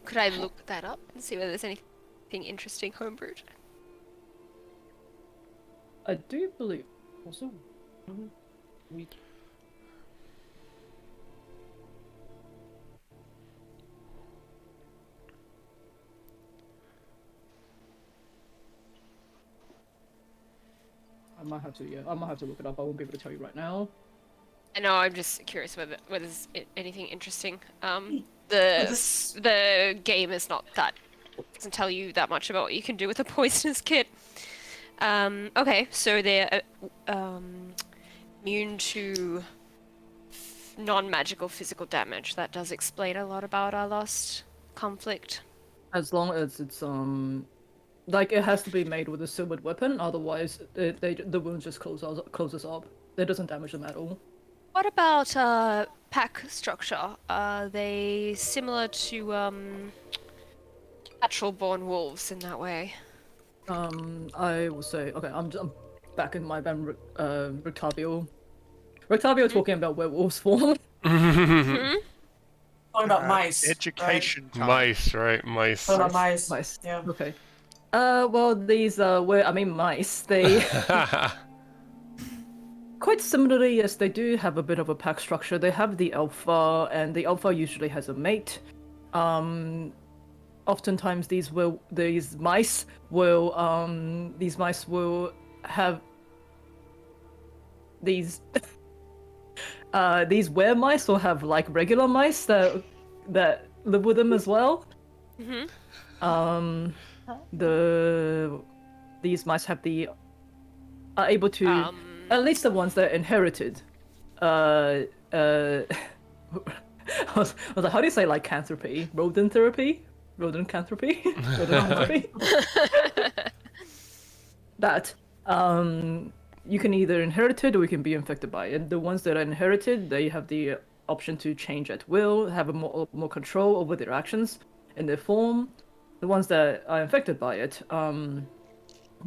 could I look that up and see whether there's anything interesting homebrewed? I do believe also. We I might have to, yeah. I might have to look it up. I won't be able to tell you right now. I know, I'm just curious whether there's anything interesting. This- The game is not that doesn't tell you that much about what you can do with a poisonous kit. Okay, so they're immune to non-magical physical damage. That does explain a lot about our last conflict. As long as it's like it has to be made with a silvered weapon, otherwise the wound just closes up. It doesn't damage them at all. What about pack structure? Are they similar to natural-born wolves in that way? I will say, okay, I'm back in my Ben Rictavio. Rictavio talking about werewolves form. Talking about mice. Education time. Mice, right? Mice. Talking about mice. Mice. Yeah. Okay. Well, these mice. They quite similarly, yes, they do have a bit of a pack structure. They have the alpha, and the alpha usually has a mate. Oftentimes these mice will have these were mice will have like regular mice that live with them as well. These mice have are able to at least the ones that are inherited. I was like, how do you say lycanthropy? Rodenthanthropy? Rodenthanthropy? That you can either inherit it or you can be infected by it. The ones that are inherited, they have the option to change at will, have a more control over their actions and their form. The ones that are infected by it,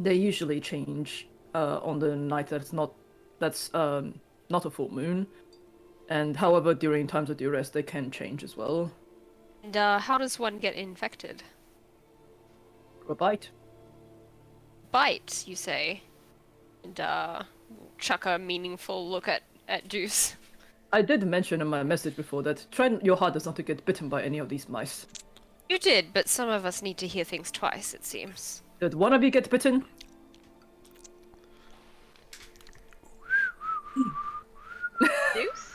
they usually change on the night that's not a full moon. And however, during times of duress, they can change as well. And how does one get infected? A bite. Bite, you say? And chuck a meaningful look at Deuce. I did mention in my message before that try your hardest not to get bitten by any of these mice. You did, but some of us need to hear things twice, it seems. Did one of you get bitten? Deuce?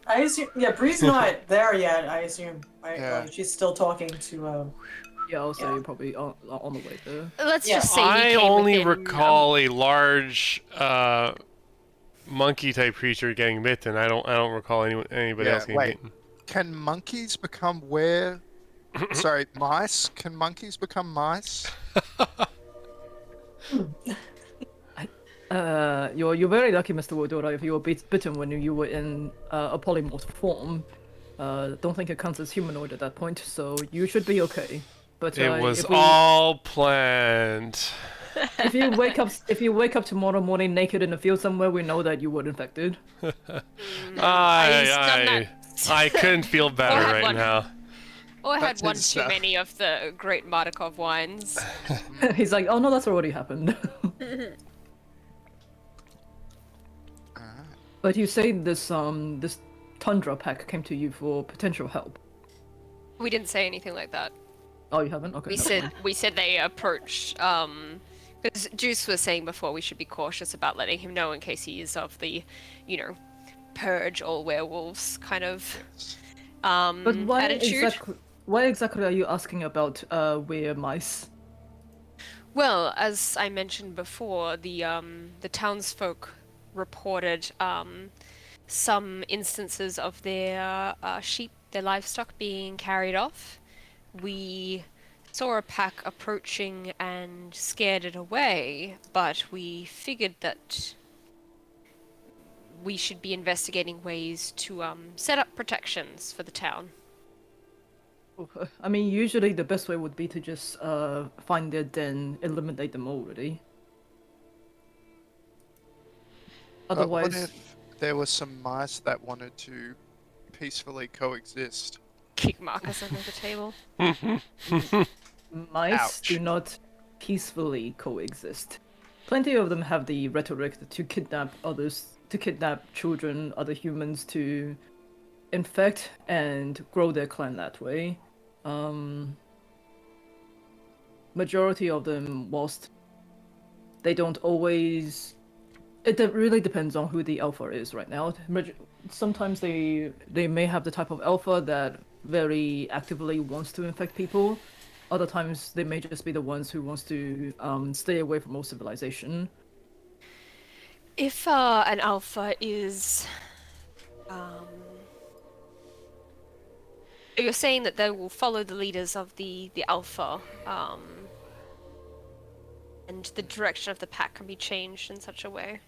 I assume, yeah, Bree's not there yet, I assume. Yeah. She's still talking to, Yeah, I'll say Yeah. you're probably on the way there. Let's Yeah. just say I he came only within, recall a large monkey type creature getting bitten. I don't recall anybody Yeah, else getting wait. bitten. Can monkeys become Sorry, mice? Can monkeys become mice? You're very lucky, Mr. Wodora, if you were bitten when you were in a polymorph form. Don't think it counts as humanoid at that point, so you should be okay. But It was if we- all planned. if you wake up tomorrow morning naked in a field somewhere, we know that you were infected. He's done that. I couldn't feel better had right one. now. Or had That's one his too stuff. many of the great Mardukov wines. He's like, oh no, that's already happened. But you say this Tundra pack came to you for potential help. We didn't say anything like that. Oh, you haven't? Okay. never mind. We said they approached because Juice was saying before we should be cautious about letting him know in case he is of the, purge all werewolves kind of But attitude. Why exactly are you asking about where mice? Well, as I mentioned before, the townsfolk reported some instances of their sheep, their livestock being carried off. We saw a pack approaching and scared it away, but we figured that we should be investigating ways to set up protections for the town. I mean, usually the best way would be to just find their den, eliminate them already. But what Otherwise, if there were some mice that wanted to peacefully coexist? Kick Marcus under the table. mice do Ouch. not peacefully coexist. Plenty of them have the rhetoric to kidnap others, to kidnap children, other humans, to infect and grow their clan that way. Majority of them, whilst they don't always, really depends on who the alpha is right now. Sometimes they may have the type of alpha that very actively wants to infect people. Other times they may just be the ones who wants to stay away from all civilization. If an alpha is, you're saying that they will follow the leaders of the alpha, and the direction of the pack can be changed in such a way.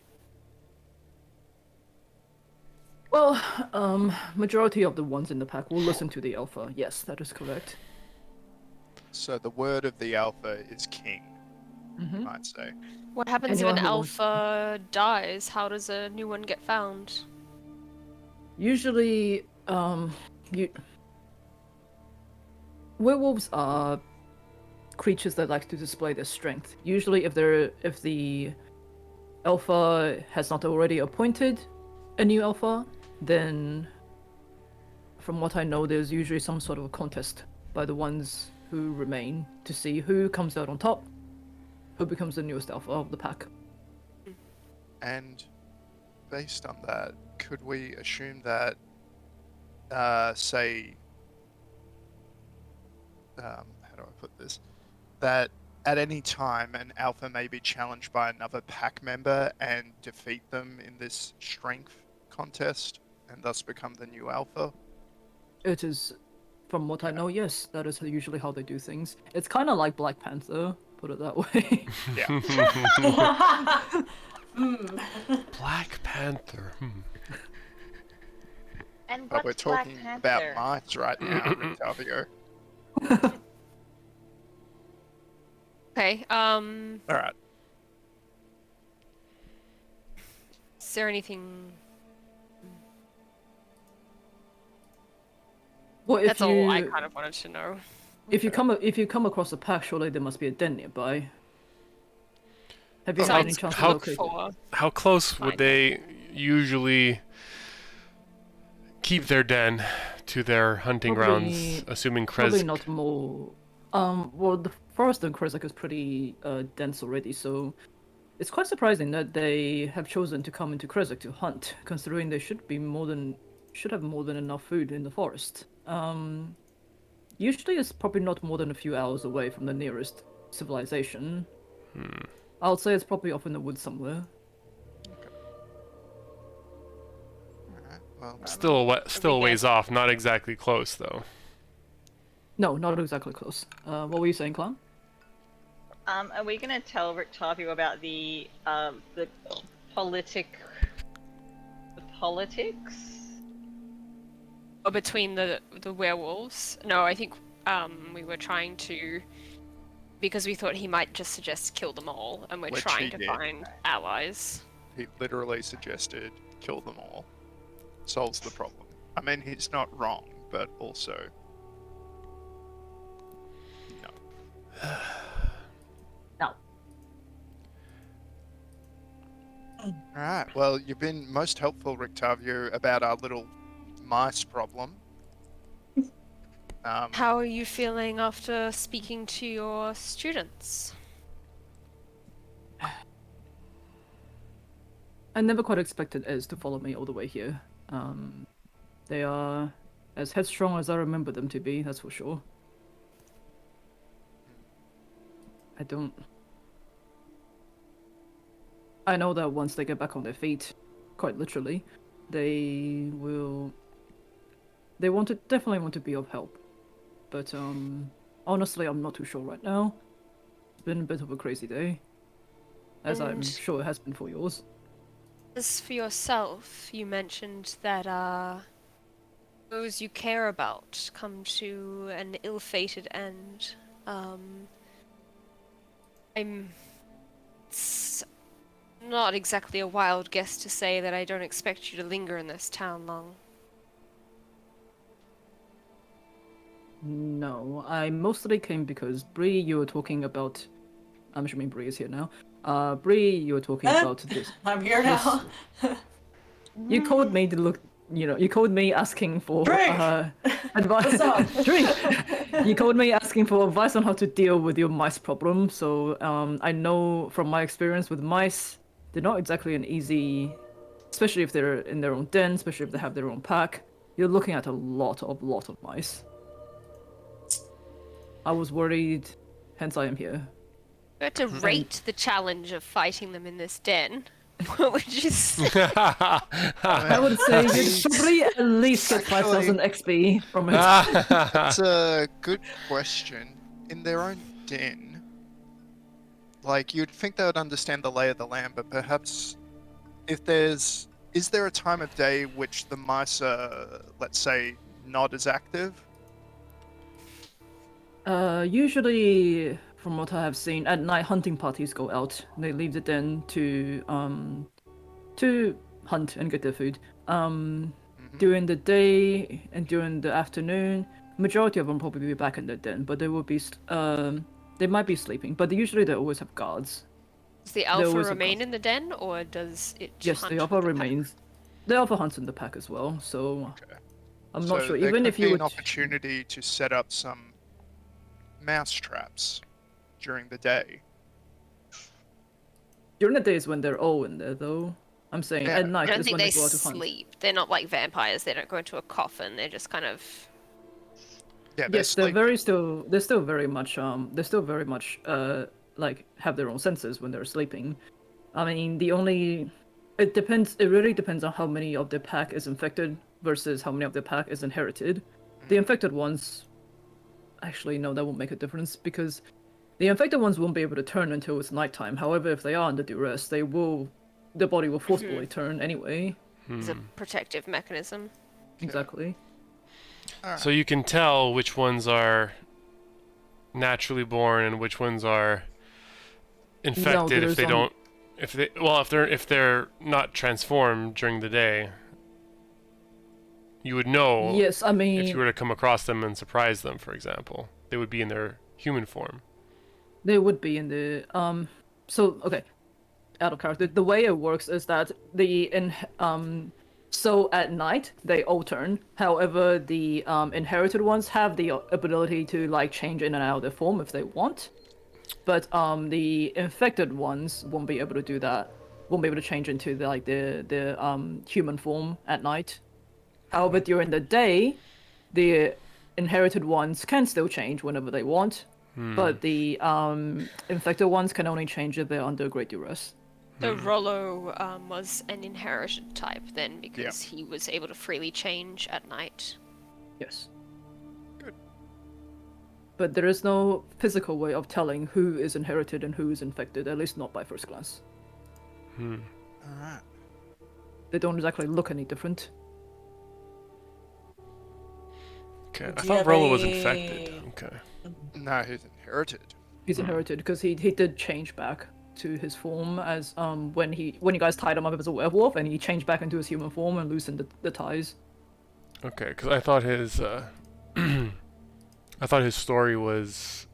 Well, majority of the ones in the pack will listen to the alpha. Yes, that is correct. So the word of the alpha is king, you might say. What happens Anyone if an who wants- alpha dies? How does a new one get found? Usually, werewolves are creatures that like to display their strength. Usually, if the alpha has not already appointed a new alpha, then, from what I know, there's usually some sort of a contest by the ones who remain to see who comes out on top, who becomes the newest alpha of the pack. And based on that, could we assume that, say, how do I put this? That at any time an alpha may be challenged by another pack member and defeat them in this strength contest and thus become the new alpha? It is, from what I know, yes, that is usually how they do things. It's kind of like Black Panther, put it that way. Yeah. Black Panther. And But what's we're talking Black about Panther? mice right now, Octavio. Okay, Alright. is there anything... Well, if That's all I kind of wanted to know. if you come across a pack, surely there must be a den nearby. Have you So had any Besides chance to how- locate it? for... How close Fine. would they usually keep their den to their hunting grounds, Probably- assuming Probably Krez? not more. Well, the forest in Krezak is pretty dense already, so it's quite surprising that they have chosen to come into Krezak to hunt, considering they should have more than enough food in the forest. Usually it's probably not more than a few hours away from the nearest civilization. I would say it's probably off in the woods somewhere. Alright. Well, Still a ways off, not exactly close though. No, not exactly close. What were you saying, Clown? Are we gonna tell Rictavio about the politics? Or between the werewolves? No, I think we were trying to... Because we thought he might just suggest kill them all, and we're Which trying he to did. find allies. he literally suggested kill them all. Solves the problem. I mean, he's not wrong, but also... No. No. Alright, well, you've been most helpful, Rictavio, about our little mice problem. How are you feeling after speaking to your students? I never quite expected Ez to follow me all the way here. They are as headstrong as I remember them to be, that's for sure. I don't. I know that once they get back on their feet, quite literally, they will. They definitely want to be of help, but honestly, I'm not too sure right now. It's been a bit of a crazy day, as I'm And- sure it has been for yours. As for yourself, you mentioned that those you care about come to an ill-fated end. It's not exactly a wild guess to say that I don't expect you to linger in this town long. No, I mostly came because Bree, you were talking about. I'm assuming Bree is here now. Bree, you were talking about this. I'm here this- now. You called me to look. You called me asking for Drink! advice. What's up? Drink. You called me asking for advice on how to deal with your mice problem. So I know from my experience with mice, they're not exactly an easy, especially if they're in their own den, especially if they have their own pack. You're looking at a lot of mice. I was worried, hence I am here. You had to rate the challenge of fighting them in this den. What would you say? I would say you'd probably at least get 5,000 XP from it. That's a good question. In their own den, like you'd think they would understand the lay of the land, but perhaps if is there a time of day which the mice are, let's say, not as active? Usually, from what I have seen, at night hunting parties go out. They leave the den to hunt and get their food. During the day and during the afternoon, majority of them probably be back in their den, but they will be they might be sleeping. But usually they always have guards. Does the There alpha was a remain cost. in the den, or does it Yes, hunt the alpha with the pack? remains. The alpha hunts in the pack as well, so Okay. I'm So not sure. there Even could if you be would, an opportunity to set up some mouse traps during the day. during the days when they're all in there, though. I'm saying Yeah. at I night don't is think when they they go out to hunt. sleep. They're not like vampires. They don't go into a coffin. They're just kind of. Yeah, they're Yes, they're sleeping. they're still very much like have their own senses when they're sleeping. I mean, it depends. It really depends on how many of the pack is infected versus how many of the pack is inherited. The infected ones, actually, no, that won't make a difference because the infected ones won't be able to turn until it's nighttime. However, if they are under duress, their body will forcibly turn anyway. It's a protective mechanism. Exactly. So you can tell which ones are naturally born and which ones are infected if there's they don't if they're not transformed during the day. You would know Yes, I mean, if you were to come across them and surprise them, for example. They would be in their human form. they would be in the So okay, out of character. The way it works is that so at night they altern. However, the inherited ones have the ability to like change in and out of their form if they want. But the infected ones won't be able to do that. Won't be able to change into the human form at night. However, during the day, the inherited ones can still change whenever they want. But the infected ones can only change if they're under great duress. So Rollo was an inherited type then, because he was able to freely change at night. Yes. Good. But there is no physical way of telling who is inherited and who is infected, at least not by first glance. Alright. They don't exactly look any different. Okay. Do I you thought have Rolo was any- infected. Okay. No, he's inherited. He's inherited because he did change back to his form as when you guys tied him up as a werewolf and he changed back into his human form and loosened the ties. Okay, because I thought his I thought his story was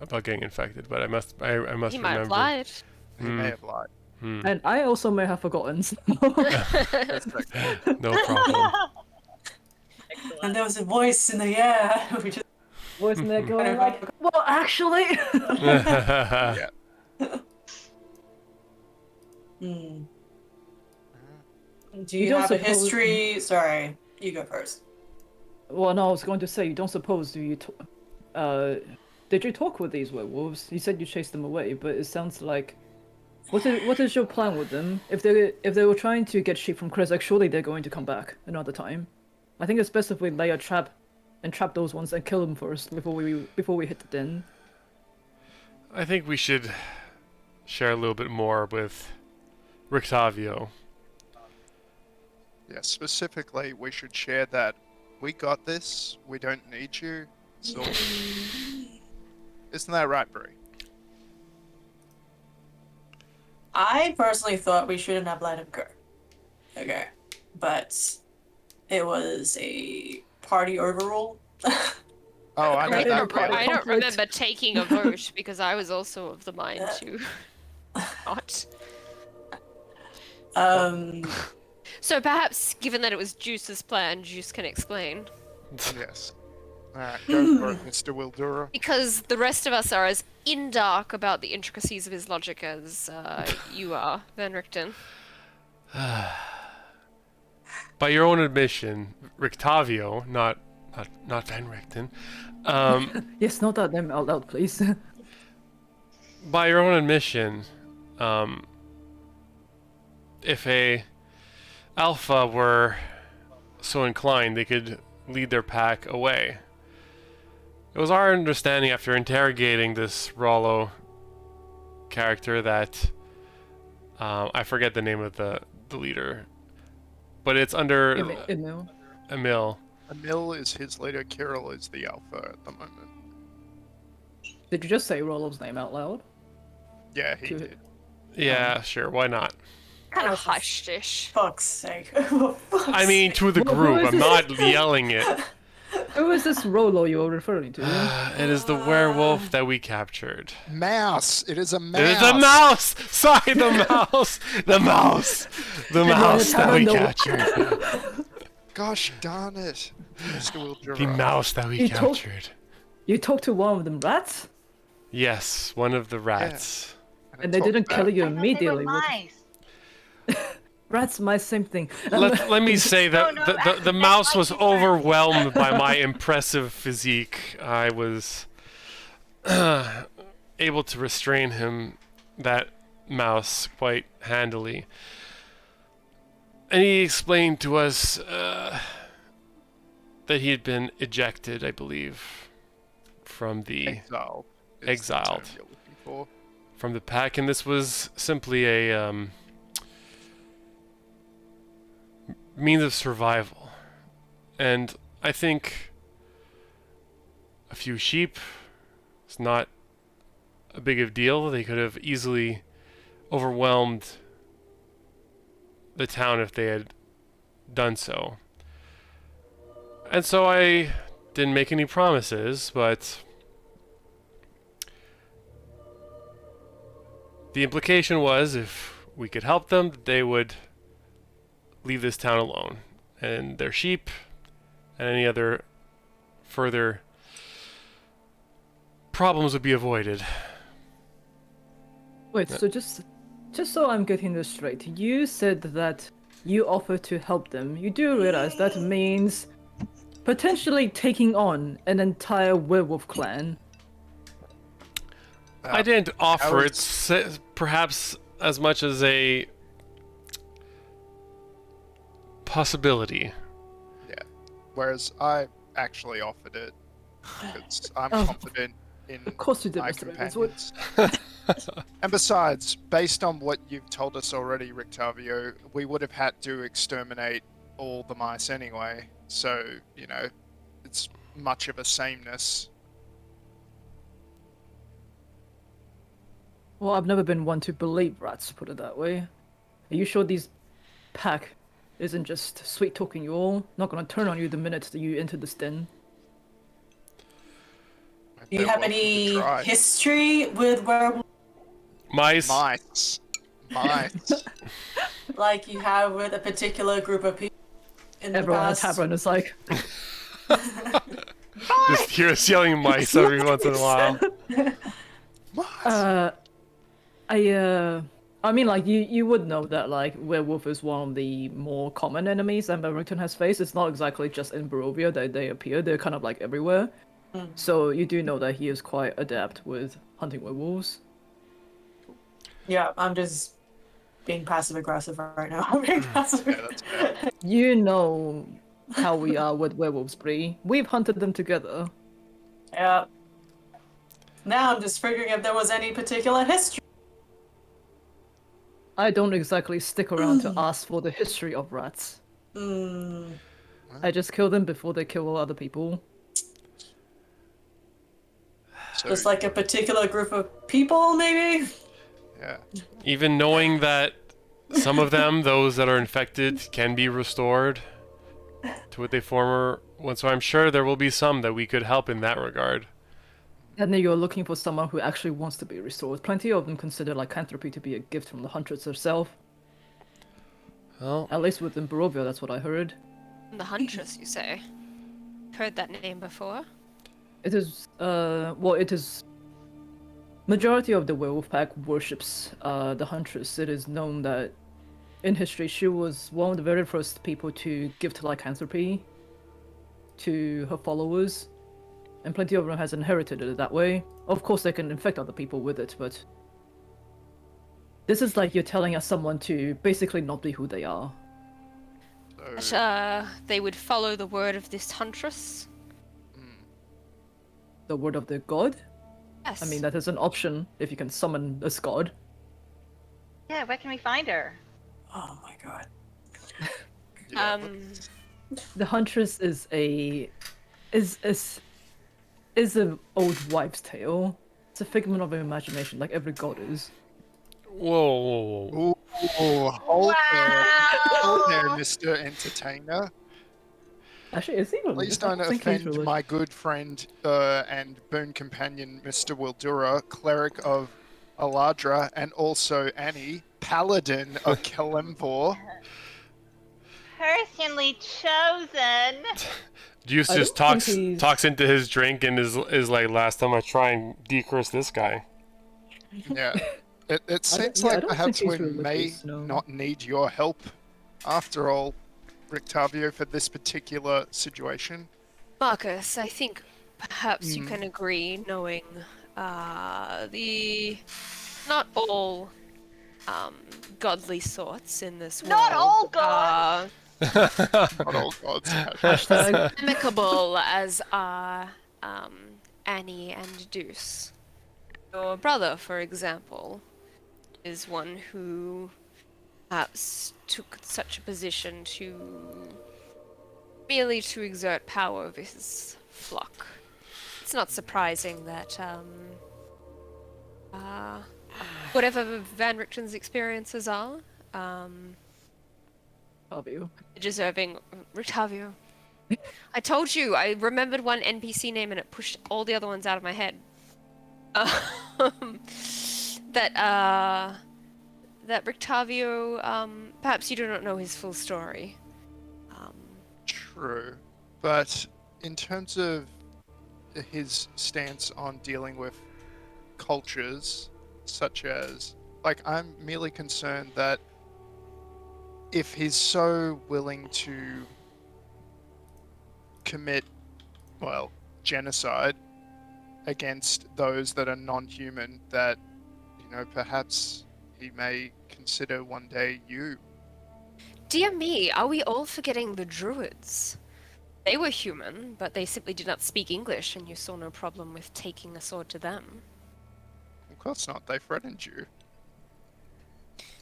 about getting infected, but I must He might have remember. lied. He may have lied. And I also may have forgotten. So. No problem. And there was a voice in the air. We just Wasn't there going like, well, actually. Yeah. Hmm. Do You you don't have a suppose- history? Sorry, you go first. Well, no, I was going to say you don't suppose did you talk with these werewolves? You said you chased them away, but it sounds like what is your plan with them? If they were trying to get sheep from Chris, like surely they're going to come back another time. I think it's best if we lay a trap and trap those ones and kill them first before we hit the den. I think we should share a little bit more with Rictavio. Yeah, specifically, we should share that we got this, we don't need you, so... Isn't that right, Brie? I personally thought we shouldn't have let him go. Okay. But it was a party overrule. Oh, I know I that. don't, part of I don't conflict. remember taking a vote because I was also of the mind to not. So perhaps, given that it was Juice's plan, Juice can explain. Yes. Alright, go for it, Mr. Wildura. Because the rest of us are as in dark about the intricacies of his logic as you are, Van Richten. By your own admission, Rictavio, not Van Richten, Yes, not that name out loud, please. by your own admission, if a alpha were so inclined, they could lead their pack away. It was our understanding after interrogating this Rollo character that I forget the name of the leader, but it's under Emil. Emil. Emil is his leader, Kirill is the alpha at the moment. Did you just say Rolo's name out loud? Yeah, he To- did. Yeah, sure, why not? Kind of hush-ish. Fuck's sake. I mean, to the Who group. is I'm it? not yelling it. Who is this Rolo you were referring to? It is the werewolf that we captured. Mouse! It is a mouse! It is a mouse! Sorry, the mouse! The mouse! The mouse that we captured. Gosh darn it. Mr. Wildura. The mouse that we You told- captured. You talked to one of them rats, Yes, one of the rats. and they talked didn't about- kill you I thought they were immediately. mice. Rats, mice, same thing. Let me say that No, the actually, mouse that's was like different. overwhelmed by my impressive physique. I was able to restrain him, that mouse, quite handily. And he explained to us that he had been ejected, I believe, from the Exiled. is the Exiled. term you're looking for. from the pack, and this was simply a means of survival. And I think a few sheep is not a big of deal. They could have easily overwhelmed the town if they had done so. And so I didn't make any promises, but the implication was if we could help them, they would leave this town alone, and their sheep and any other further problems would be avoided. Wait, so just so I'm getting this straight, you said that you offered to help them. You do realize that means potentially taking on an entire werewolf clan. I didn't offer it, Alex- perhaps as much as a possibility. Yeah. Whereas I actually offered it because I'm Oh. confident in Of course you did, my Mr. Ravenswood. companions. And besides, based on what you've told us already, Rictavio, we would have had to exterminate all the mice anyway. So, you know, it's much of a sameness. Well, I've never been one to believe rats, put it that way. Are you sure these pack isn't just sweet talking you all? Not gonna turn on you the minute that you enter this den. Do you They're have welcome to any try. history with werewolves Mice. Mice. Mice. like you have with a particular group of people in the Everyone in the past? tavern is like, Just hear us yelling mice every once in a while. Mice. I mean, like, you would know that, like, werewolf is one of the more common enemies that Barrington has faced. It's not exactly just in Barovia that they appear. They're kind of, like, everywhere. So you do know that he is quite adept with hunting werewolves. Yeah, I'm just being passive aggressive right now. I'm being passive. Yeah, that's fair. You know how we are with werewolves, Bree. We've hunted them together. Yeah. Now I'm just figuring if there was any particular history. I don't exactly stick around to ask for the history of rats. Hmm. I just kill them before they kill other people. So, Just like a particular group of people, maybe? yeah. Even knowing that some of them, those that are infected, can be restored to what they former once. So I'm sure there will be some that we could help in that regard. And then you're looking for someone who actually wants to be restored. Plenty of them consider lycanthropy to be a gift from the Huntress herself. Well, At least within Barovia, that's what I heard. The Huntress, you say? Heard that name before? It is, well, it is... Majority of the werewolf pack worships the Huntress. It is known that in history she was one of the very first people to give to lycanthropy to her followers. And plenty of them has inherited it that way. Of course they can infect other people with it, but... This is like you're telling us someone to basically not be who they are. But, they would follow the word of this Huntress? The word of the god? Yes. I mean, that is an option if you can summon a god. Yeah, where can we find her? Oh my god. Yeah, The Huntress is a... is an old wives' tale. It's a figment of imagination, like every god is. whoa, whoa, whoa. Ooh, hold there, Mr. Entertainer. Actually, it's even... Please I don't think he's offend religious. my good friend and boon companion, Mr. Wildura, cleric of Aladra, and also Annie, paladin of Kalempor. Personally chosen. Deuce I just don't think he's- talks into his drink and is like, last time I try and decurse this guy. Yeah. It seems I like don't perhaps we think he's may religious, no. not need your help, after all, Rictavio, for this particular situation. Marcus, I think perhaps you can agree, knowing the not all godly sorts in this world. Not all gods! Not all gods. Hashtag... Amicable as are Annie and Deuce. Your brother, for example, is one who perhaps took such a position merely to exert power over his flock. It's not surprising that whatever Van Richten's experiences are, Fabio. deserving Rictavio. I told you, I remembered one NPC name and it pushed all the other ones out of my head. That Rictavio, perhaps you do not know his full story. True. But in terms of his stance on dealing with cultures, such as... Like, I'm merely concerned that if he's so willing to commit, well, genocide against those that are non-human, that, you know, perhaps he may consider one day you. Dear me, are we all forgetting the druids? They were human, but they simply did not speak English, and you saw no problem with taking a sword to them. Of course not, they threatened you.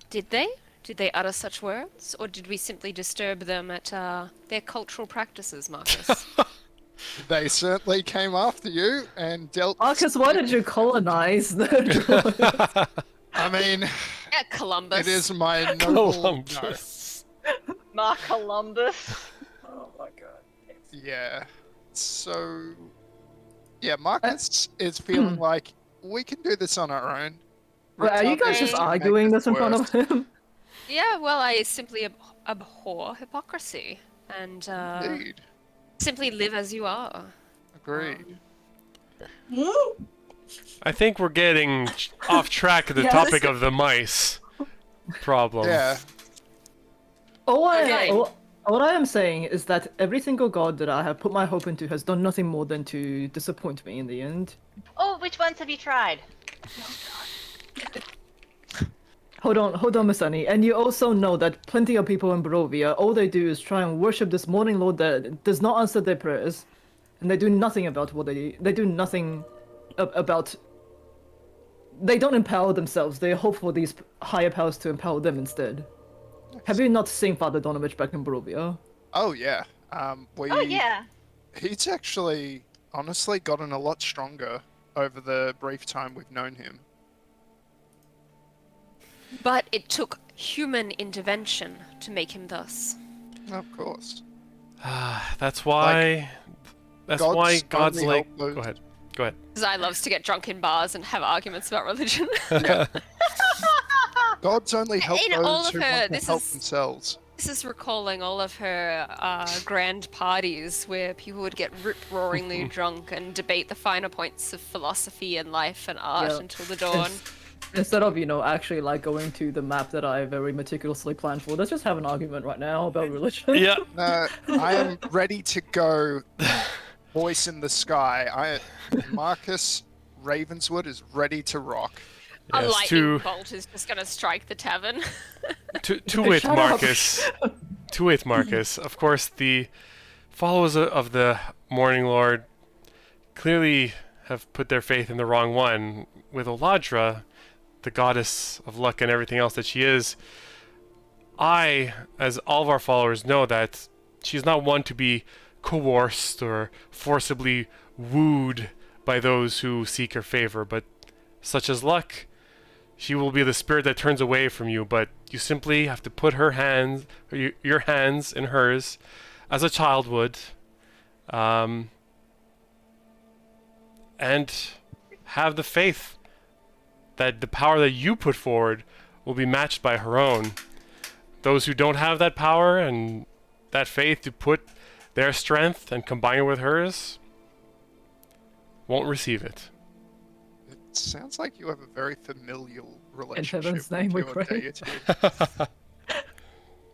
Did they? Did they utter such words, or did we simply disturb them at their cultural practices, Marcus? They certainly came after you and dealt... Marcus, why did you colonize the druids? I mean, Yeah, Columbus. it is my noble... Columbus. Mark Columbus. Oh my god. No. Yeah. So... Yeah, Marcus is feeling like we can do this on our own. Wait, are you guys just Rictavio make arguing this this in front worse. of him? Yeah, well, I simply abhor hypocrisy, and Indeed. simply live as you are. Agreed. I think we're getting off track of the Yes. topic of the mice problem. Yeah. All Okay. What I am saying is that every single god that I have put my hope into has done nothing more than to disappoint me in the end. Oh, which ones have you tried? Hold on, Miss Annie. And you also know that plenty of people in Barovia, all they do is try and worship this morning lord that does not answer their prayers, and they do nothing about what they do nothing about. They don't empower themselves. They hope for these higher powers to empower them instead. Have you not seen Father Donovich back in Barovia? Oh yeah. Oh yeah. He's actually honestly gotten a lot stronger over the brief time we've known him. But it took human intervention to make him thus. Of course. That's why. That's why God's only like. help those- Go ahead. Go ahead. Zai loves to get drunk in bars and have arguments about religion. Gods only help In all those of who her- want to this help is- themselves. This is recalling all of her grand parties where people would get rip-roaringly drunk and debate the finer points of philosophy and life and art Yeah. until the dawn. Instead of, actually like going to the map that I very meticulously planned for, let's just have an argument right now about religion. Yeah. No, I am ready to go. Voice in the sky. Marcus Ravenswood is ready to rock. A Yes, lightning bolt is just going to strike the tavern. To wit, Shut up. Marcus. To wit, Marcus. Of course, the followers of the Morning Lord clearly have put their faith in the wrong one. With Oladra, the goddess of luck and everything else that she is, I, as all of our followers know, that she's not one to be coerced or forcibly wooed by those who seek her favor, but such as luck, she will be the spirit that turns away from you, but you simply have to put her hands, or your hands in hers, as a child would, and have the faith that the power that you put forward will be matched by her own. Those who don't have that power and that faith to put their strength and combine it with hers won't receive it. It sounds like you have a very familial relationship heaven's with name we your pray. deity.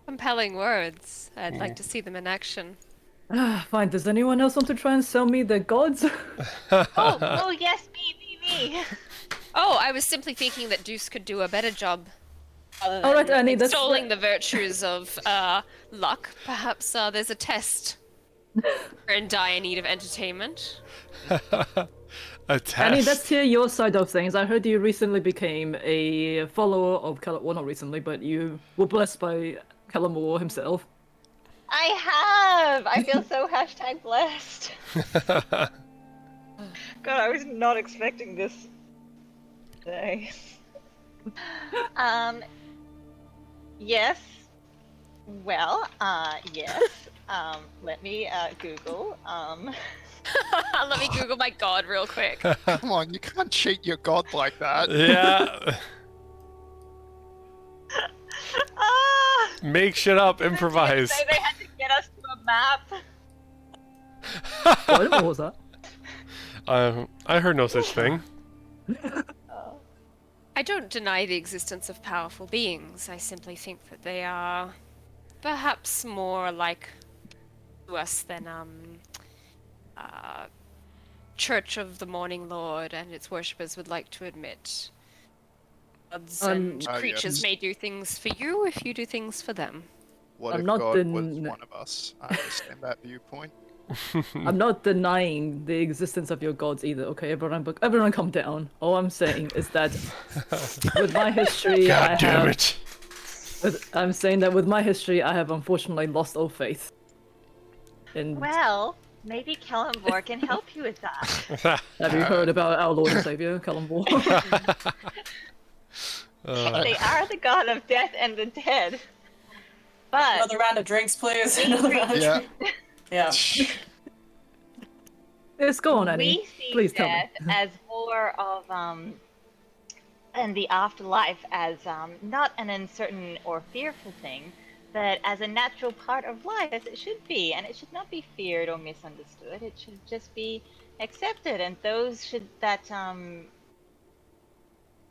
Compelling words. I'd like to see them in action. Fine, does anyone else want to try and sell me the gods? Oh yes, me. Oh, I was simply thinking that Deuce could do a better job. Other All right, than Annie, that's- extolling the virtues of luck. Perhaps there's a test. We're in dire need of entertainment. A test. Annie, let's hear your side of things. I heard you recently became a follower of well, not recently, but you were blessed by Calamore himself. I have. I feel so #blessed. God, I was not expecting this today. Yes. Well, yes. Let me Google. Let me Google my god real quick. Come on, you can't cheat your god like that. Yeah. Ah! Make shit up. Improvise. Say they had to get us to a map. What was that? I heard no such thing. I don't deny the existence of powerful beings. I simply think that they are perhaps more like to us than Church of the Morning Lord and its worshippers would like to admit. Gods and creatures yes. may do things for you if you do things for them. What I'm if not God the- was one of us? I understand that viewpoint. I'm not denying the existence of your gods either, okay? Everyone calm down. All I'm saying is that with my history, God damn it. I'm saying that with my history, I have unfortunately lost all faith. And Well, maybe Kellenborg can help you with that. have you heard about our Lord and Savior, Calamore? They are the god of death and the dead. But Another round of drinks, please. Another round of Yeah. drinks. Yeah. Yes, go on, Annie. we see Please tell me. death as more of and the afterlife as not an uncertain or fearful thing, but as a natural part of life, as it should be, and it should not be feared or misunderstood. It should just be accepted, and those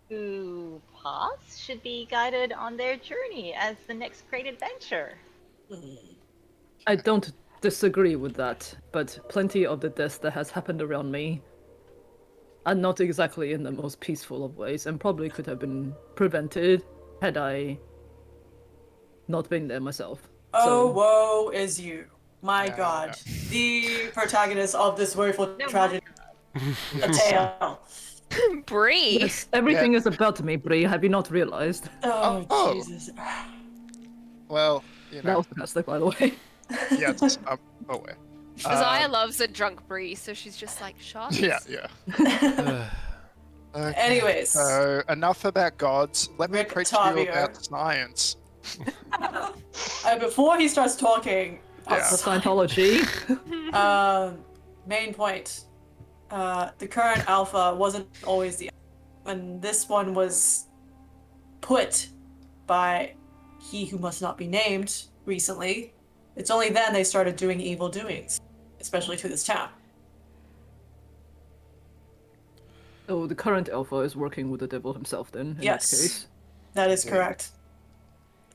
who pass should be guided on their journey as the next great adventure. I don't disagree with that, but plenty of the deaths that has happened around me are not exactly in the most peaceful of ways, and probably could have been prevented had I not been there myself. Oh, So, woe is you. My Yeah, god. The protagonist of this woeful No, tragedy. A Yes. tale. Bree. yes, everything is about me, Bree. Have you not realized? Oh, Oh. Jesus. Well, you That know, was sarcastic, by the way. yes, I'm aware. Desire loves a drunk Bree, so she's just like, shots? Yeah. Okay. Anyways. So enough about gods. Let me Rick preach to you Tavio. about science. Before he starts talking, Yeah. For Scientology. main point. The current alpha wasn't always the alpha, and this one was put by he who must not be named recently. It's only then they started doing evil doings, especially to this town. So the current alpha is working with the devil himself then, in Yes. that case. That is Yeah. correct.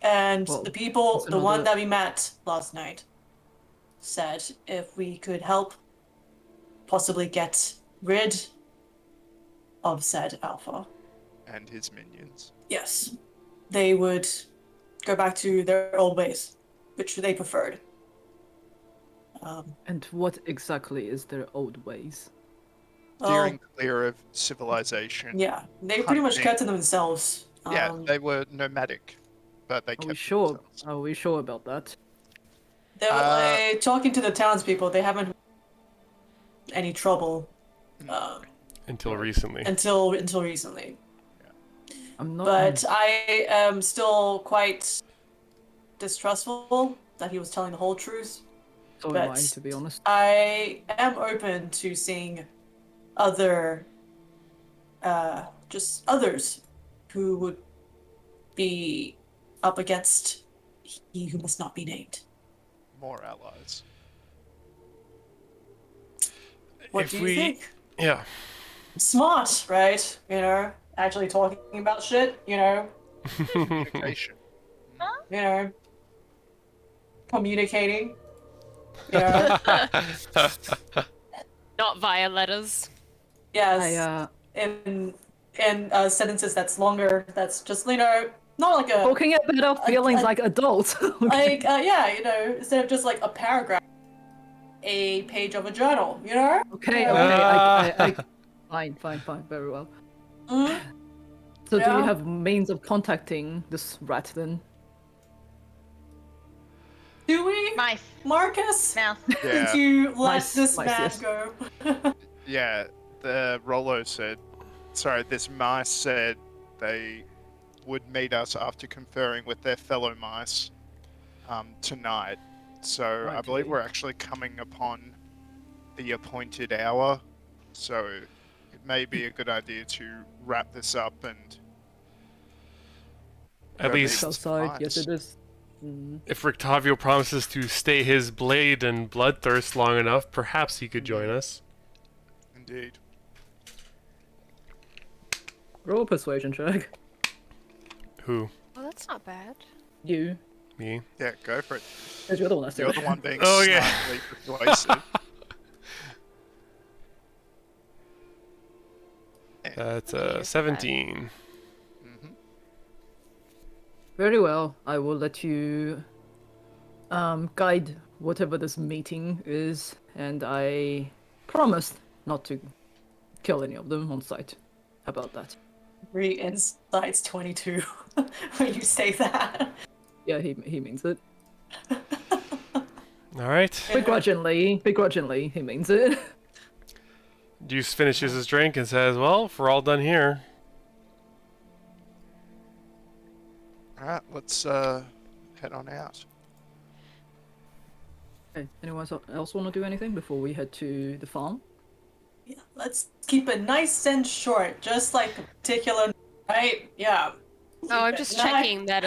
And Well, the people, that's the one another- that we met last night, said if we could help possibly get rid of said alpha, And his minions. yes, they would go back to their old ways, which they preferred. And what exactly is their old ways? Steering clear of civilization. Yeah, they pretty much hunting. kept to themselves. Yeah, they were nomadic, but they Are kept we sure? themselves. Are we sure about that? They were like, talking to the townspeople. They haven't any trouble Until recently. until recently. I'm not. But I am still quite distrustful that he was telling the whole truth. so am I, but- to be honest. I am open to seeing other, just others who would be up against he who must not be named. More allies. What If do you we- think? Yeah. Smart, right? You know, actually talking about shit, Communication. Communicating. You know, Not via letters. yes. In sentences that's longer, that's just, not like a Talking about our feelings I- like adults. like instead of just like a paragraph, a page of a journal, Okay, Yeah. fine, very well. Mhm. So do Yeah. you have means of contacting this rat then? Do we, Mice. Marcus? Mouse. Yeah. Did you let Mice, this mice, man yes. go? Yeah, the Rollo said, this mice said they would meet us after conferring with their fellow mice tonight. So I Right, believe okay. we're actually coming upon the appointed hour. So it may be a good idea to wrap this up and At go least meet Outside, some yes mice. it is. Mm. if Rictavio promises to stay his blade and bloodthirst long enough, perhaps he could join us. Indeed. Roll a persuasion check. Who? Well, that's not bad. You. Me? Yeah, go for it. Because you're the one that's You're the one being Oh, yeah. slightly persuasive. That's Okay, 17. Mhm. Very well. I will let you guide whatever this meeting is, and I promise not to kill any of them on sight. How about that? Insights 22 when you say that. Yeah, he means it. All right. Begrudgingly, he means it. Juice finishes his drink and says, "Well, if we're all done here." Alright, let's head on out. Okay, anyone else want to do anything before we head to the farm? Yeah, let's keep it nice and short, just like a particular, right? Yeah. Oh, I'm just checking that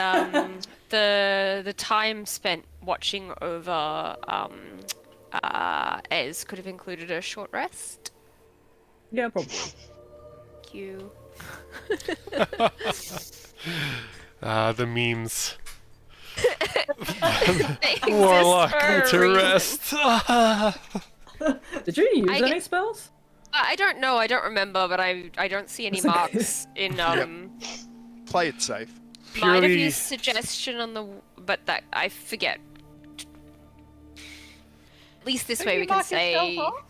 the time spent watching over Ez could have included a short rest. Yeah, probably. Thank you. The memes. Warlock for a to reason. rest. Did you use I any get- spells? I don't know. I don't remember, but I don't see any marks in Play it safe. Might have Purely. used suggestion on the, but that I forget. At least this Did way you we can mark yourself say. off?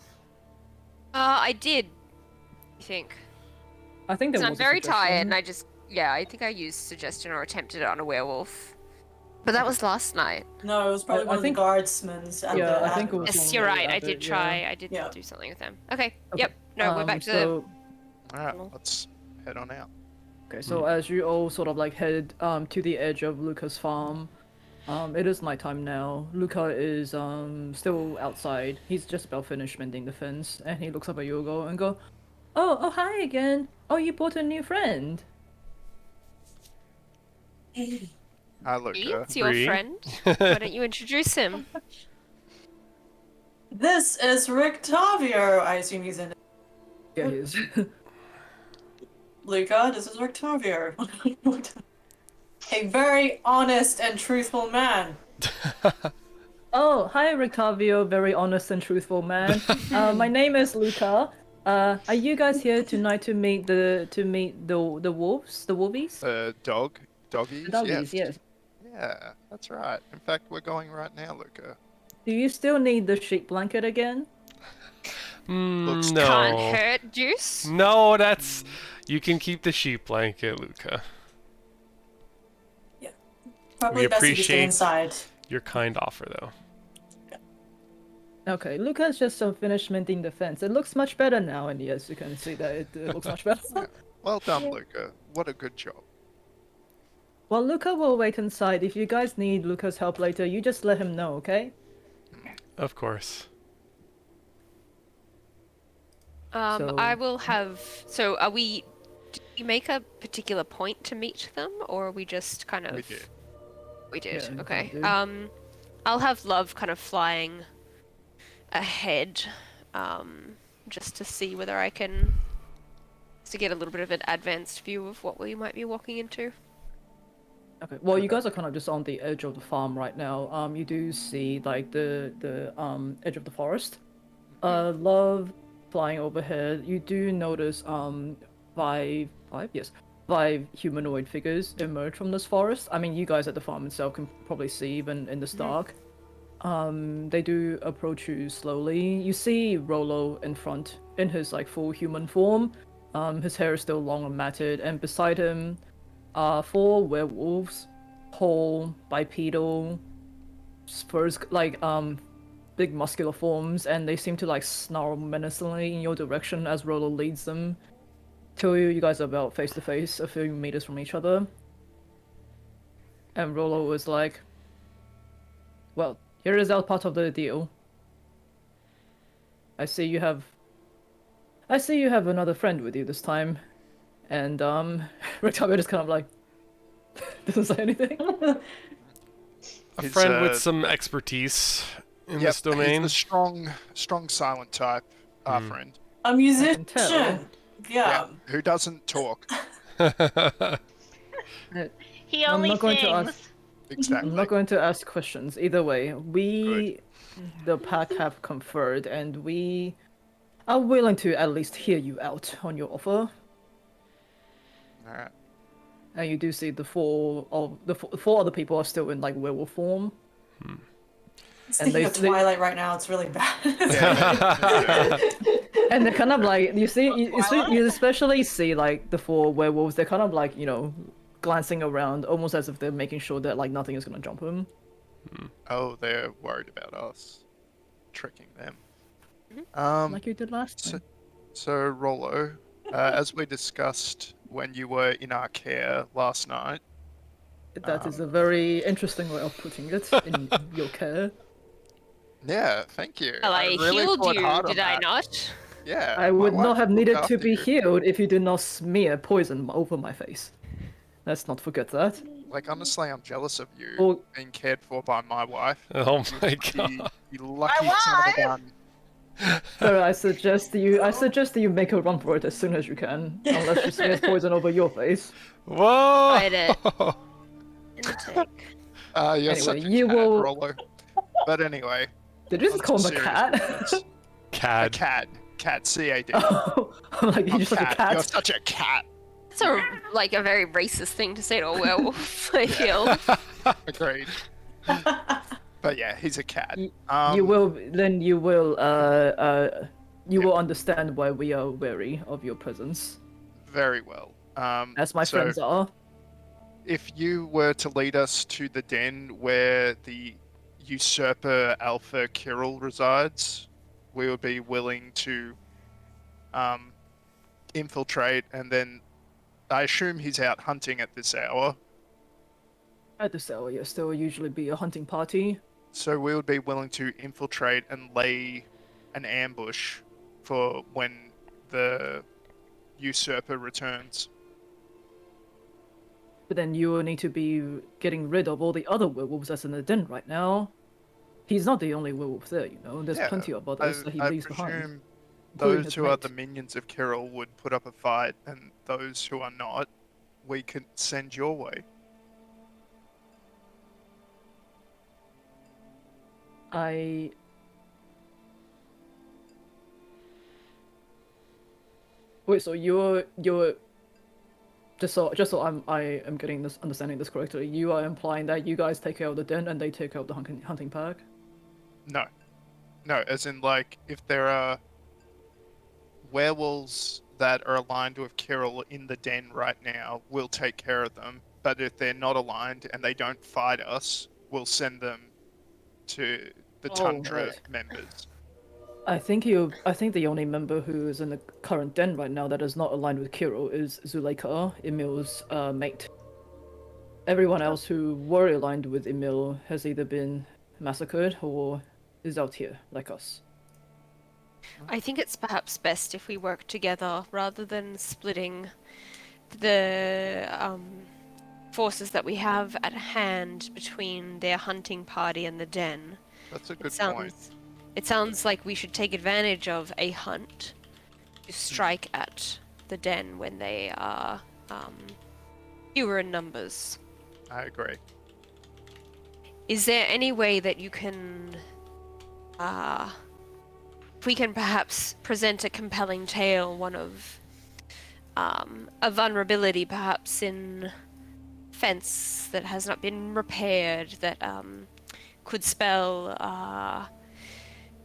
I did. I think. I think there So was I'm a very tired, and suggestion. I think I used suggestion or attempted it on a werewolf. But that was last night. No, it was probably I one of the think- guardsmen's at Yeah, the I think it Abbey. was- Yes, one you're way right. I added, did yeah. try. I did Yeah. do something with them. Okay. Okay, Yep. No, we're back to the. All right, let's head on out. Okay, so as you all sort of like head to the edge of Luca's farm, it is nighttime now. Luca is still outside. He's just about finished mending the fence, and he looks up at Yogo and go, "Oh, hi again. Oh, you bought a new friend." Hi, Luca. It's your Bree. friend. Why don't you introduce him? This is Rictavio. I assume he's in it. Yeah, he is. Luca, this is Rictavio. A very honest and truthful man. Oh, hi, Rictavio, very honest and truthful man. My name is Luca. Are you guys here tonight to meet the wolves, the wolvies? Doggies? The doggies, yes. Yeah, that's right. In fact, we're going right now, Luca. Do you still need the sheep blanket again? Looks- No. Can't hurt, Juice. No, that's. You can keep the sheep blanket, Luca. Probably best if you stay appreciate- inside. Your kind offer, though. Okay, Luca's just finished mending the fence. It looks much better now, and yes, you can see that it looks much better. Well done, Luca. What a good job. Well, Luca will wait inside. If you guys need Luca's help later, you just let him know, okay? Of course. So- I will have. So, are we? Did we make a particular point to meet them, or are we just kind of? We did. We did. Yeah, you Okay. did. I'll have Love kind of flying ahead, just to see whether I can, to get a little bit of an advanced view of what we might be walking into. Okay. Well, you guys are kind of just on the edge of the farm right now. You do see like the edge of the forest. Love flying overhead. You do notice five humanoid figures emerge from this forest. I mean, you guys at the farm itself can probably see even in this dark. They do approach you slowly. You see Rolo in front in his like full human form. His hair is still long and matted, and beside him are 4 werewolves, whole, bipedal, spurs like big muscular forms, and they seem to like snarl menacingly in your direction as Rolo leads them. Till you guys are about face to face, a few meters from each other. And Rolo was like, "Well, here is our part of the deal. I see you have another friend with you this time." And Rictavio just kind of like doesn't say anything. A He's, friend with some expertise in this domain. He's the strong silent type, our friend. A tell. musician. Yeah. Who doesn't talk. He I'm only not going to sings. ask- Exactly. I'm not going to ask questions. Either way, we, the pack, have conferred, and we are willing to at least hear you out on your offer. All right. And you do see the four other people are still in like werewolf form. Thinking they- of they- Twilight right now, it's really bad. And they're kind of like you especially see like the 4 werewolves. They're kind of like glancing around, almost as if they're making sure that like nothing is gonna jump them. Oh, they're worried about us. Tricking them. Like you did last so- time. So, Rolo, as we discussed when you were in our care last night, That is a very interesting way of putting it in your care. yeah, thank you. Well, I really healed thought you, hard on did I that. not? Yeah. I my would wife not have looked needed to after be you. healed if you did not smear poison over my face. Let's not forget that. Like, honestly, I'm jealous of you Or being cared for by my wife. Oh my You, god. you lucky son of a gun. sir, I suggest you make a run for it as soon as you can, unless she smears poison over your face. Whoa! Tried it. Intake. You're Anyway, such a you cad, will- Rolo. But anyway, Did you just on call to him a serious cat? business. A Cad. cat. Cat. C-A-D. Oh, I'm like, you're Not just like a cat. You're cat. such a cat. It's a very racist thing to say to a werewolf, I feel. Agreed. But yeah, he's a cat. You will then you will you will understand why we are wary of your presence, Very well. as my so friends are. if you were to lead us to the den where the usurper Alpha Kirill resides, we would be willing to infiltrate, and then I assume he's out hunting at this hour. At this hour, yes, there will usually be a hunting party. So we would be willing to infiltrate and lay an ambush for when the usurper returns. But then you will need to be getting rid of all the other werewolves that's in the den right now. He's not the only werewolf there, you know. There's Yeah, plenty of others that he I leaves behind. presume including those his who are mate. the minions of Kirill would put up a fight, and those who are not, we could send your way. Wait, so you're just so I am getting this understanding this correctly, you are implying that you guys take care of the den and they take care of the hunting pack? No. No, as in, like, if there are werewolves that are aligned with Kirill in the den right now, we'll take care of them. But if they're not aligned and they don't fight us, we'll send them to the Tundra right. members. I think the only member who is in the current den right now that is not aligned with Kirill is Zuleika, Emil's mate. Everyone else who were aligned with Emil has either been massacred or is out here, like us. I think it's perhaps best if we work together rather than splitting the forces that we have at hand between their hunting party and the den. That's a good sounds, point. It sounds like we should take advantage of a hunt to strike at the den when they are fewer in numbers. I agree. Is there any way that you can, if we can perhaps present a compelling tale, one of a vulnerability perhaps in fence that has not been repaired, that could spell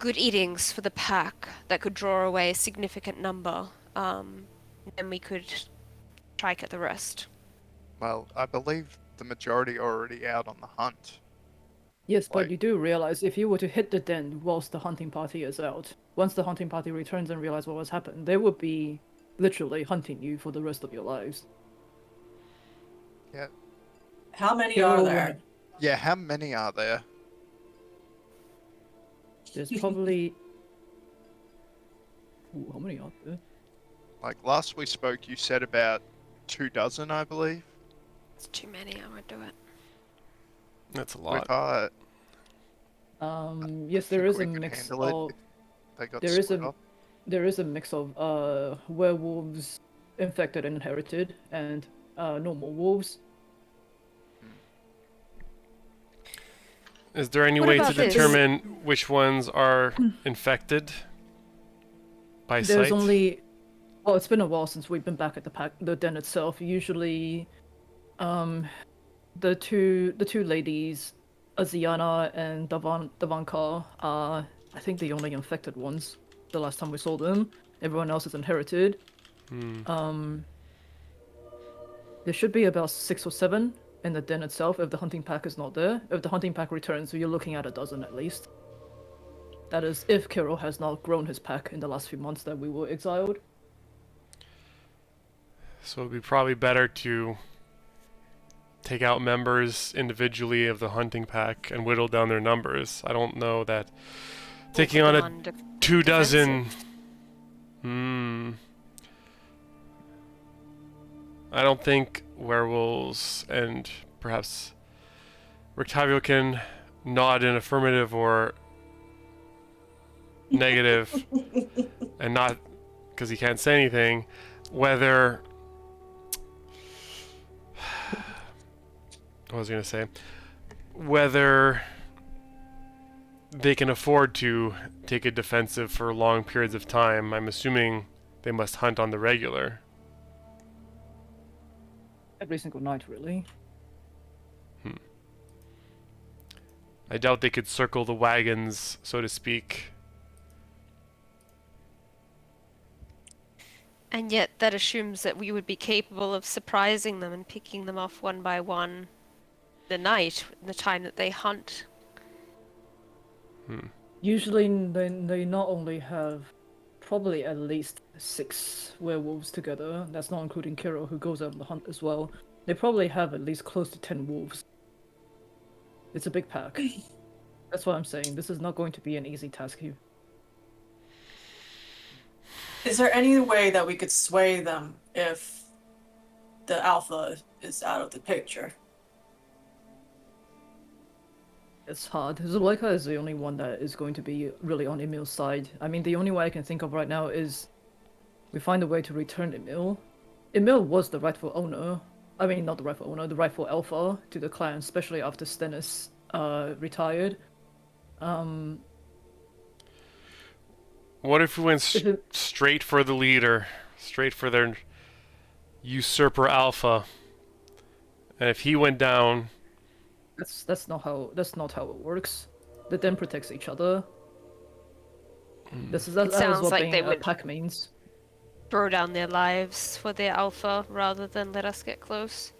good eatings for the pack, that could draw away a significant number, then we could strike at the rest. Well, I believe the majority are already out on the hunt. Yes, but Like- you do realize if you were to hit the den whilst the hunting party is out, once the hunting party returns and realize what has happened, they would be literally hunting you for the rest of your lives. Yeah. How many are there? Yeah, how many are there? There's probably... Ooh, how many are there? Like, last we spoke, you said about 24, I believe. It's too many, I won't do it. That's a We've lot. got... Yes, there is a mix of... They got There is split a up. there is a mix of werewolves, infected and inherited, and normal wolves. Is there any What way to about this? determine which ones are infected by There's sight? only... Well, it's been a while since we've been back at the den itself. Usually, the two ladies, Aziana and Davanka, are, I think, the only infected ones. The last time we saw them, everyone else is inherited. There should be about 6 or 7 in the den itself if the hunting pack is not there. If the hunting pack returns, you're looking at a dozen at least. That is, if Kirill has not grown his pack in the last few months that we were exiled. So it'd be probably better to take out members individually of the hunting pack and whittle down their numbers. I don't know that taking on a 24. I don't think werewolves, and perhaps Rictavio can nod in affirmative or negative, and not because he can't say anything, whether... What was I going to say? Whether they can afford to take a defensive for long periods of time. I'm assuming they must hunt on the regular. Every single night, really. I doubt they could circle the wagons, so to speak. And yet that assumes that we would be capable of surprising them and picking them off one by one the night, the time that they hunt. Usually, they not only have probably at least 6 werewolves together. That's not including Kiro, who goes out on the hunt as well. They probably have at least close to 10 wolves. It's a big pack. That's what I'm saying. This is not going to be an easy task here. Is there any way that we could sway them if the alpha is out of the picture? It's hard. Zuleika is the only one that is going to be really on Emil's side. I mean, the only way I can think of right now is we find a way to return Emil. Emil was the rightful owner. I mean, not the rightful owner, the rightful alpha to the clan, especially after Stennis retired. What if we went straight for the leader, straight for their usurper alpha, and if he went down, That's not how it works. The den protects each other. That is sounds what like being they a would- pack means. Throw down their lives for their alpha rather than let us get close.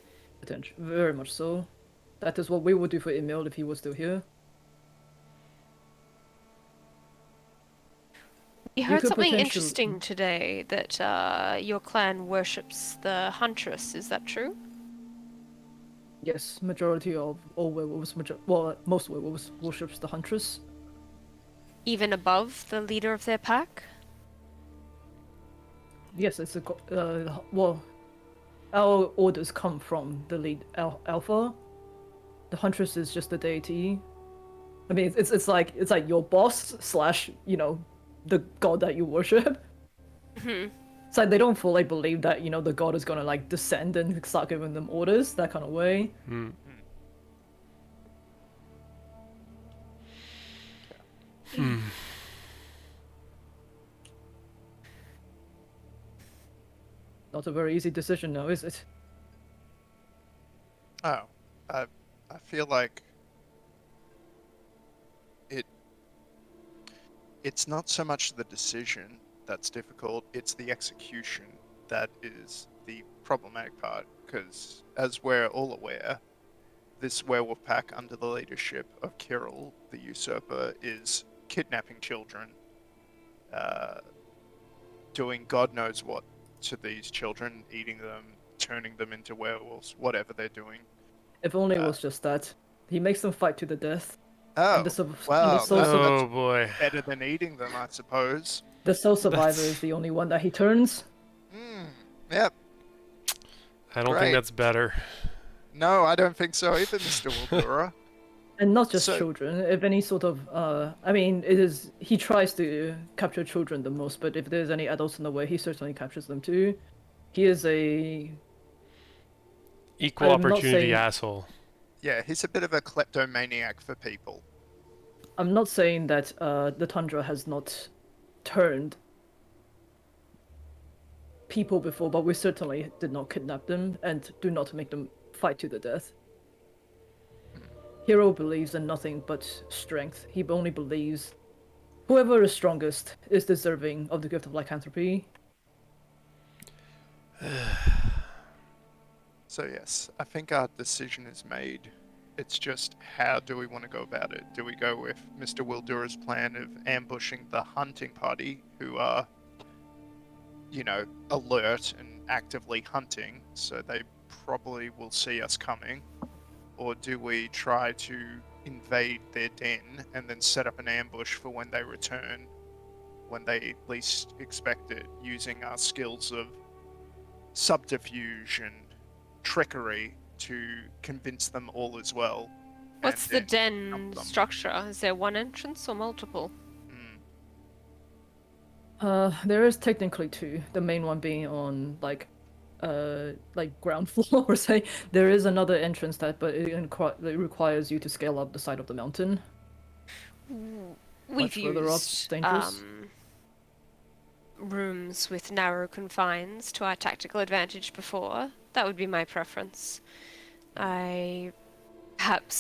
Very much so. That is what we would do for Emil if he was still here. We heard could something potentially- interesting today that your clan worships the Huntress. Is that true? Yes, majority of all werewolves, most werewolves worships the Huntress. Even above the leader of their pack? Yes, it's our orders come from the lead alpha. The Huntress is just the deity. I mean, it's like your boss slash the god that you worship. It's like they don't fully believe that the god is gonna like descend and start giving them orders that kind of way. Not a very easy decision now, is it? Oh, I feel like it's not so much the decision that's difficult, it's the execution that is the problematic part, because as we're all aware, this werewolf pack under the leadership of Kirill, the usurper, is kidnapping children, doing God knows what to these children, eating them, turning them into werewolves, whatever they're doing. If only it was just that. He makes them fight to the death. Oh, And the wow, sole oh boy. better than eating them, I suppose. The sole survivor That's- is the only one that he turns. Yep. I don't Great. think that's better. No, I don't think so either, Mr. Wildura. And not just So- children. If any sort of, I mean, he tries to capture children the most, but if there's any adults in the way, he certainly captures them too. He is a... Equal I'm not opportunity saying- asshole. Yeah, he's a bit of a kleptomaniac for people. I'm not saying that the Tundra has not turned people before, but we certainly did not kidnap them and do not make them fight to the death. Hero believes in nothing but strength. He only believes whoever is strongest is deserving of the gift of lycanthropy. So yes, I think our decision is made. It's just how do we want to go about it? Do we go with Mr. Wildura's plan of ambushing the hunting party, who are, alert and actively hunting, so they probably will see us coming? Or do we try to invade their den and then set up an ambush for when they return, when they least expect it, using our skills of subterfuge and trickery to convince them all as well? What's and the then den help them? structure? Is there one entrance or multiple? There is technically 2. The main one being on like ground floor or say. There is another entrance but it requires you to scale up the side of the mountain. We've Much further up, used dangerous. rooms with narrow confines to our tactical advantage before. That would be my preference. Perhaps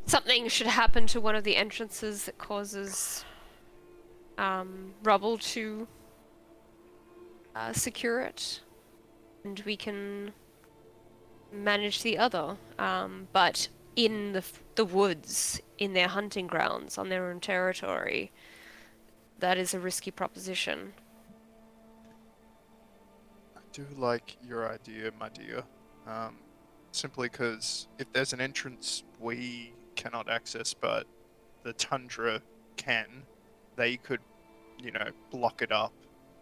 something should happen to one of the entrances that causes rubble to secure it, and we can manage the other. But in the woods, in their hunting grounds, on their own territory, that is a risky proposition. I do like your idea, my dear. Simply because if there's an entrance we cannot access, but the tundra can, they could, block it up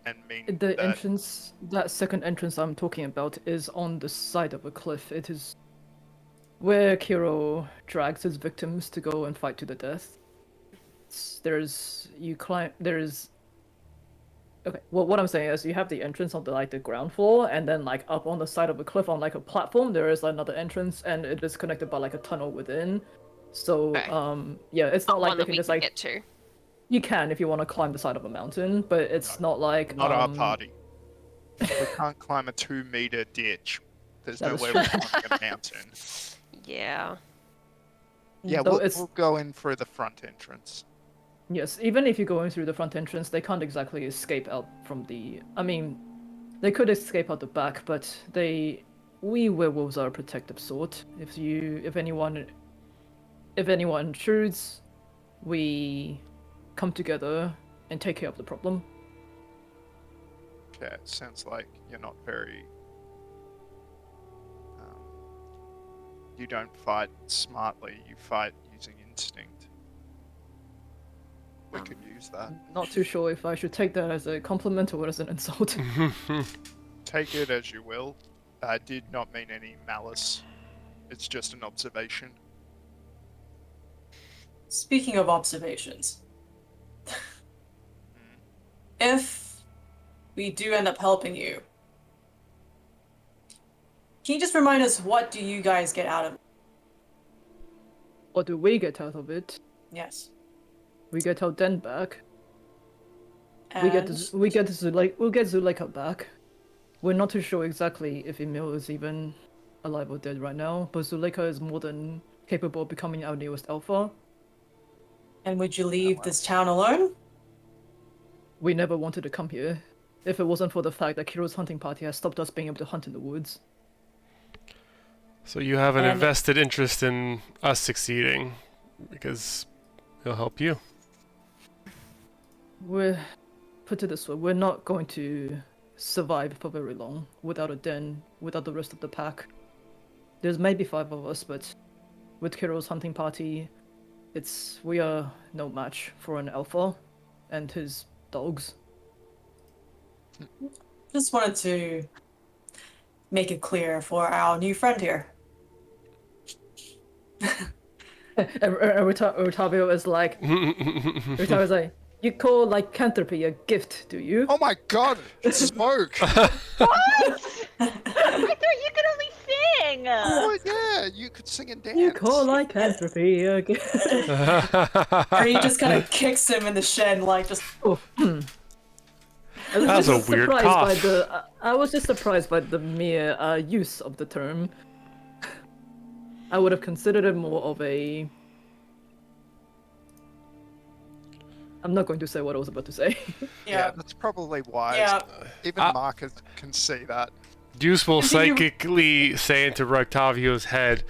and mean The that. entrance, that second entrance I'm talking about, is on the side of a cliff. It is where Kiro drags his victims to go and fight to the death. Okay, well, what I'm saying is you have the entrance on the ground floor, and then up on the side of a cliff on a platform, there is another entrance, and it is connected by a tunnel within. So, Okay. yeah, it's not like One they that can we just can get to. You can if you want to climb the side of a mountain, but it's not like Not our party. We can't climb a 2-meter ditch. There's That no is way true. we're climbing a mountain. Yeah. Yeah, Though we'll go in through the front entrance. Yes, even if you go in through the front entrance, they can't exactly escape out from the. I mean, they could escape out the back, but we werewolves are a protective sort. If anyone intrudes, we come together and take care of the problem. Okay, it sounds like you're not very. You don't fight smartly. You fight using instinct. We could use that. Not too sure if I should take that as a compliment or as an insult. Take it as you will. I did not mean any malice. It's just an observation. Speaking of observations, if we do end up helping you, can you just remind us, what do you guys get out of it? What do we get out of it? Yes. We get our den back. And We get Zuleika back. We're not too sure exactly if Emil is even alive or dead right now, but Zuleika is more than capable of becoming our newest alpha. And would you leave this town alone? We never wanted to come here, if it wasn't for the fact that Kiro's hunting party has stopped us being able to hunt in the woods. So you have an And- invested interest in us succeeding, because it'll help you. Put it this way, we're not going to survive for very long without a den, without the rest of the pack. There's maybe 5 of us, but with Kiro's hunting party, we are no match for an alpha and his dogs. Just wanted to make it clear for our new friend here. And Otavio is like, you call lycanthropy a gift, do you? Oh my god! Smoke! What? I thought you could only sing. Oh yeah, you could sing and dance. You call lycanthropy a gift. Or he just kind of kicks him in the shin, just. Oh, That was a weird cough. I was just surprised by the mere use of the term. I would have considered it more of a. I'm not going to say what I was about to say. Yeah, that's probably wise. Yeah. Even Marcus can see that. Deuce will Continue. psychically say into Octavio's head,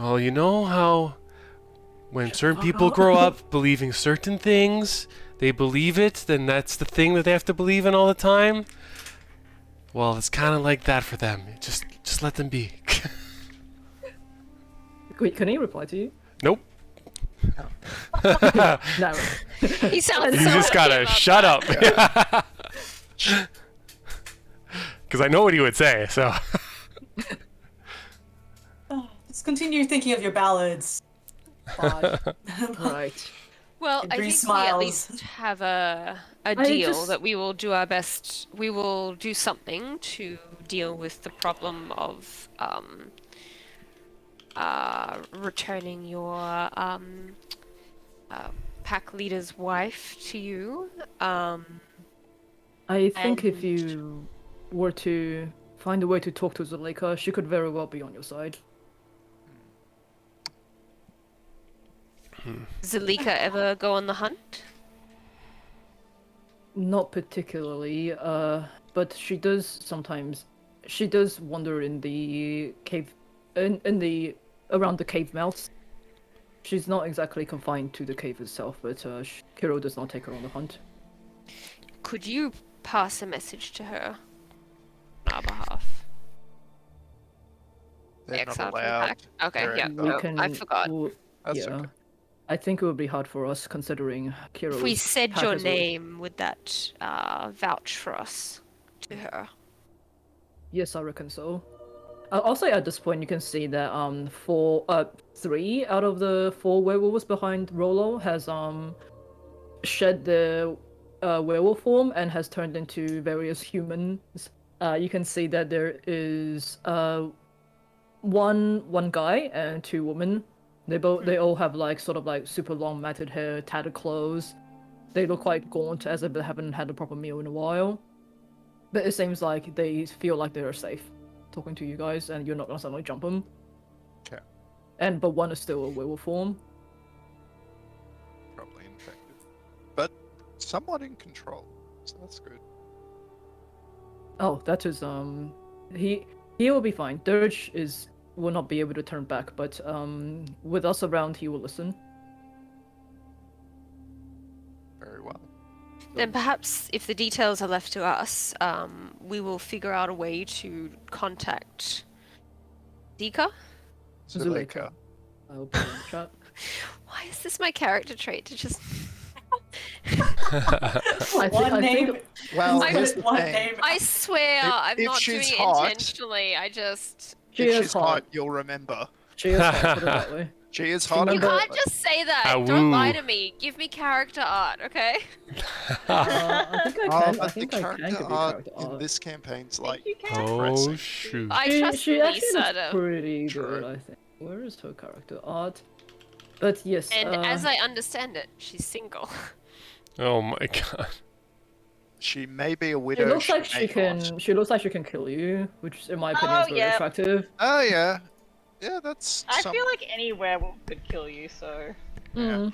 well, you know how when certain people grow up believing certain things, they believe it, then that's the thing that they have to believe in all the time? Well, it's kind of like that for them. Just let them be. Wait, can he reply to you? Nope. No. He sounds You so just happy gotta about shut that. up. Because I know what he would say, so. Just continue thinking of your ballads. Claude. Right. Well, And I Bree think we smiles. at least have a I deal just- that we will do our best. We will do something to deal with the problem of returning your pack leader's wife to you. I think if And- you were to find a way to talk to Zuleika, she could very well be on your side. Zalika ever go on the hunt? Not particularly, but she does sometimes. She does wander in the cave, in the around the cave mouths. She's not exactly confined to the cave itself, but Kiro does not take her on the hunt. Could you pass a message to her on our behalf? They're not Exile from allowed. pack. Okay, They're yeah, in no, the- I forgot. That's yeah, okay. I think it would be hard for us considering Kiro's If we said pack your has already- name, would that vouch for us to her? Yes, I reckon so. I'll say at this point you can see that three out of the four werewolves behind Rolo has shed their werewolf form and has turned into various humans. You can see that there is one guy and two women. They all have like sort of like super long matted hair, tattered clothes. They look quite gaunt as if they haven't had a proper meal in a while. But it seems like they feel like they're safe talking to you guys, and you're not gonna suddenly jump them. Okay. But one is still a werewolf form. Probably infected, but somewhat in control, so that's good. Oh, that is he will be fine. Dirge will not be able to turn back, but with us around, he will listen. Very well. Then perhaps if the details are left to us, we will figure out a way to contact Dika. Zuleika. I'll put it in the chat. Why is this my character trait to just... One name. Well, I here's put the one thing. name. I swear, I'm if not she's doing hot- it intentionally. I just... She If is she's hot, hot. you'll remember. She is hot. Put it that way. She is hot. You Remember- can't just say that. Ah, Don't lie woo. to me. Give me character art, okay? I think I can. But I think the I can character give you art character in art. this campaign's like you can. Oh depressing. shoot. I trust She actually Lisa looks to... pretty True. good, I think. Where is her character art? But yes, And as I understand it, she's single. Oh my god. She may be a it widow. looks like may she can. not. She looks like she can kill you, which, in my opinion, Oh, is very yeah. attractive. Oh yeah, yeah. That's. I some... feel like any werewolf could kill you, so. Yeah.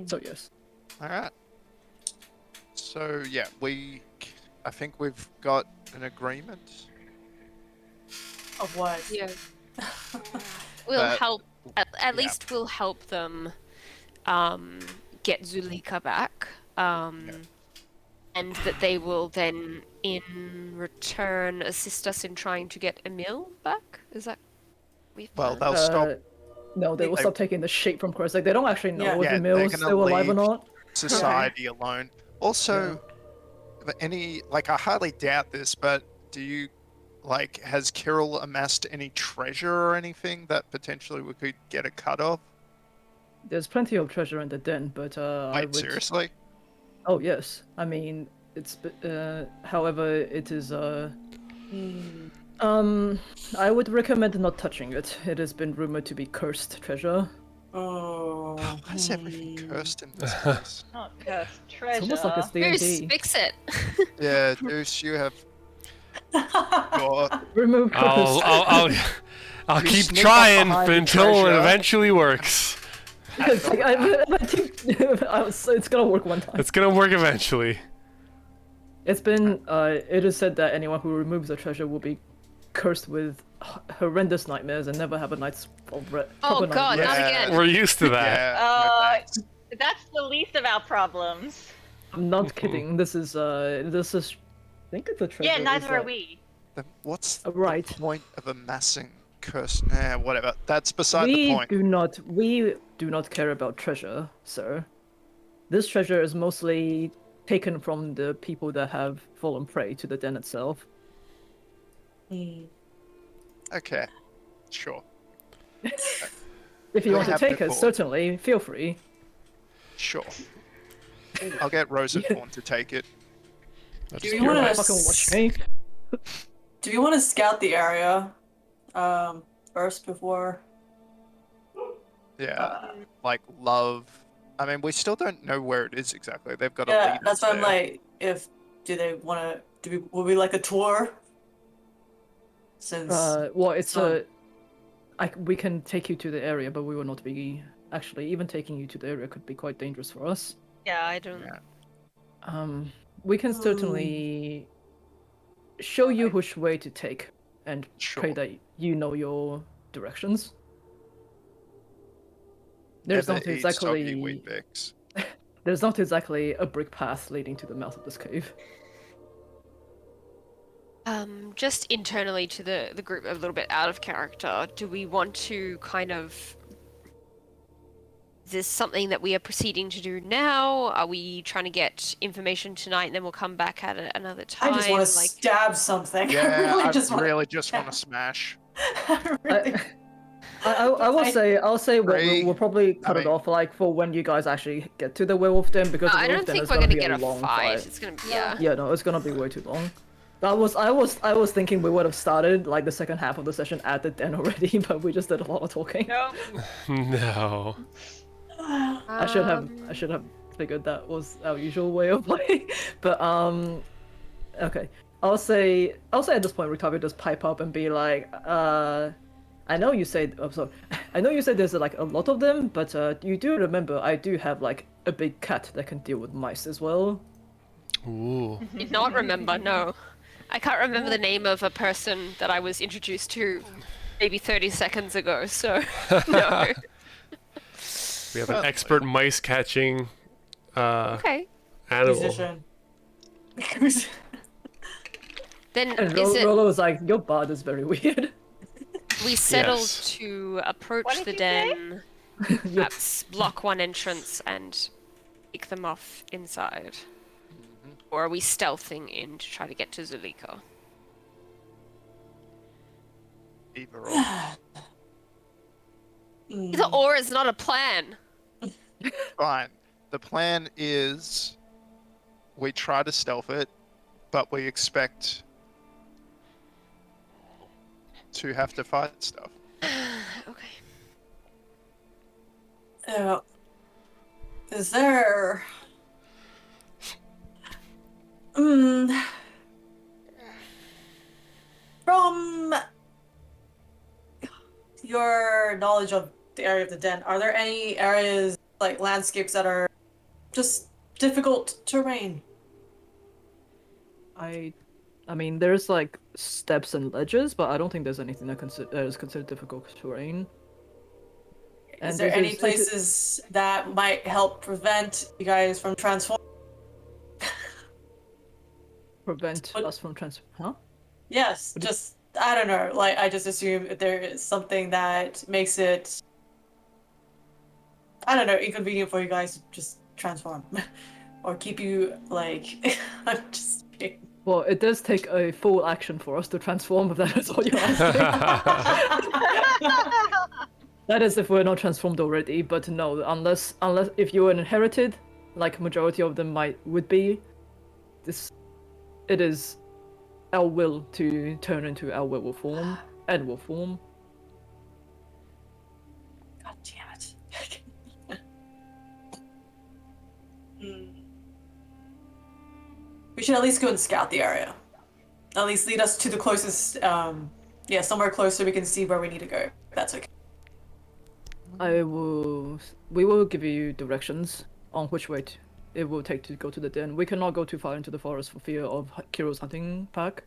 So yes. All right. So yeah, I think we've got an agreement. Of what? Yeah. We'll But- help. At yeah. least we'll help them get Zulika back. And that they will then, in return, assist us in trying to get Emil back. Is that? Well, they'll stop No, they will They- stop taking the shape from Curse. Like they don't actually know Yeah. if Yeah, Emil they're is gonna still alive or leave. not. society alone. Also, any like I hardly doubt this, but do you like has Kirill amassed any treasure or anything that potentially we could get a cut of? There's plenty of treasure in the den, but I Wait, would. seriously? Oh yes, I mean it's. However, it is. I would recommend not touching it. It has been rumored to be cursed treasure. Oh. Why is everything cursed in this place? Not cursed It's treasure. almost like it's Bruce, D&D. fix it. Yeah, Deuce, you have got Remove curse. I'll You keep sneak up trying behind the until it treasure. eventually works. It's like, it's gonna work one time. It's gonna work eventually. It's been. It is said that anyone who removes a treasure will be cursed with horrendous nightmares and never have a night's Oh proper god, nightmare. not Yeah. again. We're used to that. yeah. no Uh, thanks. That's the least of our problems. I'm not kidding. This is. I think it's a treasure. Yeah, is neither are like- we. Then what's Right. the point of amassing cursed? Whatever. That's beside We the point. do not care about treasure, sir. This treasure is mostly taken from the people that have fallen prey to the den itself. Okay, sure, If you I want to have take no it, call. certainly feel free. sure. I'll get Rosathorn to take it. That's Do you pure- wanna- Fucking watch me. Do you want to scout the area first before Yeah, like love. I mean, we still don't know where it is exactly. They've got a Yeah, lead that's us why I'm there. like, do they want to? Will we like a tour? Since Well, it's so- we can take you to the area, but we will not be actually even taking you to the area could be quite dangerous for us. Yeah, I don't. Yeah. We can certainly show you which way to take and pray Sure. that you know your directions. There's Ever not eat soggy exactly Weet-Bix. there's not exactly a brick path leading to the mouth of this cave. Just internally to the group, a little bit out of character. Do we want to kind of? Is this something that we are proceeding to do now? Are we trying to get information tonight and then we'll come back at it another time? I just want to stab something. Yeah, I I really wanna- just want to smash. I really- I will say Three, we'll probably cut it mean- off like for when you guys actually get to the werewolf den because the I werewolf don't den think is we're gonna gonna be get a a long fight. It's gonna be Yeah, no, it's gonna be way too long. I was thinking we would have started like the second half of the session at the den already, but we just did a lot of talking. No. No. I should have figured that was our usual way of playing. But okay. I'll say at this point Rictavio just pipe up and be like, I know you said I know you said there's like a lot of them, but you do remember I do have like a big cat that can deal with mice as well. Ooh. Did not remember. No, I can't remember the name of a person that I was introduced to maybe 30 seconds ago. So no. We have an expert mice catching Okay. animal. Musician. Then And is it Rolo was like, your bard is very weird. we settled Yes. to approach What did the you say? den, perhaps block one entrance and pick them off inside? Or are we stealthing in to try to get to Zulika? Either or. Either or is not a plan. Fine. The plan is we try to stealth it, but we expect to have to fight stuff. Okay. Is there? From your knowledge of the area of the den, are there any areas like landscapes that are just difficult terrain? I mean, there's like steps and ledges, but I don't think there's anything that is considered difficult terrain. Is there this any this places that might help prevent you guys from transforming? prevent What- us from Huh? Yes, just I don't know. Like I just assume if there is something that makes it, I don't know, inconvenient for you guys to just transform, or keep you like. I'm just kidding. Well, it does take a full action for us to transform, if that is what you're asking. That is if we're not transformed already, but no, unless if you're inherited, like majority of them would be, it is our will to turn into our werewolf form and wolf form. God damn it. We should at least go and scout the area. At least lead us to the closest, somewhere close so we can see where we need to go. That's okay. We will give you directions on which way it will take to go to the den. We cannot go too far into the forest for fear of Kiro's hunting pack.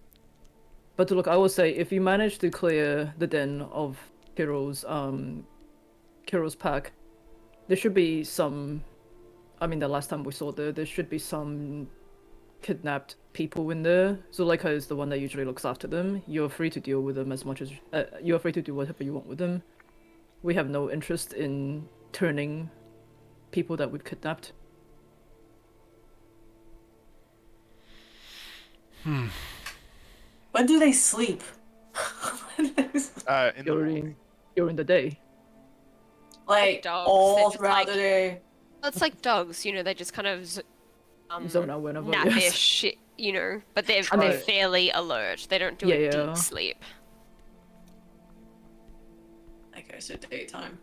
But look, I will say, if you manage to clear the den of Kiro's pack, there should be some. I mean, the last time we saw there should be some kidnapped people in there. Zuleika is the one that usually looks after them. You're free to deal with them as much as you're free to do whatever you want with them. We have no interest in turning people that we've kidnapped. When do they sleep? In the morning. During the day. Like dogs, all they're just throughout like- the day. It's like dogs, they just kind of Zone out whenever. nappish, yes. but they're I mean- fairly alert. They don't do Yeah, a yeah. deep sleep. Okay, so daytime.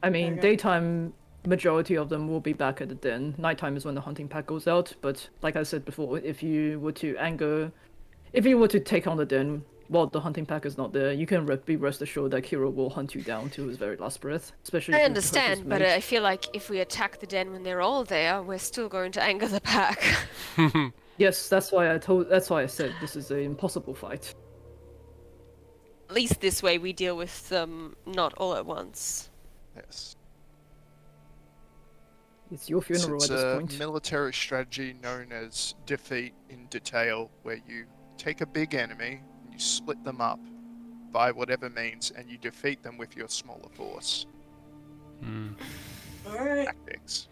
I mean, Okay. daytime, majority of them will be back at the den. Nighttime is when the hunting pack goes out. But like I said before, if you were to take on the den while the hunting pack is not there, you can be rest assured that Kiro will hunt you down to his very last breath. Especially I if you hurt his understand, but mage. I feel like if we attack the den when they're all there, we're still going to anger the pack. Yes, that's why I said this is an impossible fight. At least this way we deal with them not all at once. Yes. It's your funeral It's at this a point. military strategy known as defeat in detail, where you take a big enemy, you split them up by whatever means, and you defeat them with your smaller force. All right. Tactics.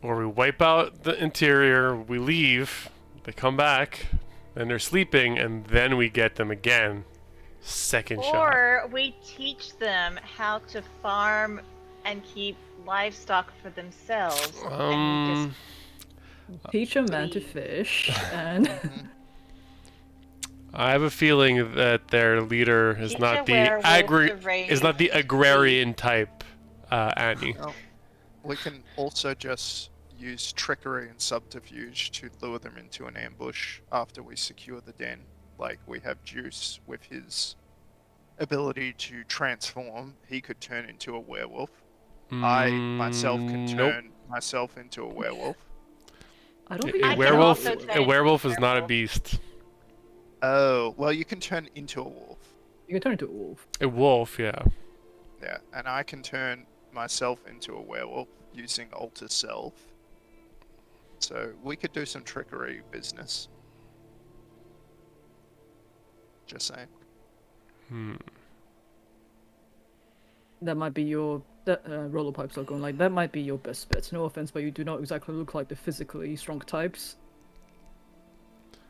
Or we wipe out the interior, we leave, they come back, and they're sleeping, and then we get them again. Second shot. Or we teach them how to farm and keep livestock for themselves. And just Teach a man to leave. fish, and I have a feeling that their leader is Teach not a the werewolf to raise is not the agrarian type, Annie. Well, we can also just use trickery and subterfuge to lure them into an ambush after we secure the den. Like, we have Juice with his ability to transform. He could turn into a werewolf. I myself can Nope. turn myself into a werewolf. I don't A think I you can werewolf. also A turn werewolf is not a werewolf. beast. Oh, well, you can turn into a wolf. You can turn into a wolf. A wolf, yeah. Yeah, and I can turn myself into a werewolf using Alter Self. So we could do some trickery business. Just saying. That might be your roller pipes are going like that might be your best bet. No offense, but you do not exactly look like the physically strong types.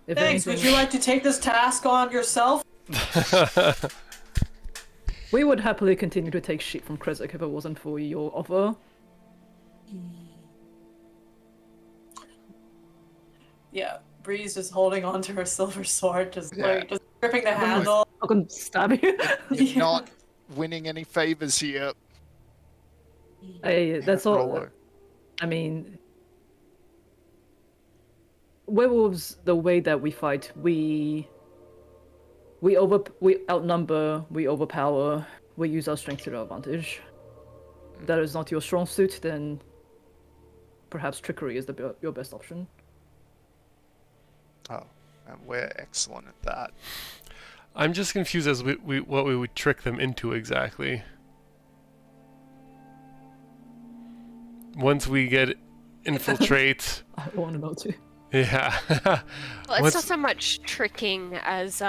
If Thanks. anything, Would you like to take this task on yourself? we would happily continue to take shit from Krezek if it wasn't for your offer. Yeah. Bree's just holding onto her silver sword, just Yeah. just gripping the handle. I'm gonna stab you. You're Yeah. not winning any favors here. Hey, that's all. Rollo. I mean, werewolves. The way that we fight, we outnumber, we overpower, we use our strength to our advantage. If that is not your strong suit, then perhaps trickery is your best option. Oh, and we're excellent at that. I'm just confused as what we would trick them into exactly. Once we get infiltrate, I want to know too. yeah. Well, it's Once- not so much tricking as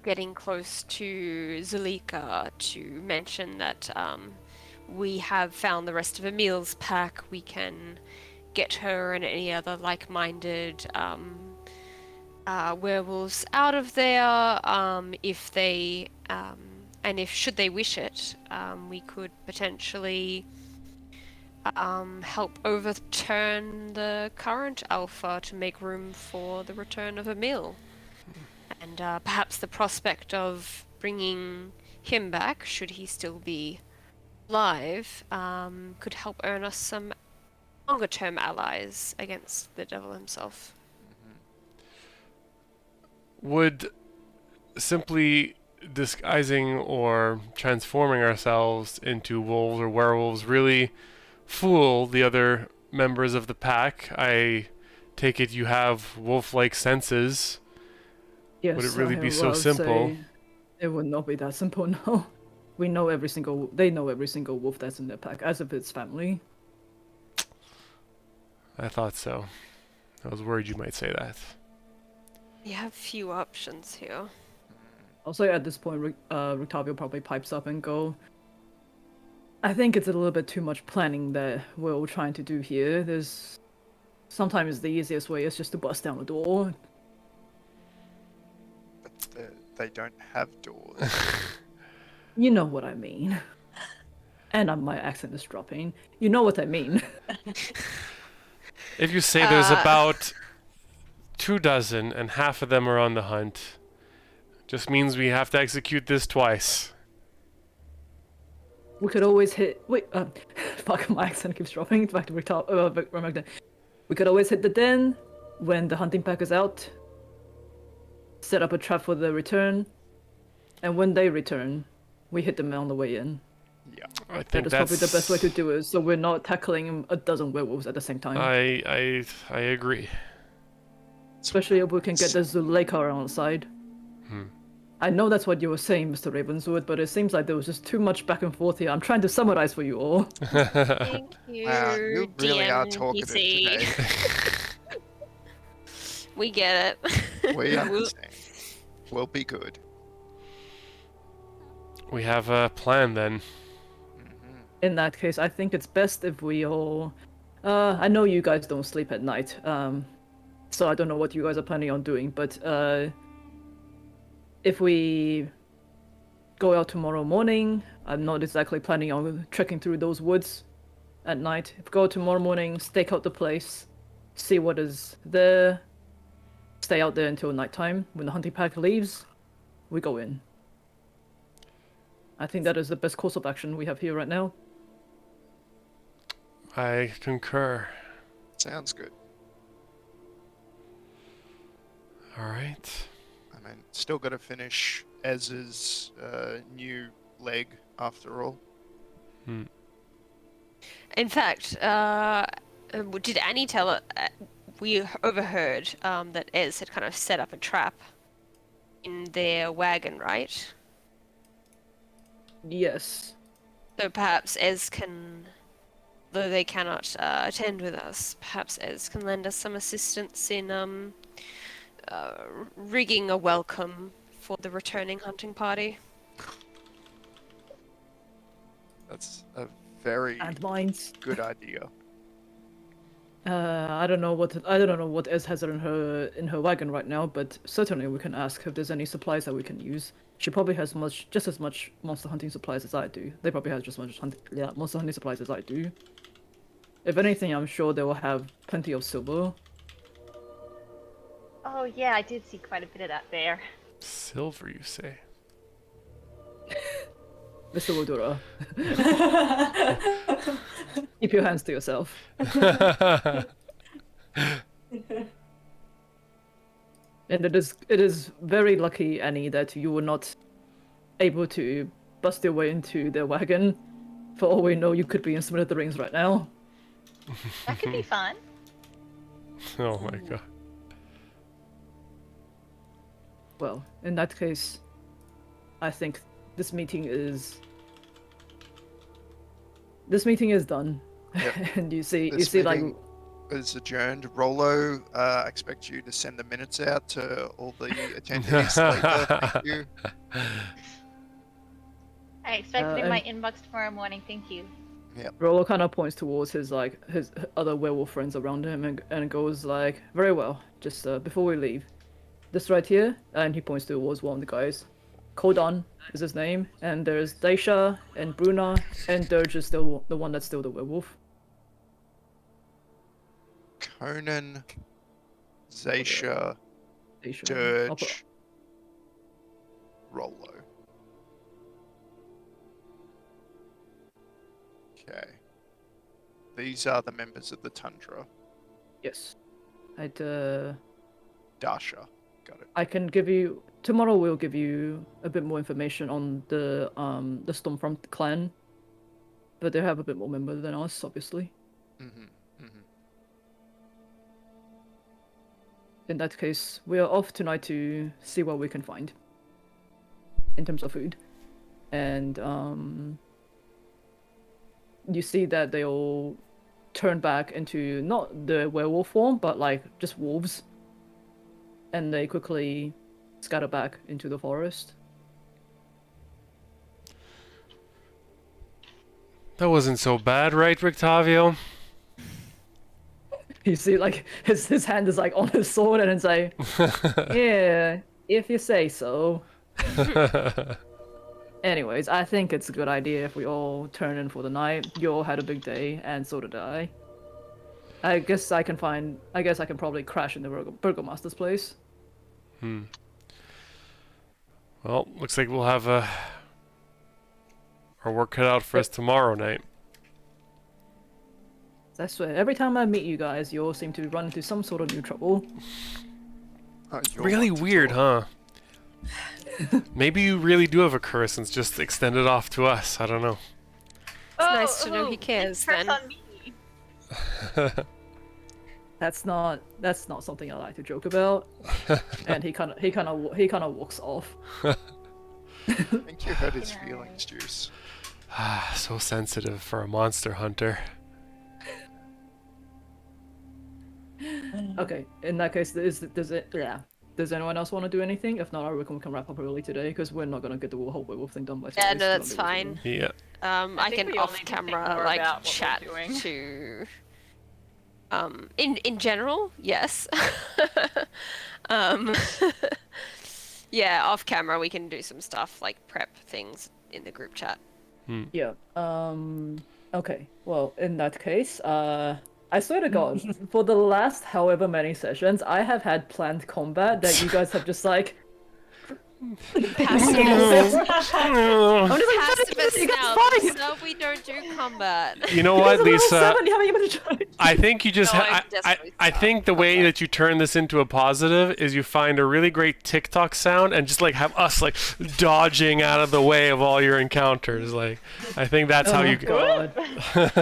getting close to Zalika to mention that we have found the rest of Emil's pack. We can get her and any other like-minded werewolves out of there if they and if should they wish it, we could potentially help overturn the current alpha to make room for the return of Emil. And perhaps the prospect of bringing him back, should he still be alive, could help earn us some longer-term allies against the devil himself. Would simply disguising or transforming ourselves into wolves or werewolves really fool the other members of the pack? I take it you have wolf-like senses. Yes, Would it really I be so would simple? say it would not be that simple. No, they know every single wolf that's in their pack, as if it's family. I thought so. I was worried you might say that. You have few options here. Also, at this point, Rictavio probably pipes up and go, I think it's a little bit too much planning that we're all trying to do here. Sometimes the easiest way is just to bust down the door. But they don't have doors. You know what I mean. And my accent is dropping. You know what I mean. If you say there's about 24 and half of them are on the hunt, just means we have to execute this twice. We could always hit. Wait, fuck, my accent keeps dropping. Back to Remington. We could always hit the den when the hunting pack is out. Set up a trap for the return, and when they return, we hit them on the way in. Yeah. I That think is that's probably the best way to do it, so we're not tackling a dozen werewolves at the same time. I agree. Especially if we can get the Zuleika on the side. I know that's what you were saying, Mr. Ravenswood, but it seems like there was just too much back and forth here. I'm trying to summarize for you all. Thank you. Wow, you really are DM talkative PC. today. We get it. We understand. We'll be good. We have a plan then. In that case, I think it's best if we all... I know you guys don't sleep at night, so I don't know what you guys are planning on doing, but if we go out tomorrow morning, I'm not exactly planning on trekking through those woods at night. If we go tomorrow morning, stake out the place, see what is there, stay out there until nighttime. When the hunting pack leaves, we go in. I think that is the best course of action we have here right now. I concur. Sounds good. All right. I mean, still got to finish Ez's new leg after all. In fact, did Annie tell it? We overheard that Ez had kind of set up a trap in their wagon, right? Yes. So perhaps Ez can, though they cannot attend with us, perhaps Ez can lend us some assistance in rigging a welcome for the returning hunting party. That's a very And mines. good idea. I don't know what Ez has in her wagon right now, but certainly we can ask if there's any supplies that we can use. She probably has just as much monster hunting supplies as I do. They probably have just as much monster hunting supplies as I do. If anything, I'm sure they will have plenty of silver. Oh yeah, I did see quite a bit of that there. Silver, you say? Mr. Wodura, keep your hands to yourself. And it is very lucky, Annie, that you were not able to bust your way into their wagon. For all we know, you could be in some of the rings right now. That could be fun. Oh my god. Well, in that case, I think this meeting is done. Yep. And you see This like meeting is adjourned. Rolo, I expect you to send the minutes out to all the attendees later. Thank you. I expect it in my and- inbox tomorrow morning. Thank you. Rollo kind of points towards his other werewolf friends around him and goes like, very well, just before we leave, this right here, and he points towards one of the guys. Kodon is his name, and there's Daisha and Bruna, and Dirge is still the one that's still the werewolf. Conan, Zaisha, Daisha. I'll put- Dirge, Rolo. Okay. These are the members of the Tundra. Yes. Dasha. Got it. I can give you tomorrow. We'll give you a bit more information on the Stormfront clan, but they have a bit more members than us, obviously. In that case, we are off tonight to see what we can find in terms of food, and you see that they all turn back into not the werewolf form, but like just wolves, and they quickly scatter back into the forest. That wasn't so bad, right, Rictavio? You see, like his hand is like on his sword, and it's like, yeah, if you say so. Anyways, I think it's a good idea if we all turn in for the night. You all had a big day, and so did I. I guess I can probably crash in the Burgomaster's place. Well, looks like we'll have a our work cut out for us tomorrow night. I swear, every time I meet you guys, you all seem to run into some sort of new trouble. You're Really one to weird, talk. huh? Maybe you really do have a curse and it's just extended off to us. I don't know. It's nice to know he cares, Curse then. on me. That's not something I like to joke about. And he kind of walks off. I think you hurt his feelings, Juice. So sensitive for a monster hunter. Okay, in that case, does anyone else want to do anything? If not, I reckon we can wrap up early today because we're not gonna get the whole werewolf thing done by today. Yeah, It's no, gonna that's be really fine. Yeah. I think can we all need to think off-camera more like about what we're chat doing. to. In general, yes. um, yeah, off-camera we can do some stuff like prep things in the group chat. Yeah. Okay. Well, in that case, I swear to God, for the last however many sessions, I have had planned combat that you guys have just like. Passive. I'm just like, Pacifist you guys now. fight! No, we don't do combat. You know You guys what, are level Lisa? 7, you haven't even tried. I think you just No, I desperately think the way that you turn this into a positive is you find a really great TikTok sound and just like have us like dodging out of the way of all your encounters. Like I think that's how Oh you God.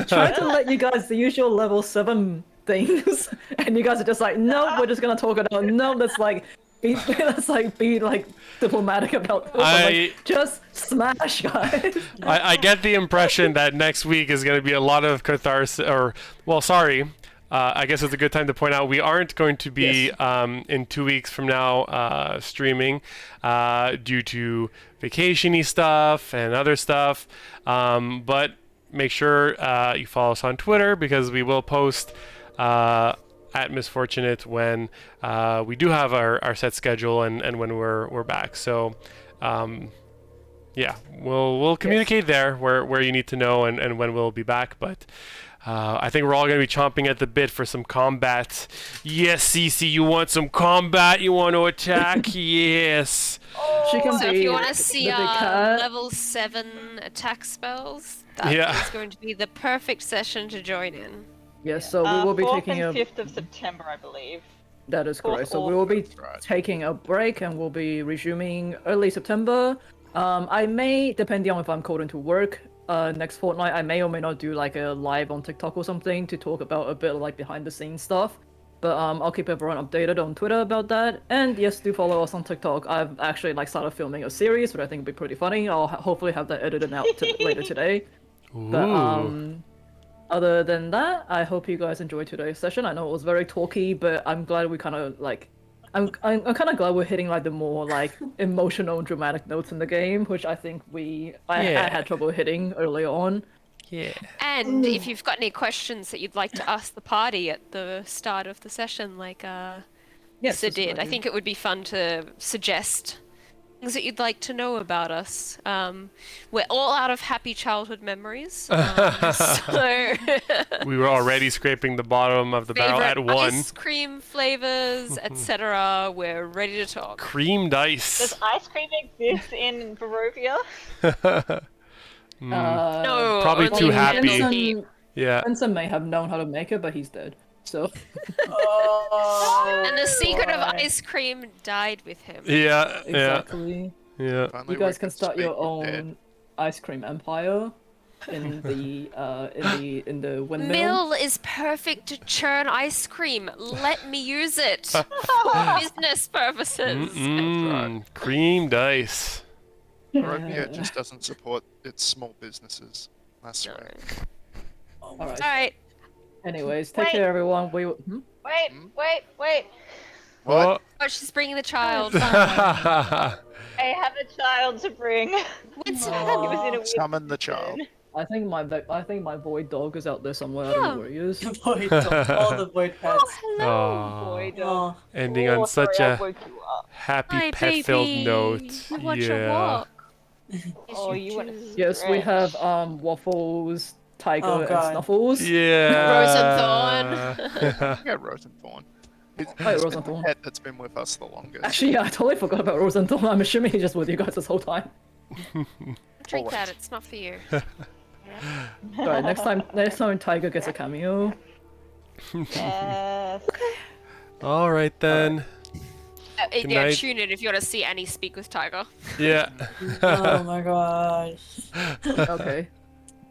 Trying to let you guys the usual level 7 things, and you guys are just like, no, we're just gonna talk it out. No, let's like be diplomatic about this. I'm like, just smash, guys. I get the impression that next week is going to be a lot of catharsis, or, well, sorry. I guess it's a good time to point out we aren't going to be in 2 weeks from now streaming due to vacation-y stuff and other stuff. But make sure you follow us on Twitter because we will post at Misfortunate when we do have our set schedule and when we're back. So yeah, we'll communicate there where you need to know and when we'll be back. But I think we're all going to be chomping at the bit for some combat. Yes, Cece, you want some combat? You want to attack? Yes. She can So be if you want to the see big our cat. level 7 attack spells, that Yeah. is going to be the perfect session to join in. Yes, so we will be 4th taking and a. 5th of September, I believe. That is Fourth correct. So or we will be fifth, right. taking a break and we'll be resuming early September. I may, depending on if I'm called into work next fortnight, I may or may not do like a live on TikTok or something to talk about a bit of like behind the scenes stuff. But I'll keep everyone updated on Twitter about that. And yes, do follow us on TikTok. I've actually like started filming a series, which I think will be pretty funny. I'll hopefully have that edited out later today. But Ooh. other than that, I hope you guys enjoyed today's session. I know it was very talky, but I'm glad we kind of like. I'm kind of glad we're hitting like the more like emotional, dramatic notes in the game, which I think I had trouble hitting early on. Yeah. And if you've got any questions that you'd like to ask the party at the start of the session, like Yes, Lisa that's did, what I do. think it would be fun to suggest things that you'd like to know about us. We're all out of happy childhood memories. So We were already scraping the bottom of the barrel at favorite 1. ice cream flavors, etc. We're ready to talk. Creamed ice. Does ice cream exist in Barovia? No, Probably only too in happy. Candle Deep. Yeah. Spencer may have known how to make it, but he's dead. So And the secret of ice cream died with him. Yeah. exactly, Yeah. If only you we guys could can start your speak with own ice cream empire in the windmill. Mill is perfect to churn ice cream. Let me use it for business purposes. Creamed ice. Dead. Barovia just doesn't support its small businesses. That's No. right. All right. All right. Anyways, take Wait. care, everyone. Wait. What? Oh, she's bringing the child. I have a child to bring. What's He was in a weird Summon the child. position. I think my void dog is out there somewhere. I don't know where he is. Void dog, all the void pets. Oh, hello. Aw, Boy, dog. Oh, ending Oh, on such sorry, I a woke you up. happy Hi, pet-filled baby. note. I want your Yeah. walk. Oh, you want to Yes, we have Waffles, Tiger, Oh, and God. Snuffles. Yeah. Yeah, Rosenthorn. It's Hi, it's been Rosenthorn. the pet that's been with us the longest. Actually, yeah, I totally forgot about Rosenthal. I'm assuming he's just with you guys this whole time. Drink Alright. that. It's not for you. Alright, next time Tiger gets a cameo. Yes. All right then. Good Yeah, night. tune in if you want to see Annie speak with Tiger. Yeah. Oh my god. Okay.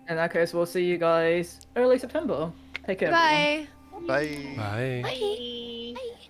In that case, we'll see you guys early September. Take care, everyone. Bye. Bye. Bye. Bye.